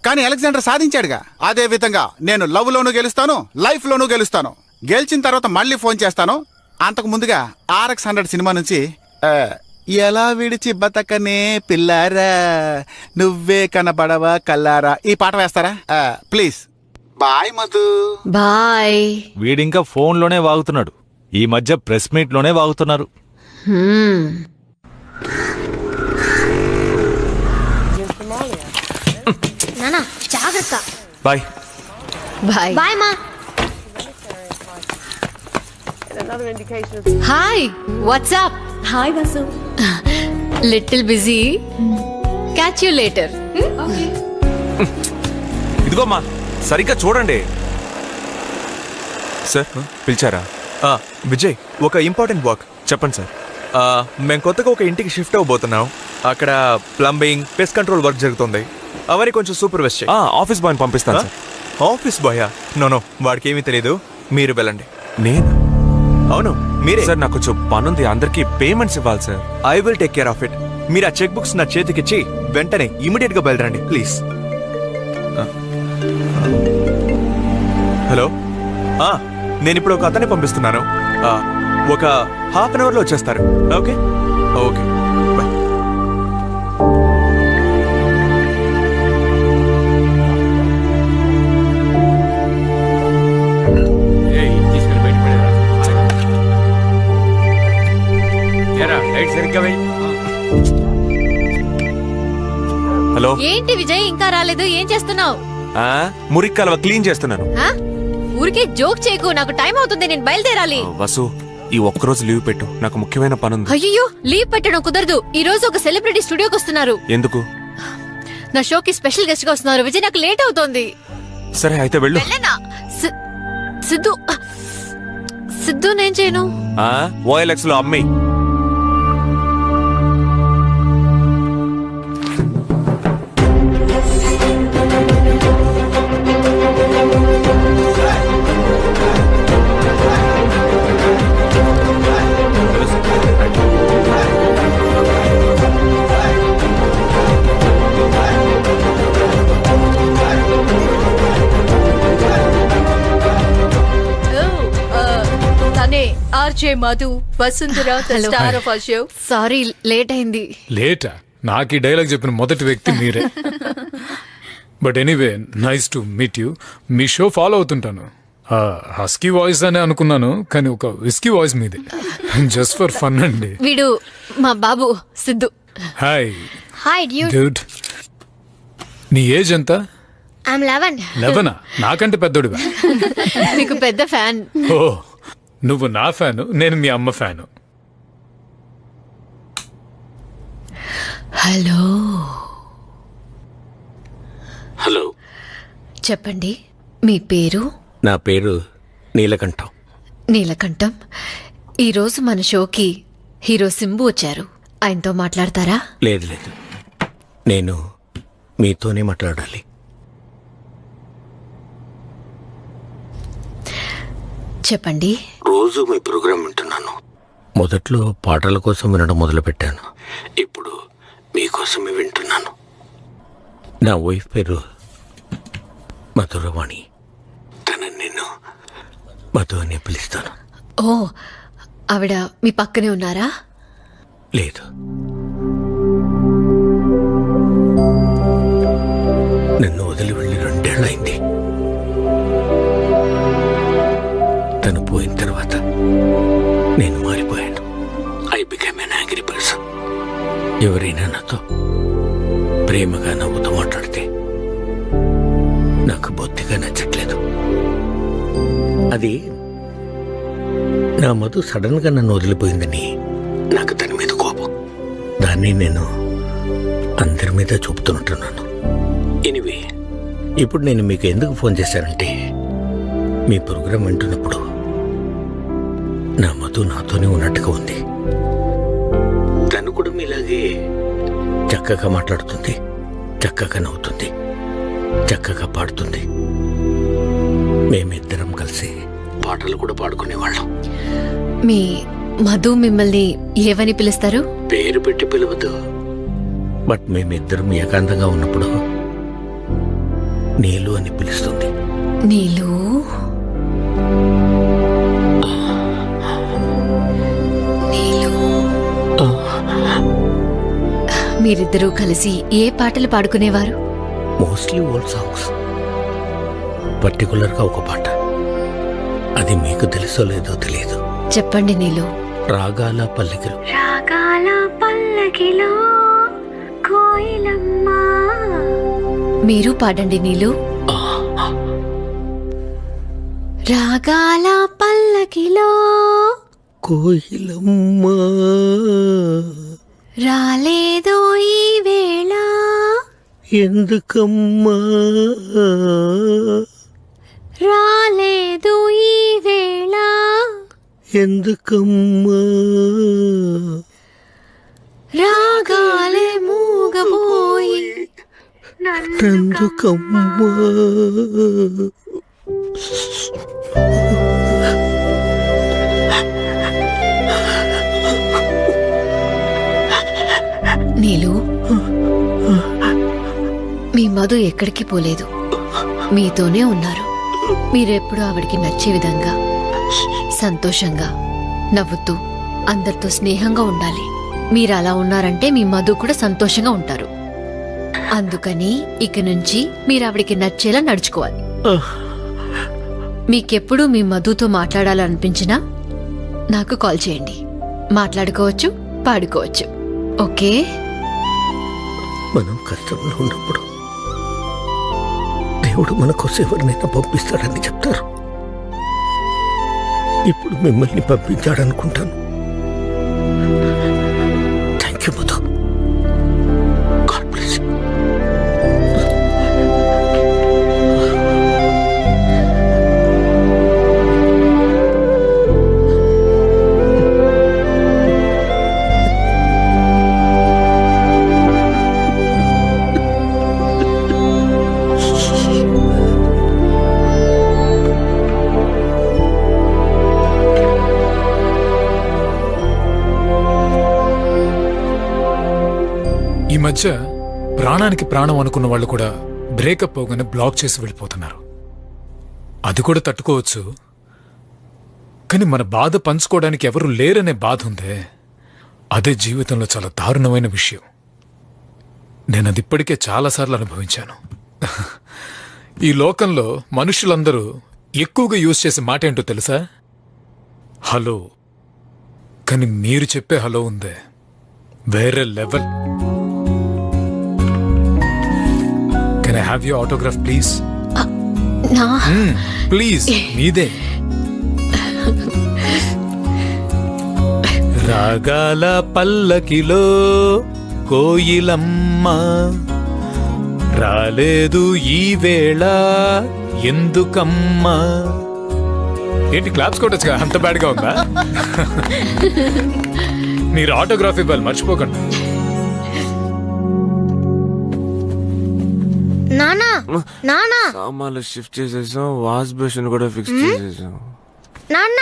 కానీ అలెగ్జాండర్ సాధించాడుగా. అదే విధంగా నేను లవ్ లోనూ గెలుస్తాను, లైఫ్ లోనూ గెలుస్తాను. గెలిచిన తర్వాత మళ్ళీ ఫోన్ చేస్తాను. అంతకు ముందుగా RX-100 సినిమా నుంచి ఎలా విడిచి బతకనే పిల్లారా, నువ్వే కనబడవా కల్లారా, ఈ పాట వేస్తారా ప్లీజ్? బాయ్ మధు.
బాయ్.
వీడింకా ఫోన్లోనే వాగుతున్నాడు. ఈ మధ్య ప్రెస్ మీట్ లోనే వాగుతున్నారు.
నానా జాగ్రత్త.
బాయ్.
బాయ్.
బాయ్ మా.
Hi, what's up?
Hi Vasu.
Little busy. Catch you later.
ఇదిగోమ్మా, సరిగ్గా చూడండి. సార్ పిలిచారా?
విజయ్, ఒక ఇంపార్టెంట్ వర్క్.
చెప్పండి సార్.
మేము కొత్తగా ఒక ఇంటికి షిఫ్ట్ అవబోతున్నాం. అక్కడ ప్లంబింగ్, పెస్ట్ కంట్రోల్ వర్క్ జరుగుతుంది. అవన్నీ కొంచెం సూపర్వైజ్ చేయి.
ఆఫీస్ బాయ్ని పంపిస్తాను సార్.
ఆఫీస్ బాయా? నో, వాడికి ఏమీ తెలియదు. మీరు వెళ్ళండి.
నేను?
అవును మీరే
సార్. నాకు కొంచెం పనుంది, అందరికి పేమెంట్స్ ఇవ్వాలి sir.
I will take care of it. మీరు ఆ చెక్ బుక్స్ నా చేతికిచ్చి వెంటనే ఇమీడియట్ గా బయలుదేరండి ప్లీజ్. హలో, నేను ఇప్పుడు ఒక అతన్ని పంపిస్తున్నాను. ఒక ½ అన్ అవర్లో వచ్చేస్తారు. Okay okay bye.
హలో.
ఏంటి విజయ్, ఇంకా రాలేదు? ఏం చేస్తున్నావు?
మురికి కాలువ క్లీన్ చేస్తున్నాను.
ఊరికే జోక్ చేయకు, నాకు టైం అవుతుంది, నేను బయలుదేరాలి.
వసు, ఈ ఒక్కరోజు లీవ్ పెట్టు, నాకు ముఖ్యమైన పనుంది.
అయ్యో, లీవ్ పెట్టడం కుదరదు. ఈ రోజు ఒక సెలబ్రిటీ స్టూడియోకి వస్తున్నారు.
ఎందుకు?
నా షోకి స్పెషల్ గెస్ట్ గా వస్తున్నారు. విజయ్, నాకు లేట్ అవుతోంది.
సరే అయితే వెళ్ళు.
సిద్ధు సిద్ధు నేను చేయను.
OLX లో అమ్మి.
RJ Madhu, Vasundhara, star of show.
Sorry, late అయింది.
లేటా? నాకు ఈ డైలాగ్ చెప్పిన మొదటి వ్యక్తి మీరే. But anyway, nice to meet you. మీ షో ఫాలో అవుతుంటాను. హస్కీ వాయిస్ అనే అనుకున్నాను, కానీ ఒక విస్కీ వాయిస్ మీది. జస్ట్ ఫర్ ఫన్ అండి.
వీడు మా బాబు సిద్ధు.
హాయ్.
Hi
dude. నీ ఏజ్ ఎంత?
I'm 11.
11? నాకంటే పెద్దోడివా?
నీకు పెద్ద ఫ్యాన్.
ఓ నువ్వు నా ఫ్యాను, నేను మీ అమ్మ ఫ్యాను.
హలో
హలో,
చెప్పండి, మీ పేరు?
నా పేరు నీలకంఠం.
నీలకంఠం. ఈరోజు మన షోకి హీరో సింబు వచ్చారు. ఆయనతో మాట్లాడతారా?
లేదు లేదు, నేను మీతోనే మాట్లాడాలి.
చెప్పండి.
రోజు మీ ప్రోగ్రాం వింటున్నాను. మొదట్లో పాటల కోసం వినడం మొదలుపెట్టాను. ఇప్పుడు మీకోసమే వింటున్నాను. నా వైఫ్ పేరు మధురవాణి. తనని నేను మధు అని పిలుస్తాను.
ఓ, ఆవిడ మీ పక్కనే ఉన్నారా?
లేదు, నన్ను వదిలి వెళ్ళి 2 ఏళ్ళైంది. తను పోయిన తర్వాత నేను మారిపోయాను. I become an angry person. ఎవరైనా నాతో ప్రేమగా నవ్వుతూ మాట్లాడితే నాకు బొత్తిగా నచ్చట్లేదు. అది నా మధు సడన్ గా నన్ను వదిలిపోయిందని నాకు తన మీద కోపం. దాన్ని నేను అందరి మీద చూపుతుంటున్నాను. ఎనివే, ఇప్పుడు నేను మీకు ఎందుకు ఫోన్ చేశానంటే, మీ ప్రోగ్రాం వింటున్నప్పుడు నా మధు నాతోనే ఉన్నట్టుగా ఉంది. తను కూడా మీలాగే చక్కగా మాట్లాడుతుంది, చక్కగా నవ్వుతుంది, చక్కగా పాడుతుంది. మేమిద్దరం కలిసి పాటలు కూడా పాడుకునేవాళ్ళం.
మీ మధు మిమ్మల్ని ఏవని పిలుస్తారు?
పేరు పెట్టి పిలవదు, బట్ మేమిద్దరం ఏకాంతంగా ఉన్నప్పుడు నీలు అని పిలుస్తుంది.
నీలు? నీలు. మీరిద్దరూ కలిసి ఏ పాటలు పాడుకునేవారు?
Mostly old songs. పర్టికులర్గా ఒక పాట, అది మీకు తెలుసో లేదో తెలియదు.
చెప్పండి నీలు.
రాగాల పల్లకిలో.
రాగాల పల్లకిలో కోయిలమ్మ.
మీరు పాడండి నీలు. రాగాల పల్లకిలో
కోయిలమ్మ
రాలేదో ఈ వేళ,
ఎందుకమ్మా
రాలేదు ఈ వేళ,
ఎందుకమ్మా
రాగాలే మూగబోయి
నందుకమ్మా.
నీలు, మీ మధు ఎక్కడికి పోలేదు, మీతోనే ఉన్నారు. మీరెప్పుడు ఆవిడికి నచ్చే విధంగా సంతోషంగా నవ్వుతూ అందరితో స్నేహంగా ఉండాలి. మీరు అలా ఉన్నారంటే మీ మధు కూడా సంతోషంగా ఉంటారు. అందుకని ఇక నుంచి మీరు ఆవిడికి నచ్చేలా నడుచుకోవాలి. మీకెప్పుడు మీ మధుతో మాట్లాడాలనిపించినా నాకు కాల్ చేయండి. మాట్లాడుకోవచ్చు, పాడుకోవచ్చు. ఓకే?
మనం కష్టంలో ఉన్నప్పుడు దేవుడు మన కోసం ఎవరినైనా పంపిస్తాడని చెప్తారు. ఇప్పుడు మిమ్మల్ని పంపించాడనుకుంటాను. Thank you Madhu. God bless you.
ఈ మధ్య ప్రాణానికి ప్రాణం అనుకున్న వాళ్ళు కూడా బ్రేకప్ అవగానే బ్లాక్ చేసి వెళ్ళిపోతున్నారు. అది కూడా తట్టుకోవచ్చు, కానీ మన బాధ పంచుకోవడానికి ఎవరు లేరనే బాధ ఉందే, అదే జీవితంలో చాలా దారుణమైన విషయం. నేను అది ఇప్పటికే చాలాసార్లు అనుభవించాను. ఈ లోకంలో మనుషులందరూ ఎక్కువగా యూజ్ చేసే మాట ఏంటో తెలుసా? హలో. కానీ మీరు చెప్పే హలో ఉందే, వేరే level. Can I have your autograph please?
నా
ప్లీజ్, మీదే. రాగాల పల్లకిలో కోయిలమ్మ రాలేదు ఈ వేళ ఎందుకమ్మా. ఏంటి క్లాప్స్ కొట్టచ్చుగా, అంత బ్యాడ్గా ఉందా? మీరు ఆటోగ్రాఫ్ ఇవ్వాలి మర్చిపోకండి.
నానా నానా
సామాన్లు షిఫ్ట్ చేసేసాం, వాష్ బేసిన్ కూడా ఫిక్స్ చేసేసాం.
నాన్న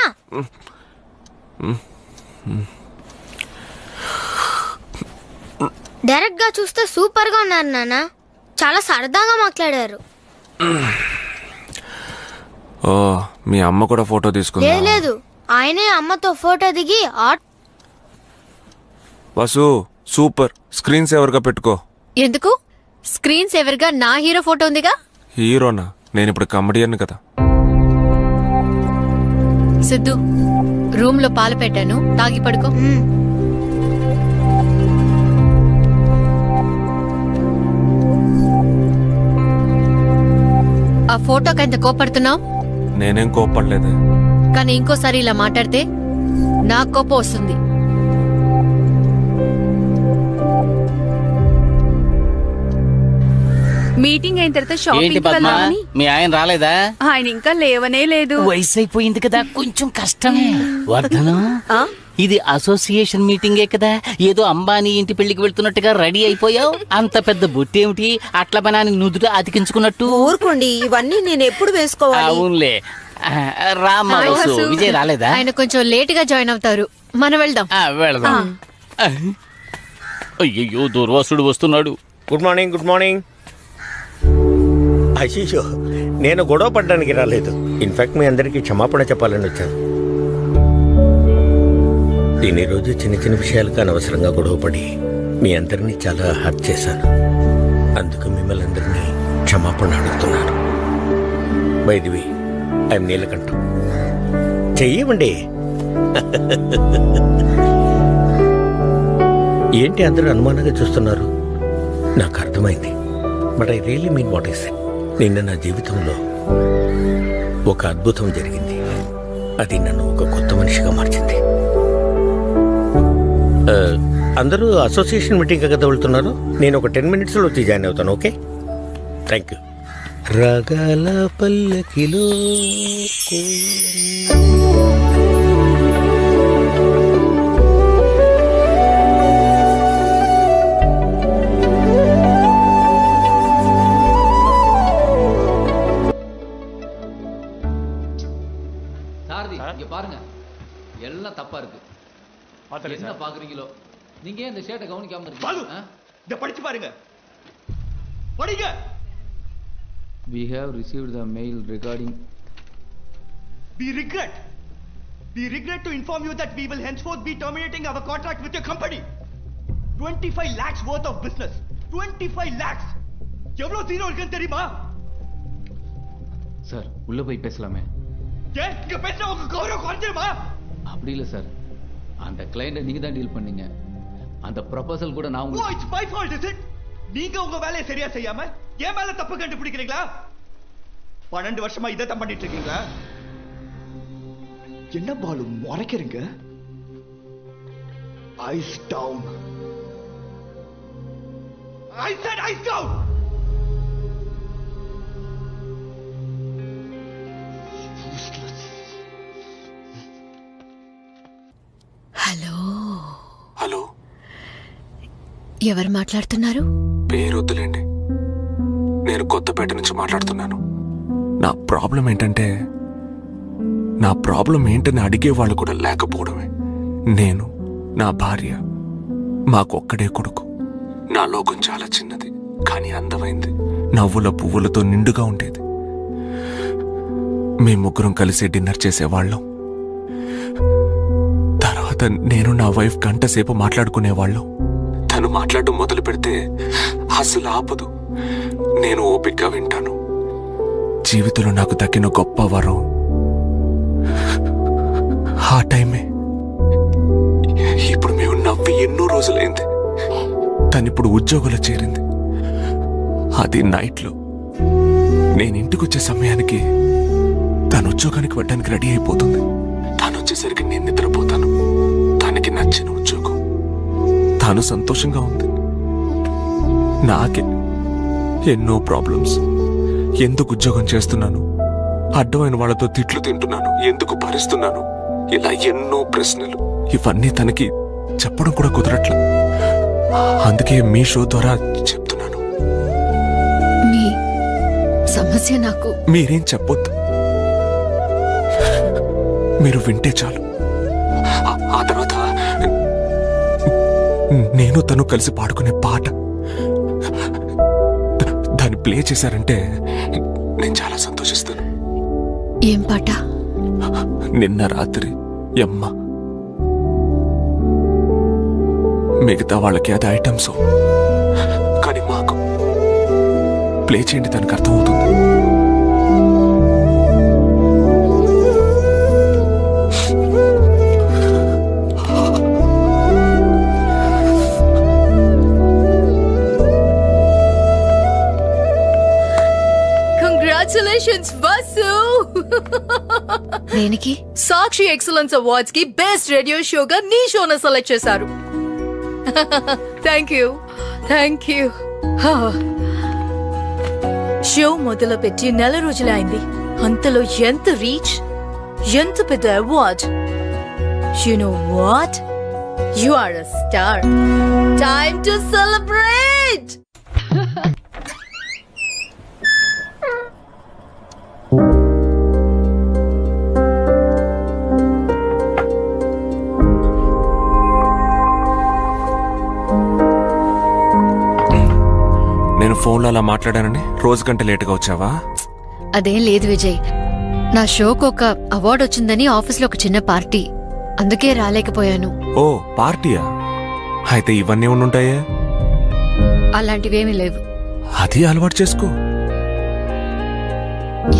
డైరెక్ట్ గా చూస్తే సూపర్ గా ఉన్నారు నాన్న. చాలా సరదాగా మాట్లాడారు.
ఓ మీ అమ్మ కూడా ఫోటో తీసుకుందా?
లేదు ఆయనే అమ్మతో ఫోటో దిగి
వసు సూపర్, స్క్రీన్ సేవర్ గా పెట్టుకో.
ఎందుకు? స్క్రీన్ సేవర్ గా నా హీరో ఫోటో ఉందిగా.
హీరోనా? నేను ఇప్పుడు కమెడియన్ కదా.
సిద్ధు, రూమ్ లో పాలు పెట్టాను, తాగి పడుకో. ఆ ఫోటోకి ఎంత కోపడుతున్నావు?
నేనేం కోపడలేదు.
కానీ ఇంకోసారి ఇలా మాట్లాడితే నాకు కోపం వస్తుంది.
మీటింగ్ అయిన తర్వాత
ఏంటి
షాపింగ్
పద్మ,
వెళ్దామని.
మీ ఆయన రాలేదా?
ఆయన ఇంకా లేవనే లేదు.
వయసు అయిపోయింది కదా, కొంచెం కష్టమే. వర్ధనం, ఇది అసోసియేషన్ మీటింగే కదా, ఏదో అంబానీ ఇంటి పెళ్లికి వెళ్తున్నట్టుగా రెడీ అయిపోయావు. అంత పెద్ద బొట్టేమిటి, అట్ల బనానికి నుదుట అతికించుకున్నట్టు?
ఊరుకోండి, ఇవన్నీ నేను ఎప్పుడు వేసుకోవాలి?
అవునులే. రామ్మా, విజయ్ రాలేదా?
ఆయన కొంచెం లేట్ గా జాయిన్ అవుతారు, మనం వెళ్దాం.
వెళ్దాం. అయ్యయ్యో, దుర్వాసుడు వస్తున్నాడు.
Good morning. Good morning. అయ్యో, నేను గొడవ పడ్డానికి రాలేదు. ఇన్ఫాక్ట్ మీ అందరికీ క్షమాపణ చెప్పాలని వచ్చాను. నేను ఈరోజు చిన్న చిన్న విషయాలకు అనవసరంగా గొడవపడి మీ అందరినీ చాలా హర్ట్ చేశాను. అందుకు మిమ్మల్ని అందరినీ క్షమాపణ అడుగుతున్నాను. బై ది వే, ఐఎమ్ నీలకంఠం. చెయ్యమండి. ఏంటి అందరూ అనుమానంగా చూస్తున్నారు? నాకు అర్థమైంది. But I really mean what is. నిన్న నా జీవితంలో ఒక అద్భుతం జరిగింది. అది నన్ను ఒక కొత్త మనిషిగా మార్చింది. అందరూ అసోసియేషన్ మీటింగ్ కదా వెళ్తున్నారు. నేను ఒక 10 minutesలో వచ్చి జాయిన్ అవుతాను. Okay, thank you. రాగాల పల్లకిలో
இங்க பாருங்க, எல்லாம் தப்பா இருக்கு. என்ன பாக்குறீங்களோ? நீங்க இந்த ஷேட்டை கவனிக்காம இருக்கீங்க.
இத படிச்சு பாருங்க, படிங்க.
We have received the mail regarding.
We regret to inform you that we will henceforth be terminating our contract with your company. 25 lakhs worth of business. 25 lakhs. எவ்வளவு ஜீரோ இருக்குன்னு தெரியுமா?
சார், உள்ள போய் பேசலாமே?
ஏன் இங்க பேசினா உங்க கௌரவம் குறைஞ்சிருமா?
அப்படி இல்ல சார், அந்த கிளையண்ட்டை நீங்க தான் டீல் பண்ணீங்க. அந்த ப்ரொபோசல் கூட நான்
உங்களுக்கு. It's my fault, is it? நீங்க உங்க வேலையை சரியா செய்யாம ஏன் மேல தப்பு கண்டுபிடிக்கிறீங்களா? 12 வருஷமா இதை தான் பண்ணிட்டு இருக்கீங்களா? என்ன பாலு முறைக்கிறீங்க? Ice down. I said ice down.
Hello
hello,
ఎవరు మాట్లాడుతున్నారు?
పేరు వద్దులేండి. నేను కొత్తపేట నుంచి మాట్లాడుతున్నాను. నా ప్రాబ్లం ఏంటని అడిగేవాళ్ళు కూడా లేకపోవడమే. నేను, నా భార్య, మాకొక్కడే కొడుకు. నా లోకం చాలా చిన్నది, కానీ అందమైంది. నవ్వుల పువ్వులతో నిండుగా ఉండేది. మేము ముగ్గురం కలిసి డిన్నర్ చేసేవాళ్ళం. తర్వాత నేను నా వైఫ్ గంట సేపు మాట్లాడుకునేవాళ్ళం. తను మాట్లాడడం మొదలు పెడితే అసలు ఆపదు. నేను ఓపికగా వింటాను. జీవితంలో నాకు దక్కిన గొప్ప వరం ఆ టైమే. ఇప్పుడు మేము నవ్వి ఎన్నో రోజులైంది. తనిప్పుడు ఉద్యోగంలో చేరింది. అది నైట్లో. నేను ఇంటికి వచ్చే సమయానికి తను ఉద్యోగానికి వెళ్ళడానికి రెడీ అయిపోతుంది. తను వచ్చేసరికి నేను నిద్రపోతాను. తనకి నచ్చిన ఉద్యోగం, తను సంతోషంగా ఉంది. నాకే ఎన్నో ప్రాబ్లమ్స్. ఎందుకు ఉద్యోగం చేస్తున్నాను, అడ్డమైన వాళ్ళతో తిట్లు తింటున్నాను, ఎందుకు భరిస్తున్నాను, ఇలా ఎన్నో ప్రశ్నలు. ఇవన్నీ తనకి చెప్పడం కూడా కుదరట్ల. అందుకే మీ షో ద్వారా చెప్తున్నాను.
మీ సమస్య నాకు
మీరేం చెప్పొద్దు, మీరు వింటే చాలు. ఆ తర్వాత నేను తను కలిసి పాడుకునే పాట దాన్ని ప్లే చేశారంటే నేను చాలా సంతోషిస్తాను.
ఏం పాట?
నిన్న రాత్రి యమ్మ. మిగతా వాళ్ళకి అది ఐటమ్ సో, కానీ మాకు ప్లే చేయండి, దానికి అర్థమవుతుంది.
కంగ్రాచులేషన్స్ వాసు.
దేనికి?
సాక్షి ఎక్సలెన్స్ అవార్డ్స్ కి బెస్ట్ రేడియో షోగా నీ షోను సెలెక్ట్ చేశారు. Thank you, thank you. Show మొదలు పెట్టి 1 నెల రోజులే అయింది. అంతలో ఎంత రీచ్, ఎంత పెద్ద award. You know what, you are a star. Time to celebrate.
నేను ఫోన్లో అలా మాట్లాడానని రోజు గంట లేటుగా వచ్చావా?
అదేం లేదు విజయ్, నా షోకు ఒక అవార్డు వచ్చిందని ఆఫీస్లో ఒక చిన్న పార్టీ, అందుకే రాలేకపోయాను.
ఓ పార్టీయా? అయితే ఇవన్నీ ఉండుంటాయే.
అలాంటివేమీ లేవు.
అది అలవాటు చేసుకో.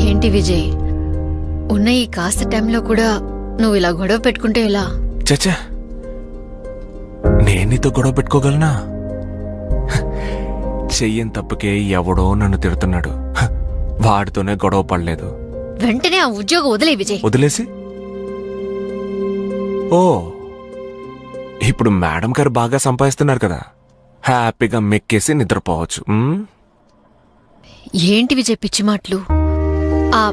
ఏంటి విజయ్, ఉన్న ఈ కాస్త టైంలో కూడా నువ్వు ఇలా గొడవ పెట్టుకుంటే ఎలా?
చచ్చా, నేను నీతో గొడవ పెట్టుకోగలనా? చెయ్యని తప్పుకే ఎవడో నన్ను తిడుతున్నాడు, వాడితోనే గొడవ పడలేదు.
వెంటనే ఆ ఉద్యోగం వదిలే విజయ్.
వదిలేసి? ఓ, ఇప్పుడు మేడం గారు బాగా సంపాదిస్తున్నారు కదా, హ్యాపీగా మెక్కేసి నిద్రపోవచ్చు.
ఏంటి విజయ్ పిచ్చి మాటలు? ఆ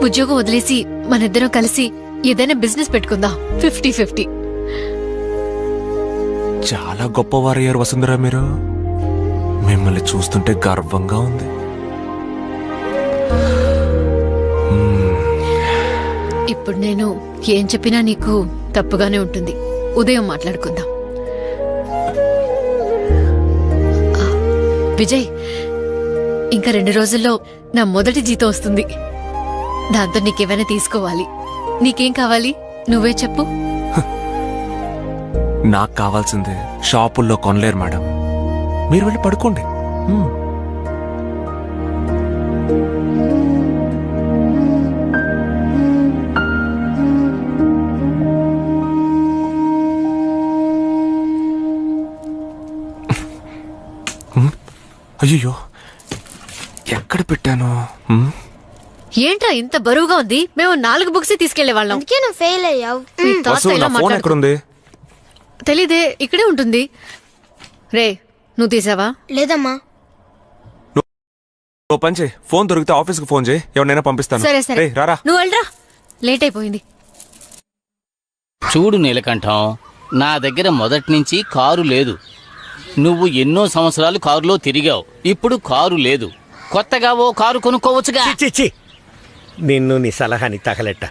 ఉద్యోగం వదిలేసి మనిద్దరం కలిసి ఏదైనా బిజినెస్ పెట్టుకుందాం. 50-50.
చాలా గొప్పవారయ్యారు వసుంధరా మీరు. మిమ్మల్ని చూస్తుంటే గర్వంగా ఉంది.
ఇప్పుడు నేను ఏం చెప్పినా నీకు తప్పుగానే ఉంటుంది. ఉదయం మాట్లాడుకుందాం. విజయ్, ఇంకా 2 రోజుల్లో నా మొదటి జీతం వస్తుంది. దాంతో నీకేమైనా తీసుకోవాలి. నీకేం కావాలి నువ్వే చెప్పు.
నాకు కావాల్సిందే షాపుల్లో కొనలేరు మేడం, మీరు వెళ్ళి పడుకోండి. అయ్యో, ఎక్కడ పెట్టాను?
ఏంట్రా ఇంత బరువుగా ఉంది? మేము 4 బుక్స్ తీసుకెళ్లే వాళ్ళం.
అందుకే నువ్వు ఫెయిల్ అయ్యావు.
ఎక్కడుంది?
తెలీదే, ఇక్కడే ఉంటుంది. రే, నువ్వు తీసావా?
లేదమ్మా.
ఓ పని చేయి, ఫోన్ దొరికితే ఆఫీస్కి ఫోన్ చేయి, ఎవరినైనా పంపిస్తాను.
సరే సరే,
రేయ్, రారా.
నువ్వు వెళ్ళరా, లేట్ అయిపోయింది.
చూడు నీలకంఠం, నా దగ్గర మొదటి నుంచి కారు లేదు. నువ్వు ఎన్నో సంవత్సరాలు కారులో తిరిగావు, ఇప్పుడు కారు లేదు. కొత్తగా ఓ కారు కొనుక్కోవచ్చుగా.
నిన్ను నీ సలహాని తగలెట్ట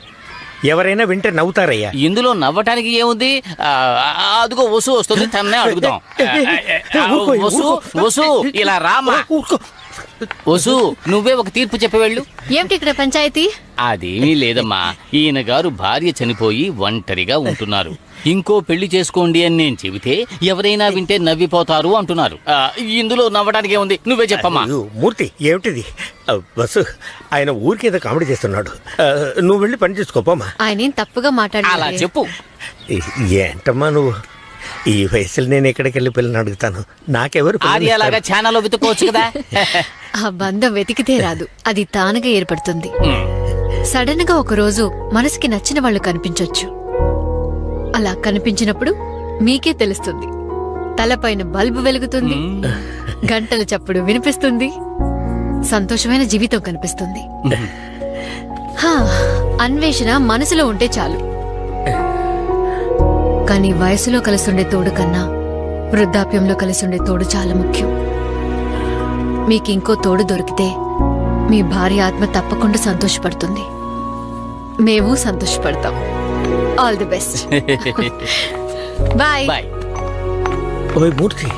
ఎవరైనా వింటే నవ్వుతారయ్యా.
ఇందులో నవ్వటానికి ఏముంది? అదిగో వసు వస్తుంది, తన్నే అడుగుదాం. వసు వసు ఇలా రామా. వసు, నువ్వే ఒక తీర్పు చెప్పేవాళ్ళు.
ఏమిటి ఇక్కడ పంచాయతీ?
అదేమీ లేదమ్మా, ఈయన గారు భార్య చనిపోయి ఒంటరిగా ఉంటున్నారు. ఇంకో పెళ్లి చేసుకోండి అని నేను చెబితే ఎవరైనా వింటే నవ్విపోతారు అంటున్నారు. ఇందులో నవ్వడానికి ఏముంది? నువ్వే చెప్పమ్మా.
మూర్తి, ఏమిటిది? బస్సు, ఆయన ఊరికేదో కామెడీ చేస్తున్నాడు. నువ్వు వెళ్ళి పని చేసుకోపోమా.
ఆయన తప్పుగా మాట్లాడాలి.
అలా చెప్పు.
ఏంటమ్మా నువ్వు? ఈ వయసులో నేను ఎక్కడికి వెళ్ళి పిల్లని అడుగుతాను? నాకెవరు?
ఆర్యాలాగా ఛానల్లో వెతుక్కోవచ్చు కదా.
ఆ బంధం వెతికితే రాదు, అది తానుగా ఏర్పడుతుంది. సడన్ గా ఒక రోజు మనసుకి నచ్చిన వాళ్ళు కనిపించొచ్చు. అలా కనిపించినప్పుడు మీకే తెలుస్తుంది. తలపైన బల్బు వెలుగుతుంది, గంటల చప్పుడు వినిపిస్తుంది, సంతోషమైన జీవితం కనిపిస్తుంది. అన్వేషణ మనసులో ఉంటే చాలు. కానీ వయసులో కలిసుండే తోడు కన్నా వృద్ధాప్యంలో కలిసుండే తోడు చాలా ముఖ్యం. మీకింకో తోడు దొరికితే మీ భార్య ఆత్మ తప్పకుండా సంతోషపడుతుంది. మేము సంతోషపడతాం. All the best. బాయ్.
ఓయ్ మూర్తి,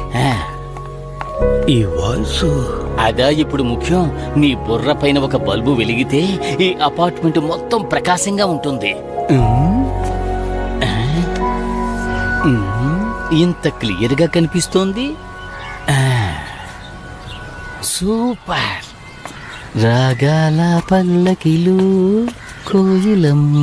ఈ వాయిస్
అదా ఇప్పుడు ముఖ్యం. నీ బుర్ర పైన ఒక బల్బు వెలిగితే ఈ అపార్ట్మెంట్ మొత్తం ప్రకాశంగా ఉంటుంది. ఇంత క్లియర్ గా కనిపిస్తోంది. సూపర్. రాగాల పల్లకిలు కోయిలమ్మ.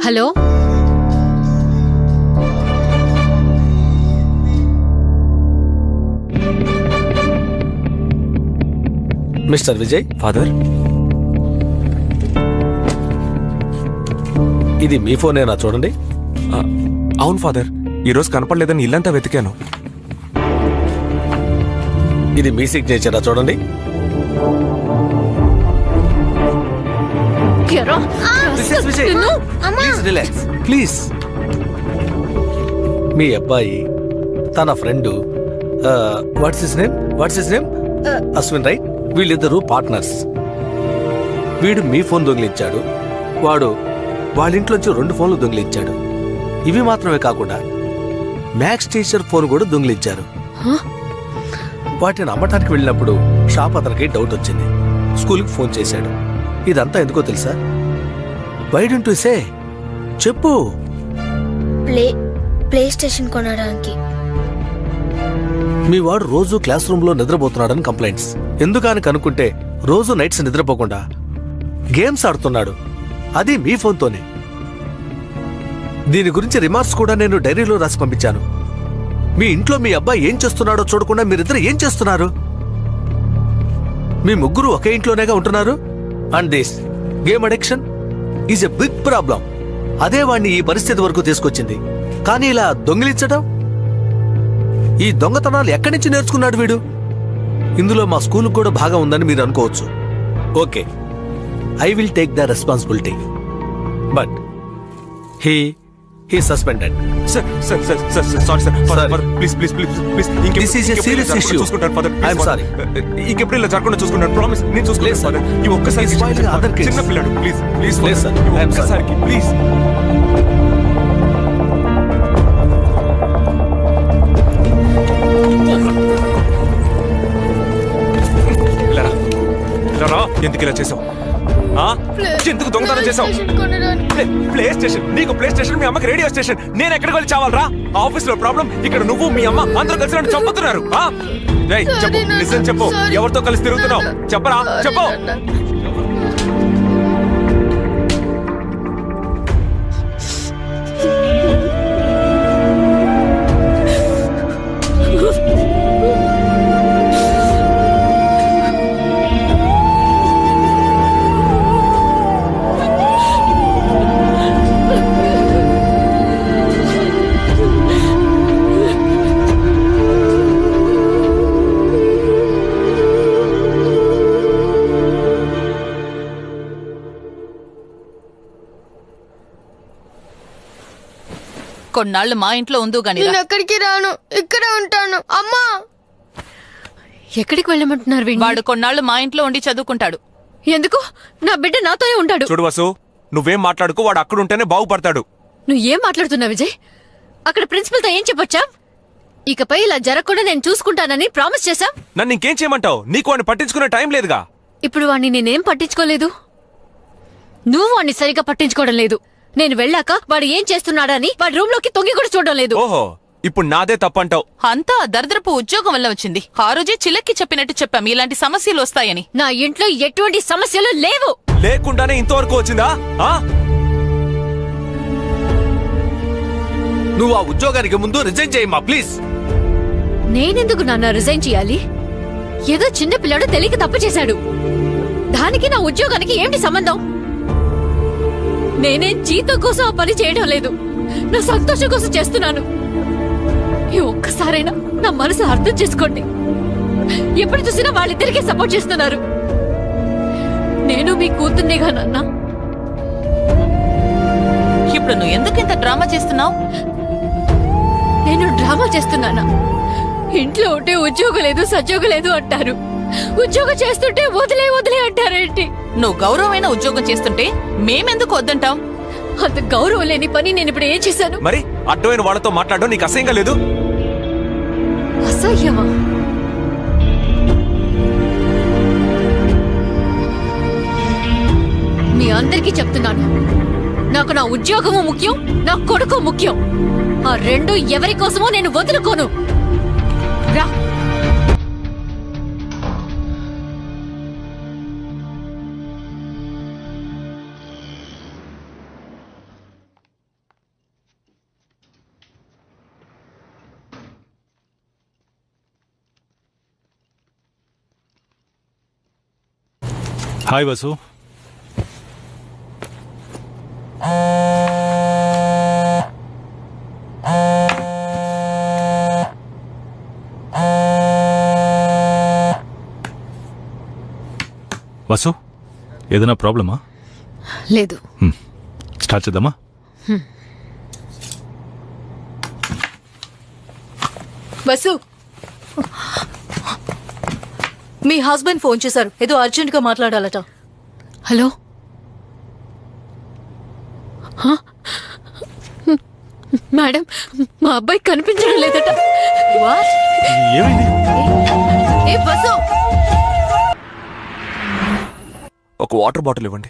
Hello,
mister Vijay.
ఫాదర్,
ఇది మీ ఫోనేనా? చూడండి.
అవును ఫాదర్, ఈరోజు కనపడలేదని ఇల్లంతా వెతికాను.
ఇది మీ సిగ్నేచరా? చూడండి.
ప్లీజ్.
మీ అబ్బాయి తన friend what's his name Ashwin, right? వీళ్ళిద్దరూ పార్ట్నర్స్. వీడు మీ ఫోన్ దొంగిలించాడు, వాడు వాళ్ళ ఇంట్లోంచి 2 ఫోన్లు దొంగిలించాడు. ఇవి మాత్రమే కాకుండా మ్యాథ్స్ టీచర్ ఫోన్ కూడా దొంగిలించారు. వాటిని అమ్మటానికి వెళ్ళినప్పుడు షాప్ అతనికి డౌట్ వచ్చింది. స్కూల్కి ఫోన్ చేశాడు. ఇదంతా ఎందుకో తెలుసా? Why don't you say? చెప్పు.
ప్లే స్టేషన్ కొనడానికి.
మీ వాడు రోజు క్లాస్ రూమ్ లో నిద్రపోతున్నాడని కంప్లైంట్స్. ఎందుకని కనుక్కుంటే రోజు నైట్స్ నిద్రపోకుండా గేమ్స్ ఆడుతున్నాడు, అది మీ ఫోన్తోనే. దీని గురించి రిమార్క్స్ కూడా నేను డైరీలో రాసి పంపించాను. మీ ఇంట్లో మీ అబ్బాయి ఏం చేస్తున్నాడో చూడకుండా మీరిద్దరు ఏం చేస్తున్నారు? మీ ముగ్గురు ఒకే ఇంట్లోనేగా ఉంటున్నారు. And this game addiction is a big problem. అదే వాడిని ఈ పరిస్థితి వరకు తీసుకొచ్చింది. కానీ ఇలా దొంగిలించడం, ఈ దొంగతనాలు ఎక్కడి నుంచి నేర్చుకున్నాడు వీడు? ఇందులో మా స్కూల్ కూడా భాగం ఉందని మీరు అనుకోవచ్చు. Okay, I will take the responsibility, but he suspended.
ఇంకెప్పుడు ఇలా జరగకుండా చూసుకుంటాను. ప్రామిస్, నేను చూసుకోలేదు సార్. ఈ ఒక్కసారి చిన్న పిల్లాడు, ప్లీజ్ ప్లీజ్ ఒక్కసారికి ప్లీజ్. ఎందుకు ఇలా చేసావు? ఎందుకు దొంగతనం చేసావు? ప్లే స్టేషన్, నీకు ప్లే స్టేషన్, మీ అమ్మకి రేడియో స్టేషన్. నేను ఎక్కడికి వెళ్ళి చావాలరా? ఆఫీస్ లో ప్రాబ్లం, ఇక్కడ నువ్వు మీ అమ్మ అందరూ కలిసి నన్ను చంపుతున్నారు. చెప్పు, నిజం చెప్పు. ఎవరితో కలిసి తిరుగుతున్నావు? చెప్పరా, చెప్పు.
కొన్నాళ్ళు మా ఇంట్లో ఉందో గాని
నేను ఎక్కడికి రాను, ఇక్కడే ఉంటాను. అమ్మా,
ఎక్కడికి వెళ్ళమంటున్నారు?
వాడు కొన్నాళ్ళు మా ఇంట్లో ఉండి చదువుకుంటాడు.
ఎందుకు? నా బిడ్డ నాతోనే ఉంటాడు.
చూడు వసు, నువ్వేం మాట్లాడుకో, వాడు అక్కడుంటేనే బాగుపడతాడు.
నువ్వు ఏం మాట్లాడుతున్నావు విజయ్? అక్కడ ప్రిన్సిపల్తో ఏం చెప్పొచ్చా? ఇకపై ఇలా జరగకుండా నేను చూసుకుంటానని ప్రామిస్ చేశాం.
నన్ను ఇంకేం చేయమంటావు? నీకు వాడిని పట్టించుకునే టైం లేదుగా.
ఇప్పుడు వాడిని నేనేం పట్టించుకోలేదు, నువ్వు వాడిని సరిగా పట్టించుకోవడం లేదు. నేను వెళ్ళాక వాడు ఏం చేస్తున్నాడని వాడి రూమ్ లోకి తొంగి కూడా చూడడం లేదు.
ఓహో, ఇప్పుడు నాదే తప్పంటావు.
అంతా దరిద్రపు ఉద్యోగం వల్ల వచ్చింది. ఆ రోజే చిలక్కి చెప్పినట్టు చెప్పాం ఇలాంటి సమస్యలు వస్తాయని.
నా ఇంట్లో ఎటువంటి సమస్యలు లేవు.
లేకుండానే ఇంతవరకు వచ్చిందా?
నువ్వు ఆ ఉద్యోగానికి ముందు రిజైన్ చేయమ్మా ప్లీజ్.
నేనెందుకు నాన్న రిజైన్ చేయాలి? ఏదో చిన్న పిల్లాడు తెలియక తప్పు చేశాడు, దానికి నా ఉద్యోగానికి ఏంటి సంబంధం? నేనేం జీతం కోసం ఆ పని చేయడం లేదు, నా సంతోషం కోసం చేస్తున్నాను. ఈ ఒక్కసారైనా నా మనసు అర్థం చేసుకోండి. ఎప్పుడు చూసినా వాళ్ళిద్దరికీ సపోర్ట్ చేస్తున్నారు. నేను మీ కూతుర్నిగా నాన్న.
ఇప్పుడు నువ్వు ఎందుకు ఇంత డ్రామా చేస్తున్నావు?
నేను డ్రామా చేస్తున్నానా? ఇంట్లో ఉంటే ఉద్యోగం లేదు సద్యోగం లేదు అంటారు, ఉద్యోగం చేస్తుంటే వదిలే వదిలే అంటారేంటి?
నువ్వు గౌరవమైన ఉద్యోగం చేస్తుంటే మేమెందుకు వద్దంటాం?
అంత గౌరవం లేని పని నేను ఇప్పుడు ఏం చేశాను?
మరి అడ్డమైన వాళ్ళతో మాట్లాడడం నీకు అసహ్యంగా లేదు?
అసహ్యమా? మీ అందరికీ చెప్తున్నాను, నాకు నా ఉద్యోగము ముఖ్యం, నా కొడుకు ముఖ్యం. ఆ రెండు ఎవరి కోసమో నేను వదులుకోను. రా.
హాయ్ వసు. వసు, ఏదైనా ప్రాబ్లమా?
లేదు.
స్టార్ట్ చేద్దామా?
వసు, మీ హస్బెండ్ ఫోన్ చేశారు, ఏదో అర్జెంట్ గా మాట్లాడాలట.
హలో. మేడం, మా అబ్బాయి కనిపించడం లేదట.
ఒక వాటర్ బాటిల్ ఇవ్వండి.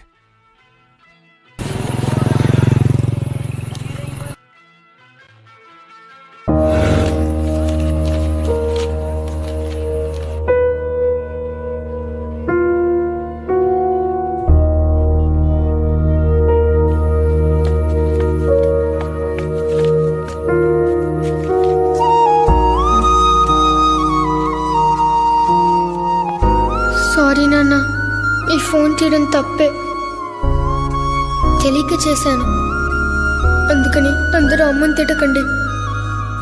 సారీ నాన్న, ఈ ఫోన్ తీయడం తప్పే, తెలియక చేశాను. అందుకని అందరూ అమ్మని తిట్టకండి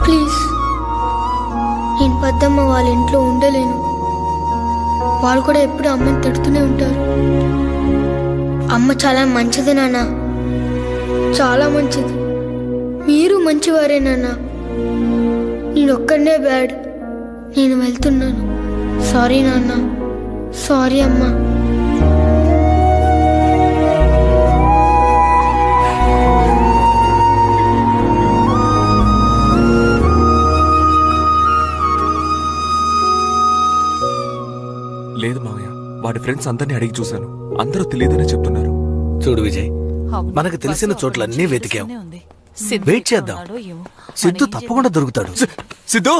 ప్లీజ్. నేను పెద్దమ్మ వాళ్ళ ఇంట్లో ఉండలేను, వాళ్ళు కూడా ఎప్పుడు అమ్మని తిడుతూనే ఉంటారు. అమ్మ చాలా మంచిది నాన్న, చాలా మంచిది. మీరు మంచివారే నాన్న, నేను ఒక్కడనే బ్యాడ్. నేను వెళ్తున్నాను. సారీ నాన్న. సారీ అమ్మా.
లేదు మావయ్య, వాడి ఫ్రెండ్స్ అందరినీ అడిగి చూశాను, అందరూ తెలియదనే చెప్తున్నారు.
చూడు విజయ్, మనకు తెలిసిన చోట్లన్నీ వెతికాం. వెయిట్ చేద్దాం, సిద్ధు తప్పకుండా దొరుకుతాడు.
సిద్ధు,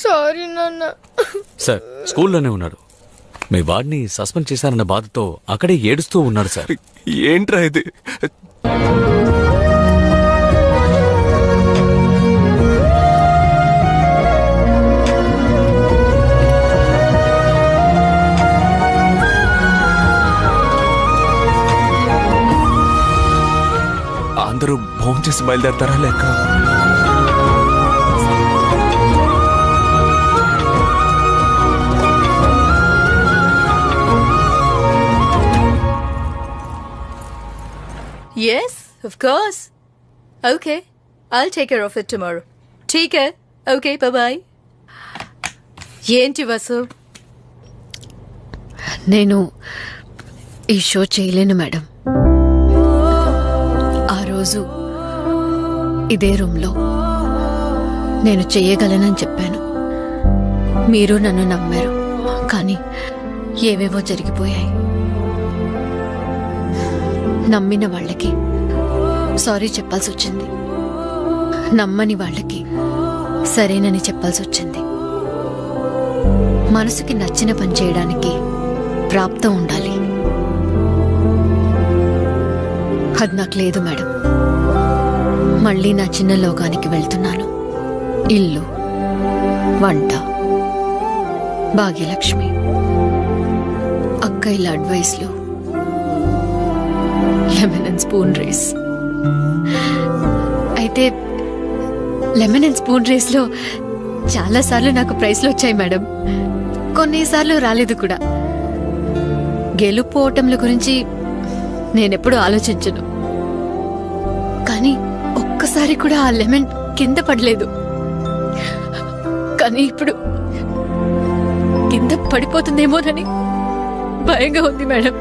సారీ నాన్న.
సార్, స్కూల్లోనే ఉన్నాడు. మీ వాడిని సస్పెండ్ చేశారన్న బాధతో అక్కడే ఏడుస్తూ ఉన్నాడు సార్.
ఏంట్రా ఇది? అందరూ భోంచేసి బయలుదేరతారా లేక?
Yes, of course. Okay, I'll take care of it tomorrow. Take care. Okay, bye-bye. ఏంటి వసు?
నేను ఈ షో చేయలేను మేడం. ఆ రోజు ఇదే రూమ్లో నేను చెయ్యగలనని చెప్పాను. మీరు నన్ను నమ్మారు, కానీ ఏవేవో జరిగిపోయాయి. నమ్మిన వాళ్ళకి సారీ చెప్పాల్సి వచ్చింది, నమ్మని వాళ్ళకి సరేనని చెప్పాల్సి వచ్చింది. మనసుకి నచ్చిన పని చేయడానికి ప్రాప్తం ఉండాలి. అది నాకు లేదు మేడం. మళ్ళీ నా చిన్న లోకానికి వెళ్తున్నాను. ఇల్లు, వంట, భాగ్యలక్ష్మి, అక్కయ్యల అడ్వైస్లు, లెమన్ అండ్ స్పూన్ రేస్. అయితే లెమన్ అండ్ స్పూన్ రేస్లో చాలాసార్లు నాకు ప్రైజ్లు వచ్చాయి మేడం. కొన్నిసార్లు రాలేదు కూడా. గెలుపు ఓటముల గురించి నేనెప్పుడు ఆలోచించను, కానీ ఒక్కసారి కూడా ఆ లెమన్ కింద పడలేదు. కానీ ఇప్పుడు కింద పడిపోతుందేమోనని భయంగా ఉంది మేడం.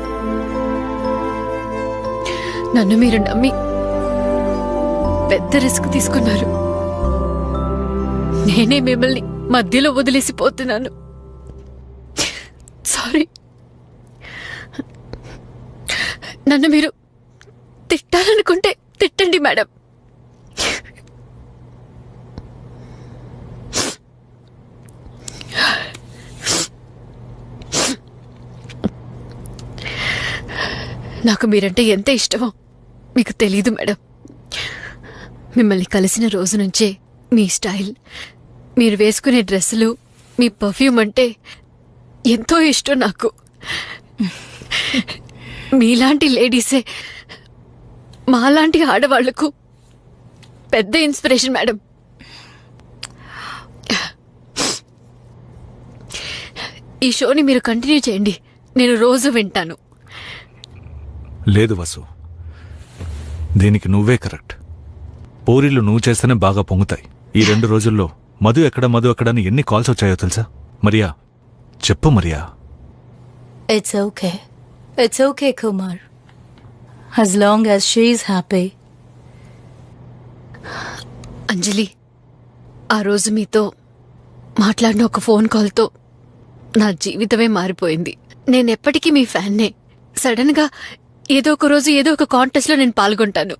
నన్ను మీరు నమ్మి పెద్ద రిస్క్ తీసుకున్నారు. నేనే మిమ్మల్ని మధ్యలో వదిలేసిపోతున్నాను. సారీ. నన్ను మీరు తిట్టాలనుకుంటే తిట్టండి మేడం. నాకు మీరంటే ఎంత ఇష్టమో మీకు తెలీదు మేడం. మిమ్మల్ని కలిసిన రోజు నుంచే మీ స్టైల్, మీరు వేసుకునే డ్రెస్సులు, మీ పర్ఫ్యూమ్ అంటే ఎంతో ఇష్టం నాకు. మీలాంటి లేడీసే మాలాంటి ఆడవాళ్లకు పెద్ద ఇన్స్పిరేషన్ మేడం. ఈ షోని మీరు కంటిన్యూ చేయండి, నేను రోజు వింటాను.
లేదు వసు, దీనికి నువ్వే కరెక్ట్. పూరీలు నువ్వు చేస్తేనే బాగా పొంగుతాయి. ఈ 2 రోజుల్లో మధు ఎక్కడని ఎన్ని కాల్స్ వచ్చాయో తెలుసా? మరియా, చెప్పు Mariya.
It's okay, Kumar. As long as she is happy.
అంజలి, ఆ రోజు మీతో మాట్లాడిన ఒక ఫోన్ కాల్తో నా జీవితమే మారిపోయింది. నేనెప్పటికీ మీ ఫ్యాన్నే. సడన్ గా ఏదో ఒక రోజు ఏదో ఒక కాంటెస్ట్ లో నేను పాల్గొంటాను.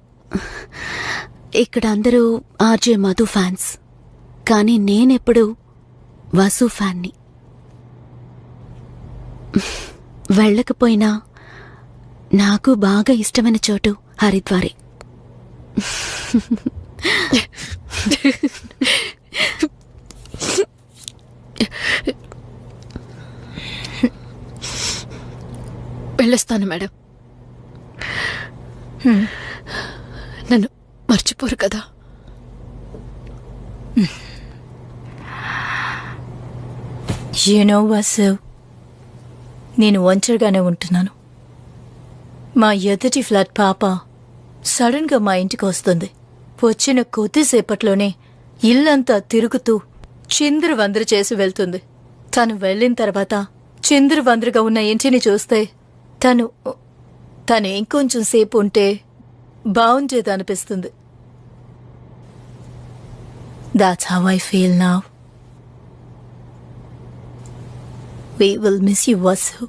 ఇక్కడ అందరూ ఆర్జే మధు ఫ్యాన్స్, కానీ నేనెప్పుడు వసు ఫ్యాన్ని. వెళ్ళకపోయినా నాకు బాగా ఇష్టమైన చోటు హరిద్వారే.
వెళ్ళొస్తాను మేడం. నన్ను మర్చిపోరు కదా?
వసు, నేను ఒంటరిగానే ఉంటున్నాను. మా ఎదుటి ఫ్లాట్ పాప సడన్ గా మా ఇంటికి వస్తుంది. వచ్చిన కొద్దిసేపట్లోనే ఇల్లంతా తిరుగుతూ చిందరవందర చేసి వెళ్తుంది. తను వెళ్ళిన తర్వాత చిందరవందరగా ఉన్న ఇంటిని చూస్తే తను ఇంకొంచెం సేపు ఉంటే బాగుండేదనిపిస్తుంది. That's how I feel now. We will miss you, Vasu.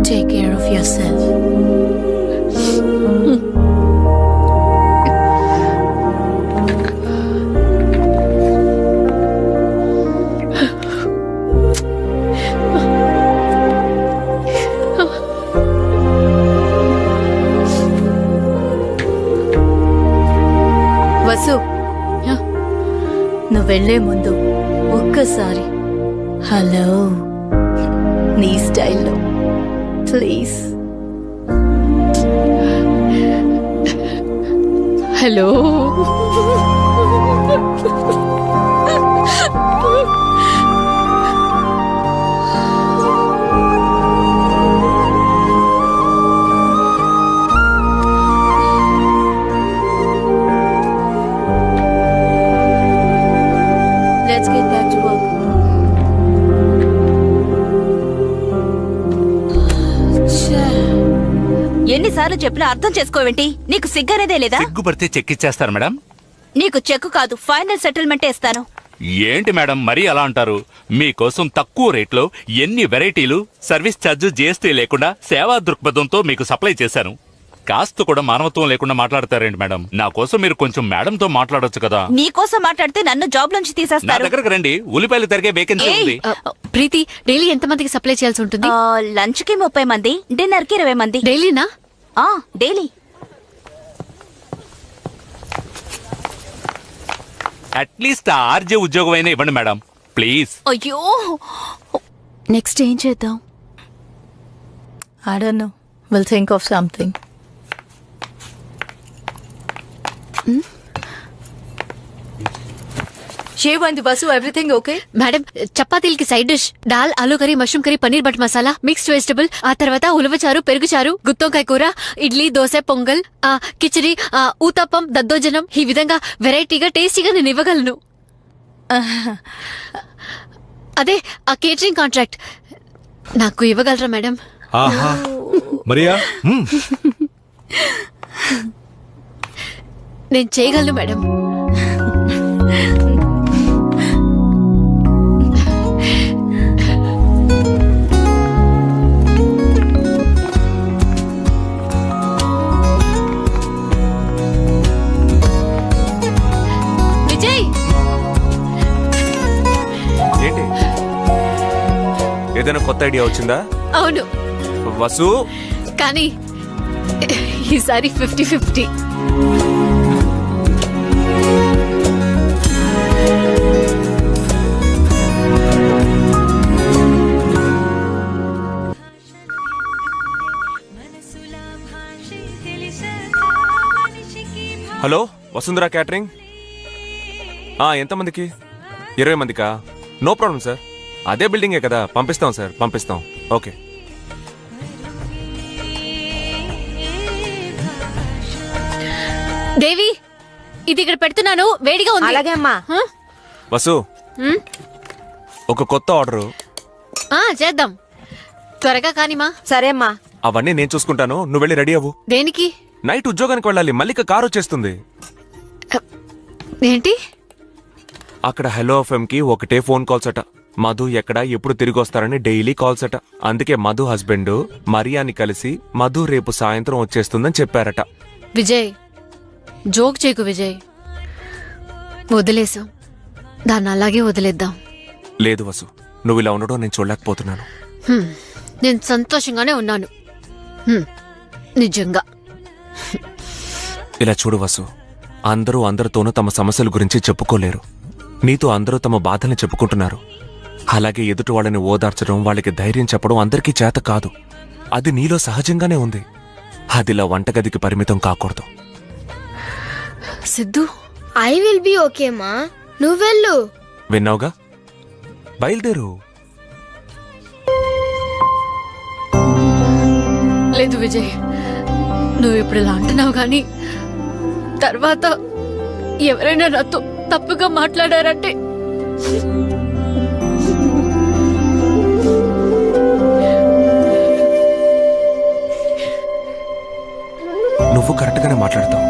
Take care of yourself. Vasu, నువ్వు వెళ్లే ముందు ఒక్కసారి హలో నీ స్టైల్లో please.
Hello.
Let's get back
చెప్పినా అర్థం చేసుకోవేంటి? నీకు సిగ్గనేదే లేదా?
సిగ్గుపడితే చెక్ ఇచ్చేస్తారు మేడం.
నీకు చెక్కు కాదు, ఫైనల్ సెటిల్మెంటే ఇస్తాను.
ఏంటి మేడం మరీ అలా అంటారు? మీకోసం తక్కువ రేట్లో ఎన్ని వెరైటీలు, సర్వీస్ ఛార్జ్, జీఎస్టీ లేకుండా సేవా దృక్పథంతో మీకు సప్లై చేశాను. కాస్త కూడా మానవత్వం లేకుండా మాట్లాడతారేంటి మేడం? నా కోసం మీరు కొంచెం మేడంతో మాట్లాడొచ్చు కదా.
నీ కోసం మాట్లాడితే నన్ను జాబ్ నుంచి
నా
తీసేస్తారు.
దగ్గరకు రండి, ఉల్లిపాయలు తరిగే వేకెన్సీ ఉంది.
ప్రీతి, డైలీ ఎంత మందికి సప్లై చేయాల్సి ఉంటుంది?
లంచ్ కి 30 మంది, డిన్నర్ కి 20 మంది.
డైలీనా?
డైలీ.
అట్లీస్ట్ ఆర్జే ఉద్యోగం అయినా ఇవ్వండి మేడం ప్లీజ్.
అయ్యో, నెక్స్ట్ ఏం చేద్దాం?
I don't know. We'll think of something. ఏమైంది బస్సు? Everything okay?
మేడం, చపాతీలకి side dish dal, aloo curry, mushroom curry, paneer butter masala, mixed vegetable, ఆ తర్వాత ఉలవచారు, పెరుగుచారు, గుత్తొంకాయ కూర, ఇడ్లీ, దోశ, పొంగల్, కిచడి, ఊతప్పం, దద్దోజనం, ఈ విధంగా వెరైటీగా టేస్టీగా నేను ఇవ్వగలను. అదే ఆ కేటరింగ్ కాంట్రాక్ట్ నాకు ఇవ్వగలరా మేడం?
మరియా,
నేను చేయగలను మేడం. విజయ్,
ఏంటి ఏదైనా కొత్త ఐడియా వచ్చిందా?
అవును
వసు,
కానీ ఈసారి 50-50.
హలో వసుంధరా క్యాటరింగ్. ఎంతమందికి? 20 మందికా? నో ప్రాబ్లం సార్, అదే బిల్డింగే కదా, పంపిస్తాం సార్, పంపిస్తాం. ఓకే.
దేవి, ఇది ఇక్కడ పెడుతున్నాను, వేడిగా ఉంది.
అలాగే అమ్మా.
వసు, ఒక కొత్త ఆర్డరు.
చేద్దాం, త్వరగా కానిమా.
సరే అమ్మా.
అవన్నీ నేను చూసుకుంటాను, నువ్వు వెళ్ళి రెడీ అవ్వు.
దేనికి?
నైట్ ఉద్యోగానికి వెళ్ళాలి, మల్లిక కారు వచ్చేస్తుంది.
ఏంటి?
అక్కడ హలో ఎఫ్ఎం కి ఒకటే ఫోన్ కాల్స్ అట. మధు ఎక్కడ, ఎప్పుడు తిరిగి వస్తారని డైలీ కాల్స్ అట. అందుకే మధు హస్బెండ్ మరియాని కలిసి మధు రేపు సాయంత్రం వచ్చేస్తుందని చెప్పారట.
విజయ్, జోక్ చేయకు విజయ్. వదిలేసాం, దాన్ని అలాగే వదిలేద్దాం.
లేదు వసు, నువ్వు ఇలా ఉండడం నేను చూడలేకపోతున్నాను.
నేను సంతోషంగానే ఉన్నాను, నిజంగా.
ఇలా చూడు వసు, అందరూ అందరితోనూ తమ సమస్యల గురించి చెప్పుకోలేరు. నీతో అందరూ తమ బాధల్ని చెప్పుకుంటున్నారు. అలాగే ఎదుటి వాళ్ళని ఓదార్చడం, వాళ్ళకి ధైర్యం చెప్పడం అందరికీ చేత కాదు. అది నీలో సహజంగానే ఉంది. అదిలా వంటగదికి పరిమితం కాకూడదు.
Siddhu,
I will be okay మా, నువ్వెళ్ళు.
విన్నావుగా, బయలుదేరు.
లేదు విజయ్, నువ్వు ఇప్పుడు ఇలా అంటున్నావు గాని తర్వాత ఎవరైనా నాతో తప్పుగా మాట్లాడారంటే
నువ్వు కరెక్ట్గానే మాట్లాడతావు.